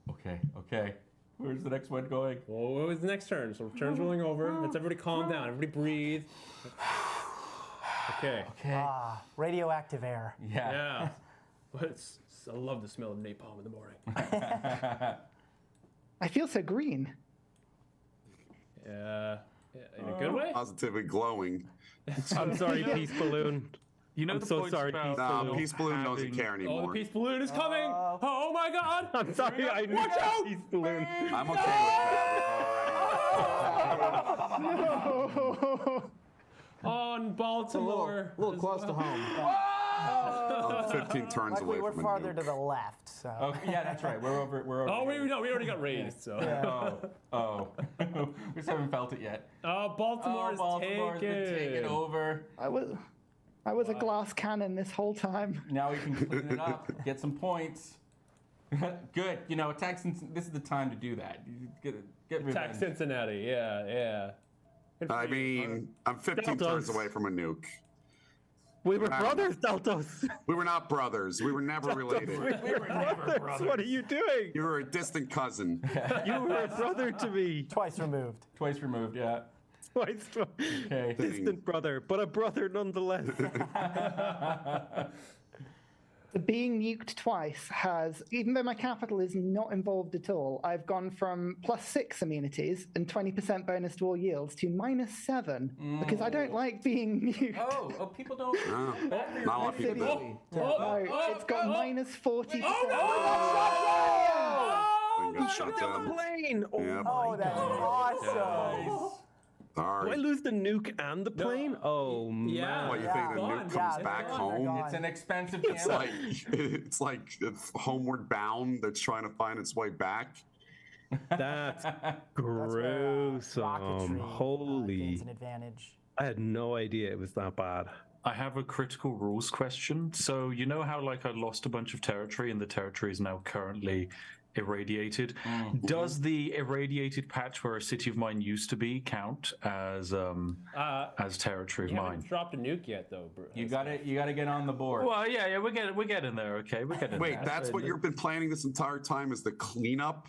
Okay, okay. Where's the next one going? Well, what was the next turn? So turn's rolling over. Let's everybody calm down. Everybody breathe. Okay. Okay. Radioactive air. Yeah. Yeah. But I love the smell of napalm in the morning. I feel so green. Yeah. In a good way? Positively glowing. I'm sorry, Peace Balloon. You know I'm the so points sorry, about Peace No, Balloon. Peace Balloon doesn't having- care Oh, the anymore. peace balloon is coming! Oh my god! I'm sorry, I knew Watch out! Peace Balloon. I'm okay On Baltimore. A little close to home. with that. 15 turns Luckily, away we're from a farther nuke. to the left. So. Okay, yeah, that's right. We're over. Oh, we here. already got raised, so. Oh. We just haven't felt it yet. Oh, Baltimore's Baltimore's been taken taken. over. I was a glass cannon this whole time. Now we can clean it up, get some points. Good. You know, attack this is the time to do that. You get revenge. Attack Cincinnati, yeah. Good for I you. mean, I'm 15 Daltos. turns away from a nuke. We were Wow. brothers, Daltos. We were not brothers. We were never related. We were brothers. What are you doing? You were a distant cousin. You were a brother to me. Twice removed. Twice removed, yeah. Twice. Okay. Distant brother, but a brother nonetheless. The being nuked twice has, even though my capital is not involved at all, I've gone from +6 amenities and 20% bonus to all yields to -7 because I don't like being nuked. Oh, people don't. No, not a lot of people do. No, it's got -40%. Good shot down. Plane. Oh, Yep. Oh, that's awesome. do I Sorry. lose the nuke and the plane? Oh Yeah. man. What, you think the Gone. nuke comes Yeah, back they're home? gone. It's an expensive It's gamble. like it's homeward bound that's trying to find its way back. That's That's where, gruesome. rocketry, Holy. gains an advantage. I had no idea it was that bad. I have a critical rules question. So you know how like I lost a bunch of territory and the territory is now currently irradiated. Does the irradiated patch where a city of mine used to be count as territory of You mine? haven't dropped a nuke yet, though, bro. You got to get on the board. Well, yeah, we're getting there. Okay, we're getting Wait, there. that's what you've been planning this entire time is the cleanup?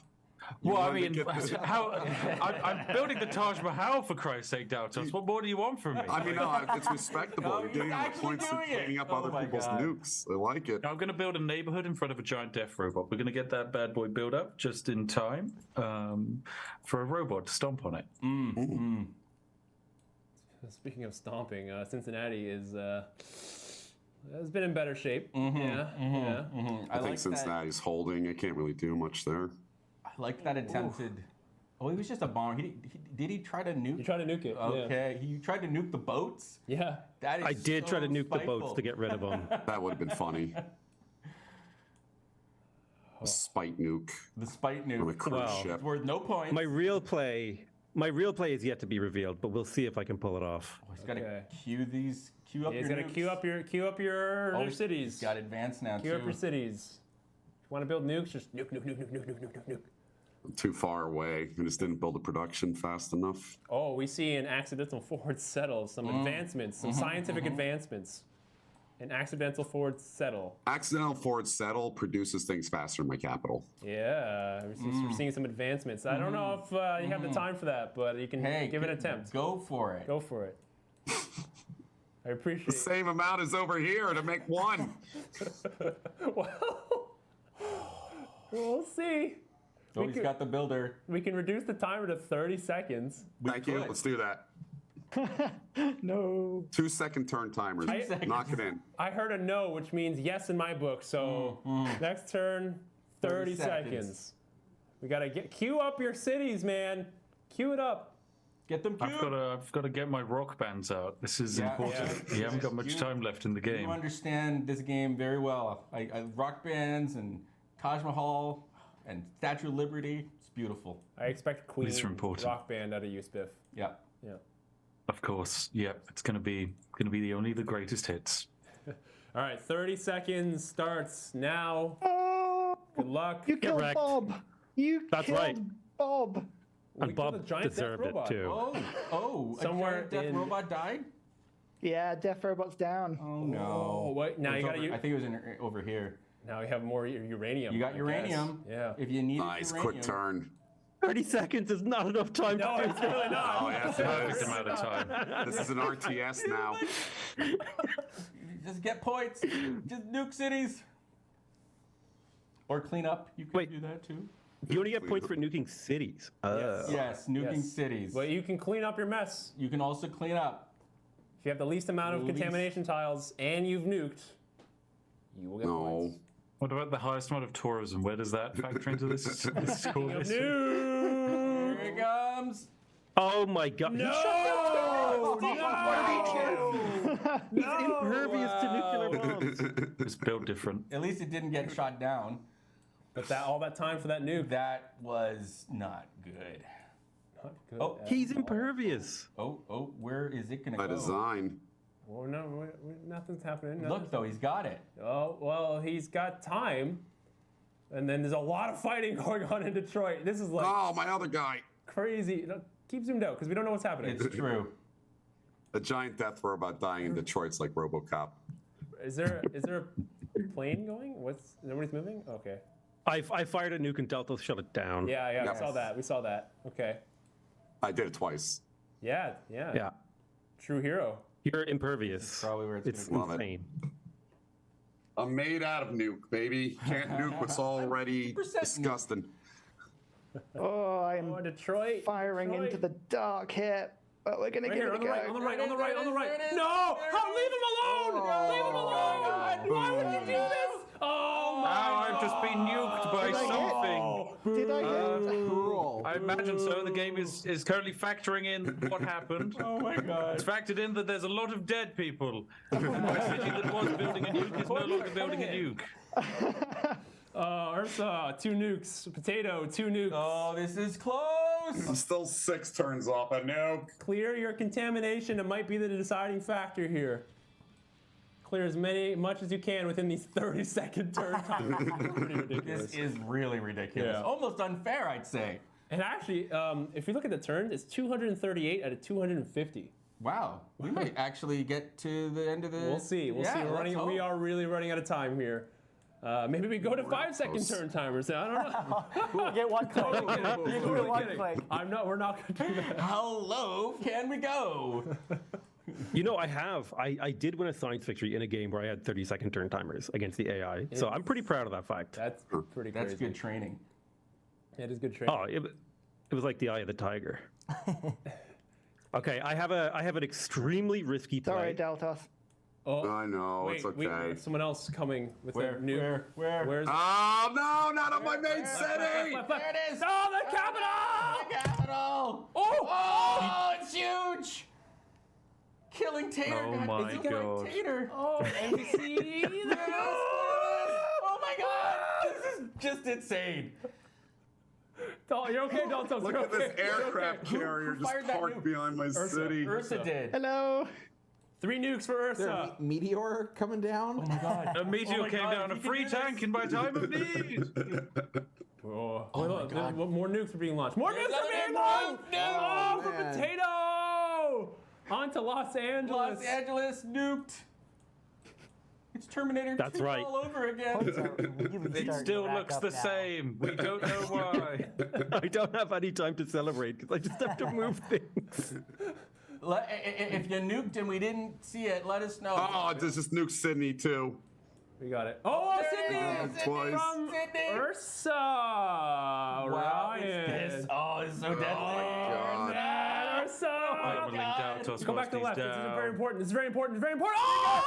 You Well, I wanted to mean, get the- I'm building the Taj Mahal for Christ's sake, Daltos. What more do you want from me? I mean, no, it's respectable. No, You're getting he's to the actually points of doing it. cleaning up Oh other my people's God. nukes. I like it. I'm going to build a neighborhood in front of a giant death robot. We're going to get that bad boy built up just in time for a robot to stomp on it. Speaking of stomping, Cincinnati has been in better shape. Mm-hmm, Yeah. I think Cincinnati's holding. I can't really do much there. I like that attempted. Oh, he was just a bomber. Did he try to nuke? You try to nuke it. Okay, he tried to nuke the boats. Yeah. That is I did try to so nuke the boats spiteful. to get rid of them. That would have been funny. A spite nuke The spite on a nuke. cruise Wow. ship. It's worth no points. My real play is yet to be revealed, but we'll see if I can pull it off. Oh, he's got to Okay. queue up He's your gonna nukes. queue up your Oh, cities. He's got advanced now Queue too. up your cities. If you want to build nukes, just nuke. I'm too far away. I just didn't build a production fast enough. Oh, we see an accidental forward settle, some advancements, some scientific advancements. An accidental forward settle. Accidental forward settle produces things faster in my capital. Yeah, we're seeing some advancements. I don't know if you have the time for that, but you can give it an attempt. Go for it. Go for it. I appreciate The same amount as over here to make one. Well, we'll see. Oh, he's got the builder. We can reduce the timer to 30 seconds. Thank you. Let's do that. No. 2-second turn timers. Knock it in. I heard a no, which means yes in my book. So next turn, 30 seconds. We gotta queue up your cities, man. Queue it up. Get them queued. I've got to get my rock bands out. This is important. You haven't got much time left in the game. You understand this game very well. I rock bands and Taj Mahal and Statue of Liberty. It's beautiful. I expect Queen These are important. Rock Band out of you, Spiff. Yeah. Yeah. Of course. Yep. It's gonna be only the greatest hits. All right, 30 seconds starts now. Good luck. You killed wrecked. Bob. That's killed right. Bob. And killed a Bob giant death deserved it robot. too. Somewhere a giant death in- robot died? Yeah, Death Robot's down. Oh no. Oh, wait, now It you was gotta over- use. I think it was over here. Now we have more uranium. You got I guess. uranium. Yeah. If you need Nice, uranium. quick turn. 30 seconds is not enough time No, to do it's really not. Oh, yes, Perfect it amount of time. is. This is an RTS now. Just get points. Just nuke cities. Or clean up. You can Wait. do that too. You only get points for nuking cities. Yes, nuking Yes. cities. But you can clean up your mess. You can also clean up. If you have the least amount of contamination tiles and you've nuked, you will get No. points. What about the highest amount of tourism? Where does that factor into this? This is cool. Nuke! Here it comes. Oh my god. No! He's impervious to nuclear bombs. It's built different. At least it didn't get shot down. But all that time for that nuke. That was not good. Not good Oh, at He's all. impervious. Oh, where is it gonna By go? design. Well, no, nothing's happening. Look though, he's got it. Oh, well, he's got time. And then there's a lot of fighting going on in Detroit. This is like Oh, my other guy. crazy. No, keep zoomed out because we don't know what's happening. It's true. A giant death robot dying in Detroit's like RoboCop. Is there a plane going? Nobody's moving? Okay. I fired a nuke and Daltos shut it down. Yeah, Yes. we saw that. Okay. I did it twice. Yeah. Yeah. True hero. You're impervious. Probably where it's It's gonna Love it. insane. I'm made out of nuke, baby. Can't nuke what's already 100% disgusting. Oh, I'm Oh, Detroit. firing Detroit. into the dark here. But we're gonna Right give here, it a on the go. right, on the right, on the right, on the right. There it is, No! there it How, is. leave him alone! Leave him alone! Why would you do this? Oh my Now I've just been nuked by Did I hit? something. Did I hit? Cruel. I imagine so. The game is currently factoring in what happened. Oh my god. It's factored in that there's a lot of dead people. My city that was building a nuke is no longer building a nuke. Ursa, 2 nukes. Potato, 2 nukes. Oh, this is close. I'm still 6 turns off a nuke. Clear your contamination. It might be the deciding factor here. Clear as much as you can within these 30-second turn times. Pretty ridiculous. This is really ridiculous. Yeah. Almost unfair, I'd say. And actually, if you look at the turns, it's 238 out of 250. Wow. We might actually get to the end of the. We'll see. We'll see. We are really running out of time here. Maybe we go to 5-second turn timers. I don't know. You get one click. Totally You kidding. get Totally one kidding. click. We're not going to do that. How low can we go? You know, I did win a science victory in a game where I had 30-second turn timers against the AI. So I'm pretty proud of that fact. That's pretty crazy. That's good training. It is good training. Oh, it was like the eye of the tiger. Okay, I have an extremely risky play. Sorry, Daltos. Oh, I know, wait, it's okay. wait, someone else coming with Where? a nuke. Where? Where's Oh, no, not on my main city! There it is. Oh, the capital! Capital. Oh! it's huge. Killing Tater. Oh God, my is he killing God. Tater? Oh, NBC. Oh my god! This is just insane. You're okay, Daltos. Look You're at this okay. aircraft carrier who just fired that parked nuke? behind my city. Ursa did. Hello. 3 nukes for Is there Ursa. a meteor coming down? Oh my god. A meteor my came God, down, a if you free can do tank this- in my time of need. Oh, my God. More nukes are being launched. More nukes are another being nuke. launched. No. Oh, for Man. Potato. On to Los Angeles. Los Angeles nuked. It's Terminator That's 2 right. all over again. Points are really It starting to still rack looks up the now. same. We don't know why. I don't have any time to celebrate because I just have to move things. If you nuked and we didn't see it, let us know. Oh, this is Nuke Sydney too. We got it. Oh, Sydney! Twice. From Ursa Wow, Ryan. it's this. Oh, it's so deadly. God. Man, Ursa! Leveling Daltos Go back whilst to the he's left. This is down. very important. This is very important. It's very important. Oh!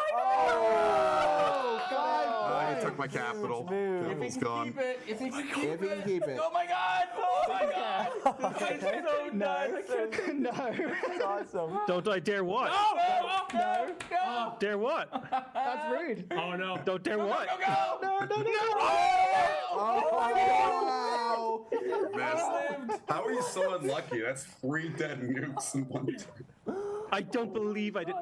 Oh, he took my capital. Capital's gone. Keep it. If he can keep If he can keep it. Oh my god! Oh my god! This is so nice. No. That's awesome. Don't I dare what? No! Dare what? That's rude. Oh, no. Don't dare what? Go! No. Oh wow! Man, how are you so unlucky? That's 3 dead nukes in one turn. I don't believe I did.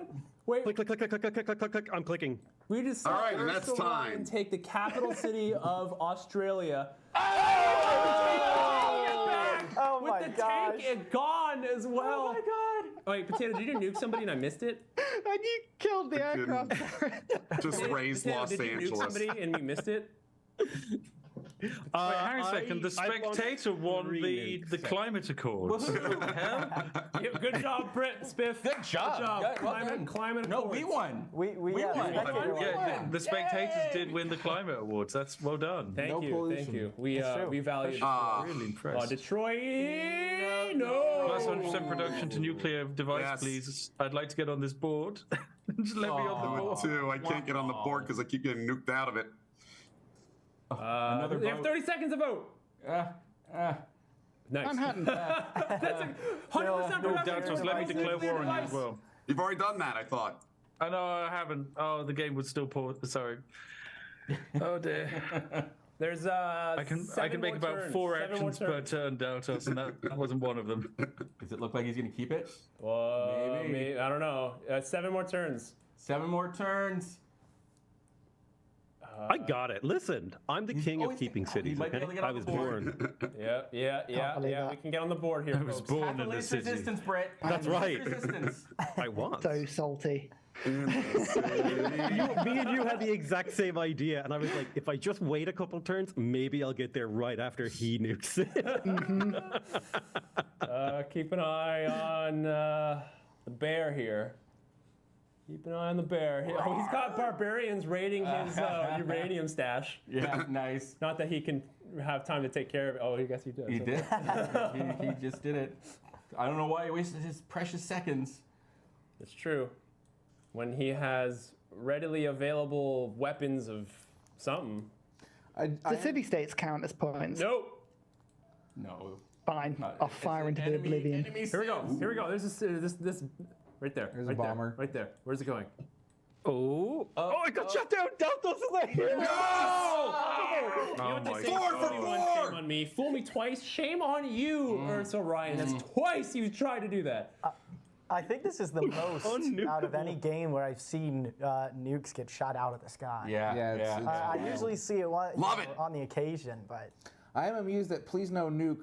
Wait, Click, click, click, click, click, click, click, click, click. I'm clicking. we just saw All right, and that's Ursa Ryan time. take the capital city of Australia. Oh With my the gosh. tank gone as well. Oh my god. Wait, Potato, did you nuke somebody and I missed it? And you killed the aircraft. Just raised Potato, Los did you nuke Angeles. somebody and we missed it? Wait, hang a second. The I won Spectator won 3 the nukes. Climate Accords. What the hell? Yeah, good job, Brit, Spiff. Good job. Good job. Good, well done. Climate No, we Accords. won. We won. Spectator won. Yeah, the Spectators did win the Climate Awards. That's well done. Thank No you, pollution. thank you. We It's true. we value Really impressed. Detroit. No. Plus 100% production to nuclear device, Yes. please. I'd like to get on this board. Just let me on the Me board. too. I can't get on the board because I keep getting nuked out of it. Another They have vote. 30 seconds to vote. Nice. Manhattan. That's a 100% Oh, production. Daltos, let me declare war on you as well. You've already done that, I thought. I know I haven't. Oh, the game would still pause. Sorry. Oh dear. There's I can make about 4 actions per turn. turn, Daltos, and that wasn't one of them. Does it look like he's gonna keep it? Maybe. I don't know. 7 more turns. 7 more turns. I got it. Listen, I'm the king of always- keeping he cities. might be Okay? able to get I on was the board. born. Yeah. believe that. We can get on the board here. I was folks. born Half a in the least city. resistance, Brit. That's Half a right. least resistance. I was. So salty. Me and you had the exact same idea, and I was like, if I just wait a couple turns, maybe I'll get there right after he nukes it. Keep an eye on the bear here. Keep an eye on the bear. Oh, he's got barbarians raiding his uranium stash. Yeah, nice. Not that he can have time to take care of it. Oh, I guess he does. He did. he just did it. I don't know why he wasted his precious seconds. It's true. When he has readily available weapons of something. The city-states count as points. Nope. No. Fine. I'll fire into the oblivion. Here we go. Here we go. There's this right there. There's a right bomber. There, right there. Where's it going? Oh, I got shut down. Daltos is like here. You Oh know what my they say? God. Fool me once, shame on me. Fool me twice, shame on you, UrsaRyan. That's twice you've tried to do that. I think this is the most out of any game where I've seen nukes get shot out of the sky. Yeah, Yeah, it's- I usually see it, Love it. on the occasion, but I am amused that Please No Nuke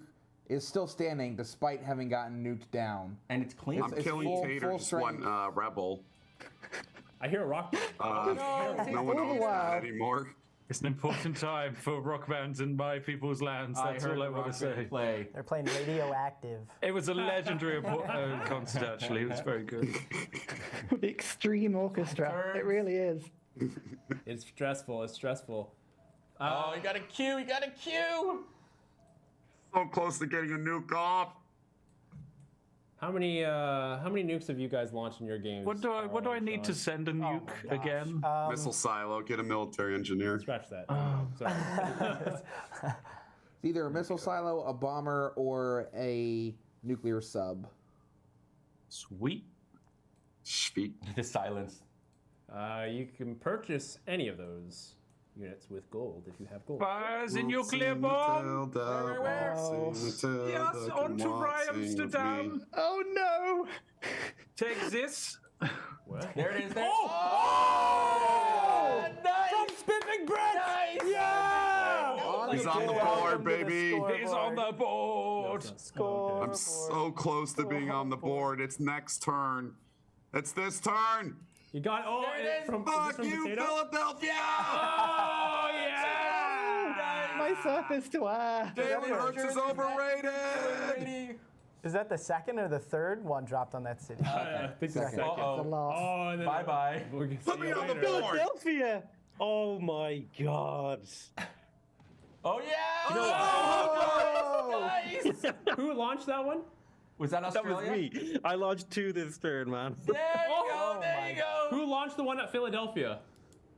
is still standing despite having gotten nuked down. And it's clean. It's- I'm killing full Taters, strength. one rebel. I hear a rock. No one owns that anymore. It's an important time for rock bands in my people's lands. I That's heard all I the want rock to band say. play. they're playing radioactive. It was a legendary concert, actually. It was very good. The extreme orchestra. It really is. It's stressful. It's stressful. Oh, you got a Q. You got a Q. So close to getting a nuke off. How many nukes have you guys launched in your games? What do I need to send a nuke again? Missile silo. Get a military engineer. Scratch that. Oh. Sorry. It's either a missile silo, a bomber, or a nuclear sub. Sweet. Speak. The silence. You can purchase any of those units with gold if you have gold. Fires in nuclear bomb. Yes, on to Amsterdam. Oh no! Take this. What? There it is. There. Oh! Nice. From Spiffing Brit! Nice. Yeah! He's on the board, baby. He's on the board. Score. I'm so close to being on the board. It's next turn. It's this turn. You got it. Oh, There it is. is Fuck this from you, Potato? Philadelphia! Oh, yeah! My surface to air. Jalen Hurts is overrated. Is that the second or the third one dropped on that city? I think it's the second. The loss. Oh, and then Bye-bye. We'll see Put me you on the later. board. Philadelphia. Oh my God. Oh, yeah! Oh! Nice! Who launched that one? Was that That Australia? was me. I launched 2 this turn, man. There you Oh go, there you go. Who launched the one at Philadelphia?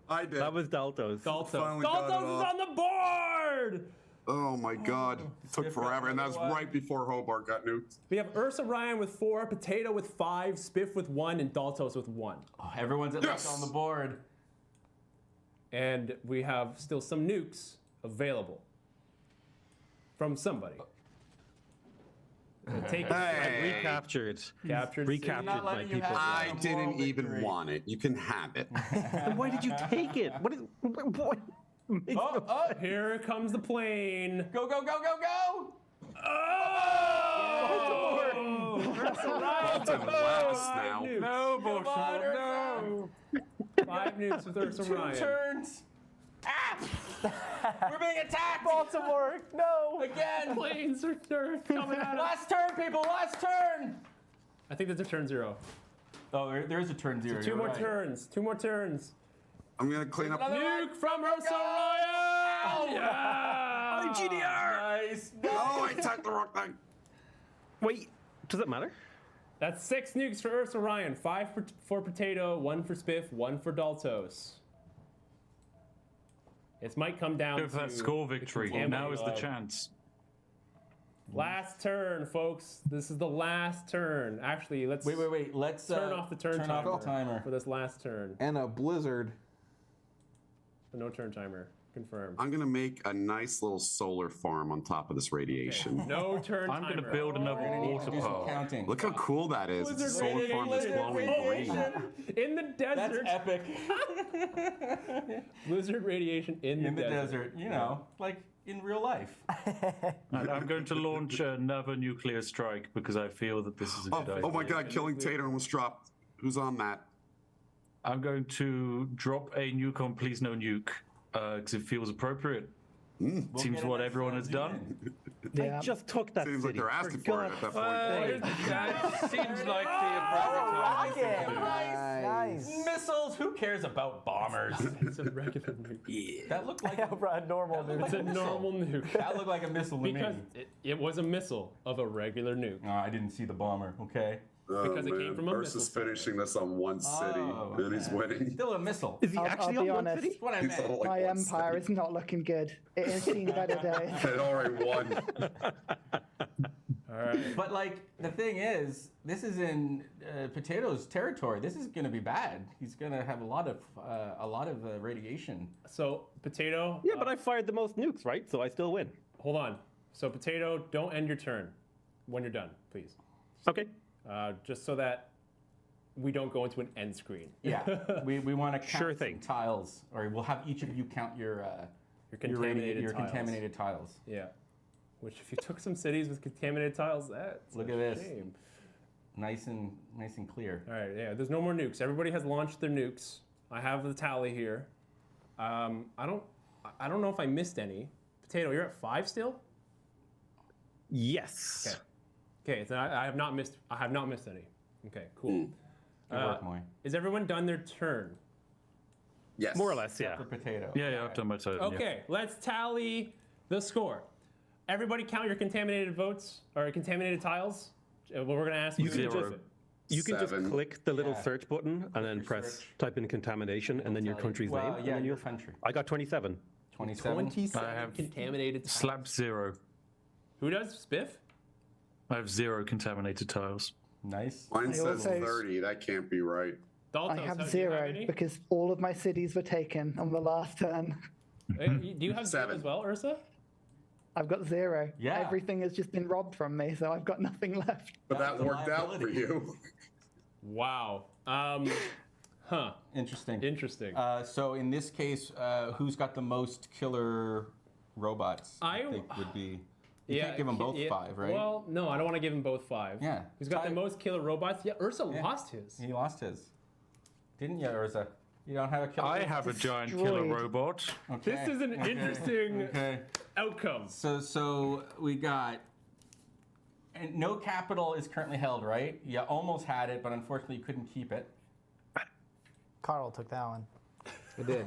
I did. That was Daltos. Daltos. Finally got it Daltos is off. on the board! Oh my God. It took Spiff forever. And that was got right before Hobart got nuked. We have UrsaRyan with 4, Potato with 5, Spiff with 1, and Daltos with 1. Oh, everyone's at least Yes! on the board. And we have still some nukes available from somebody. Take it. Hey. Recaptured. Captured. Recaptured Not my letting you people. have I Moral didn't even victory. want it. You can have it. Then why did you take it? What is? What? makes Oh, no- oh, Here comes the plane. go, go, go, go, go! Oh! Baltimore last now. No, Come on, Baltimore, Ursa. no. 5 nukes with Two UrsaRyan. turns. Ah! We're being attacked Baltimore, no! again. Planes are coming at us. Last turn, people. Last turn. I think that's a turn 0. Oh, there is a turn 0. Two you're more right. turns. 2 more turns. I'm going to clean up. Another one. Nuke from UrsaRyan! Yeah! Nice. Oh, I typed the wrong thing. Wait, does it matter? That's 6 nukes for UrsaRyan. 5 for Potato, 1 for Spiff, 1 for Daltos. It might come down Go for that to score victory. contaminated Now is the love. chance. Last turn, folks. This is the last turn. Actually, let's Wait. Let's turn off the turn turn timer off the timer. for this last turn. And a blizzard. No turn timer. Confirmed. I'm going to make a nice little solar farm on top of this radiation. No turn I'm timer. going to build another We're gonna need water to do some park. counting. Look how cool that is. It's a Blizzard solar farm that's radiation. glowing green. In the That's desert. epic. Blizzard radiation in the In the desert. desert, you know, like in real life. And I'm going to launch another nuclear strike because I feel that this is a good idea. Oh my God, killing Tater almost dropped. Who's on that? I'm going to drop a nuke on Please No Nuke because it feels appropriate. We'll Seems get it what as everyone soon has as you done. win. Yeah. I just took that Seems like city. they're asking for it at that God's point. sake. That seems like the Oh, appropriate time. rocket! Nice. Missiles, who cares about bombers? It's a regular nuke. That looked like Yeah, a normal That nuke. It's a normal nuke. that looked like a missile to me. Because it was a missile of a regular nuke. Oh, I didn't see the bomber. Okay. Because it came from a Ursa's missile finishing this on one city, Oh, and he's winning. Still a missile. Is he I'll actually be on one honest. city? That's what I He's meant. on, like, My one empire city. is not looking good. It has seen better days. It already won. All right. But like the thing is, this is in Potato's territory. This is going to be bad. He's going to have a lot of radiation. So, Potato. Yeah, but I fired the most nukes, right? So I still win. Hold on. So, Potato, don't end your turn when you're done, please. Okay. Just so that we don't go into an end screen. Yeah, we want to count Sure some thing. tiles, or we'll have each of you count your Contaminated tiles. contaminated tiles. Yeah. Which, if you took some cities with contaminated tiles, that's Look a at this. shame. Nice and clear. All right, yeah, there's no more nukes. Everybody has launched their nukes. I have the tally here. I don't know if I missed any. Potato, you're at 5 still? Yes. Okay, so I have not missed any. Okay, cool. Good work, Moy. Is everyone done their turn? Yes. More or less, yeah. For Potato. Yeah, I've done my turn. Okay, let's tally the score. Everybody count your contaminated votes or contaminated tiles. We're going to ask you. Zero. to- You can just 7. click the little Yeah. search button and then press type in contamination and then your country's Well, name. and yeah, then your you'll- country. I got 27. 27. 27 I have contaminated tiles. Slab 0. Who does? Spiff? I have 0 contaminated tiles. Nice. Mine I says also- 30. That can't be right. Daltos, I do have you 0 any? because all of my cities were taken on the last turn. Hey, do you have 0 7. as well, Ursa? I've got 0. Yeah. Everything has just been robbed from me, so I've got nothing left. But That that was a worked out for liability. you. Wow. Huh. Interesting. Interesting. So in this case, who's got the most killer robots? I- think would be. You can't give them both 5, right? Well, no, I don't want to give him both 5. Yeah. He's got the Ty- most killer robots. Yeah, Ursa lost his. he lost his. Didn't you, Urza? You don't have a killer? I have a giant killer Destroyed. robot. Okay. This is an interesting Okay. outcome. So we got. And no capital is currently held, right? You almost had it, but unfortunately you couldn't keep it. Carl took that one. I did.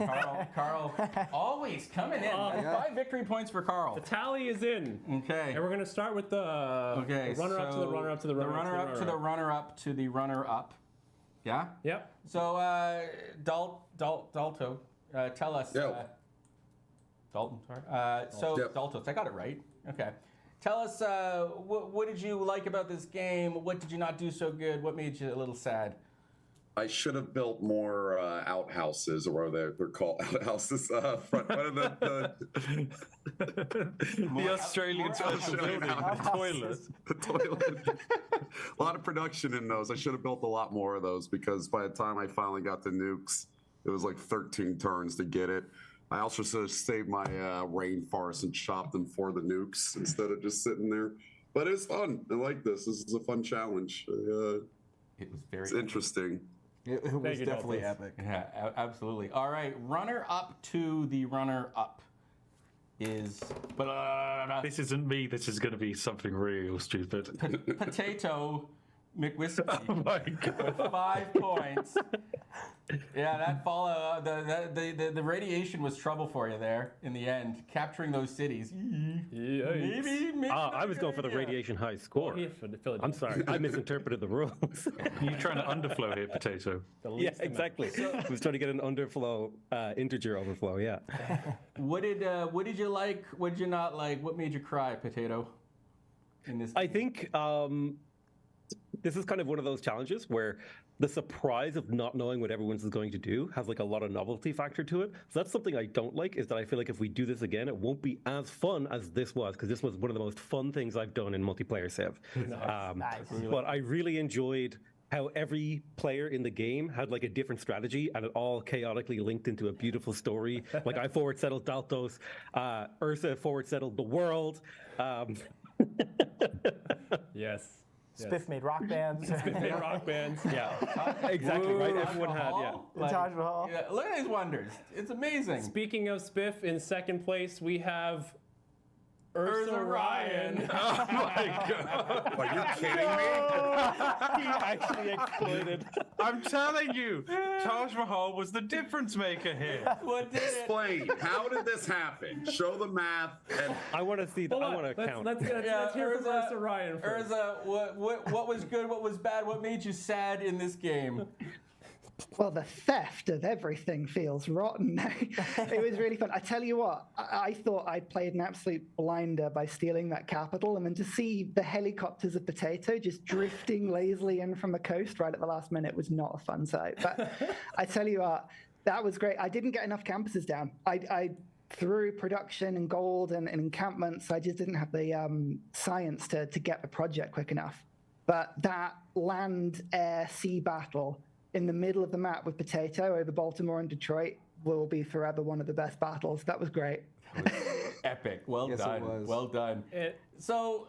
Carl always coming in. That's 5 victory points for Carl. The tally is in. Okay. And we're going to start with the runner-up to the runner-up to the runner-up to the runner-up to the runner-up. Yeah? Yep. So, Dalto, tell us. Yo. Dalton, sorry. Yep. Daltos, I got it right. Okay. Tell us, what did you like about this game? What did you not do so good? What made you a little sad? I should have built more outhouses, or what they're called outhouses. What are the The Australian special building, the toilet. the toilet? A lot of production in those. I should have built a lot more of those because by the time I finally got the nukes, it was like 13 turns to get it. I also should have saved my rainforest and chopped them for the nukes instead of just sitting there. But it was fun. I like this. This is a fun challenge. It was very It's interesting. It was you, definitely Daltos. epic. Yeah, absolutely. All right, runner-up to the runner-up is This isn't me. This is going to be something real stupid. Potato McWhiskey. Oh my god. With 5 points. Yeah, that follow the radiation was trouble for you there in the end, capturing those cities. Maybe I was going for the radiation high score. I'm sorry, I misinterpreted the rules. You're trying to underflow here, Potato. Yeah, exactly. I was trying to get an underflow, integer overflow. Yeah. What did you like? What did you not like? What made you cry, Potato? In this, I think this is kind of one of those challenges where the surprise of not knowing what everyone's is going to do has like a lot of novelty factor to it. So that's something I don't like, is that I feel like if we do this again, it won't be as fun as this was, because this was one of the most fun things I've done in multiplayer Civ. Nice. But I really enjoyed how every player in the game had like a different strategy, and it all chaotically linked into a beautiful story. Like I forward settled Daltos, Ursa forward settled the world. Yes. Spiff made rock bands. Made rock bands. Yeah, exactly right. Everyone had, yeah. Taj Mahal. Yeah, look at these wonders. It's amazing. Speaking of Spiff, in second place we have UrsaRyan. Oh my god. Are you kidding me? He actually exploded. I'm telling you, Taj Mahal was the difference maker here. What did it? Explain. How did this happen? Show the math. And I want to see. I want to count. Let's hear from UrsaRyan first. Urza, what was good? What was bad? What made you sad in this game? Well, the theft of everything feels rotten. It was really fun. I tell you what, I thought I played an absolute blinder by stealing that capital, and then to see the helicopters of Potato just drifting lazily in from the coast right at the last minute was not a fun sight. But I tell you what, that was great. I didn't get enough campuses down. I through production and gold and encampments, I just didn't have the science to get the project quick enough. But that land, air, sea battle in the middle of the map with Potato over Baltimore and Detroit will be forever one of the best battles. That was great. Epic. Well Yes, it done. was. Well done. So,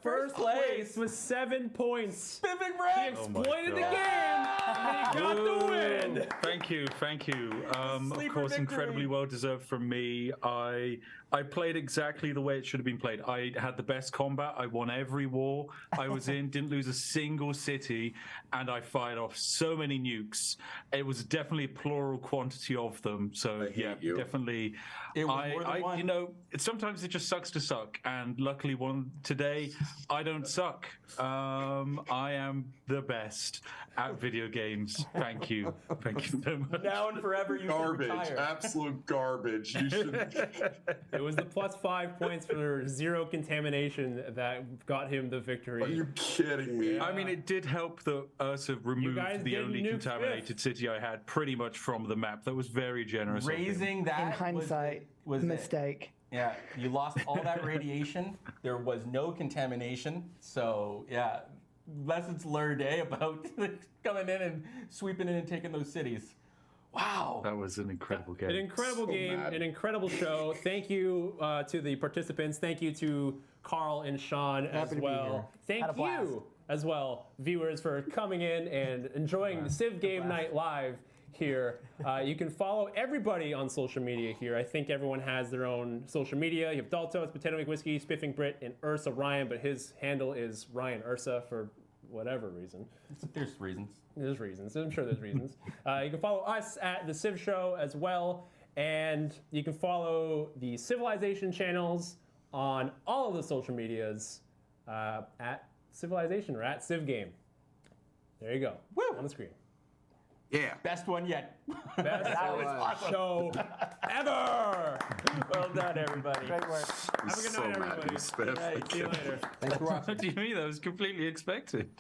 first place with 7 points. Spiffing He Brett. exploited the game, and he got the win. Thank you. Of Sleeper course, victory. incredibly well deserved from me. I played exactly the way it should have been played. I had the best combat. I won every war I was in, didn't lose a single city, and I fired off so many nukes. It was definitely a plural quantity of them. So I hate yeah, you. definitely. It was more than one. You know, sometimes it just sucks to suck, and luckily, today I don't suck. I am the best at video games. Thank you so much. Now and forever, you can garbage. retire. Absolute garbage. You should. It was the plus 5 points for 0 contamination that got him the victory. Are you kidding me? I mean, it did help that Ursa removed guys the didn't only nuke contaminated city I had pretty much from the map. That was very generous of him. Raising that In hindsight, was it. mistake. Yeah, you lost all that radiation. There was no contamination. So yeah, lessons learned, about coming in and sweeping in and taking those cities. Wow. That was an incredible game. An incredible game, mad. an incredible show. Thank you to the participants. Thank you to Carl and Sean as to be here. well. Thank Had a blast. you as well, viewers, for coming in and enjoying the Civ Game Night live here. You can follow everybody on social media here. I think everyone has their own social media. You have Daltos, PotatoMcWhiskey, Spiffing Brit, and UrsaRyan, but his handle is Ryan Ursa for whatever reason. There's reasons. There's reasons. I'm sure there's reasons. You can follow us at TheCivShow as well, and you can follow the Civilization channels on all of the social medias at Civilization or at Civ Game. There you go. Woo! On the screen. Yeah. Best one yet. Best show ever. Well done, everybody. Great work. Have a good So night, mad at everybody. you, Spiff. Good night. See you later. Thanks for watching. What do you mean? That was completely expected.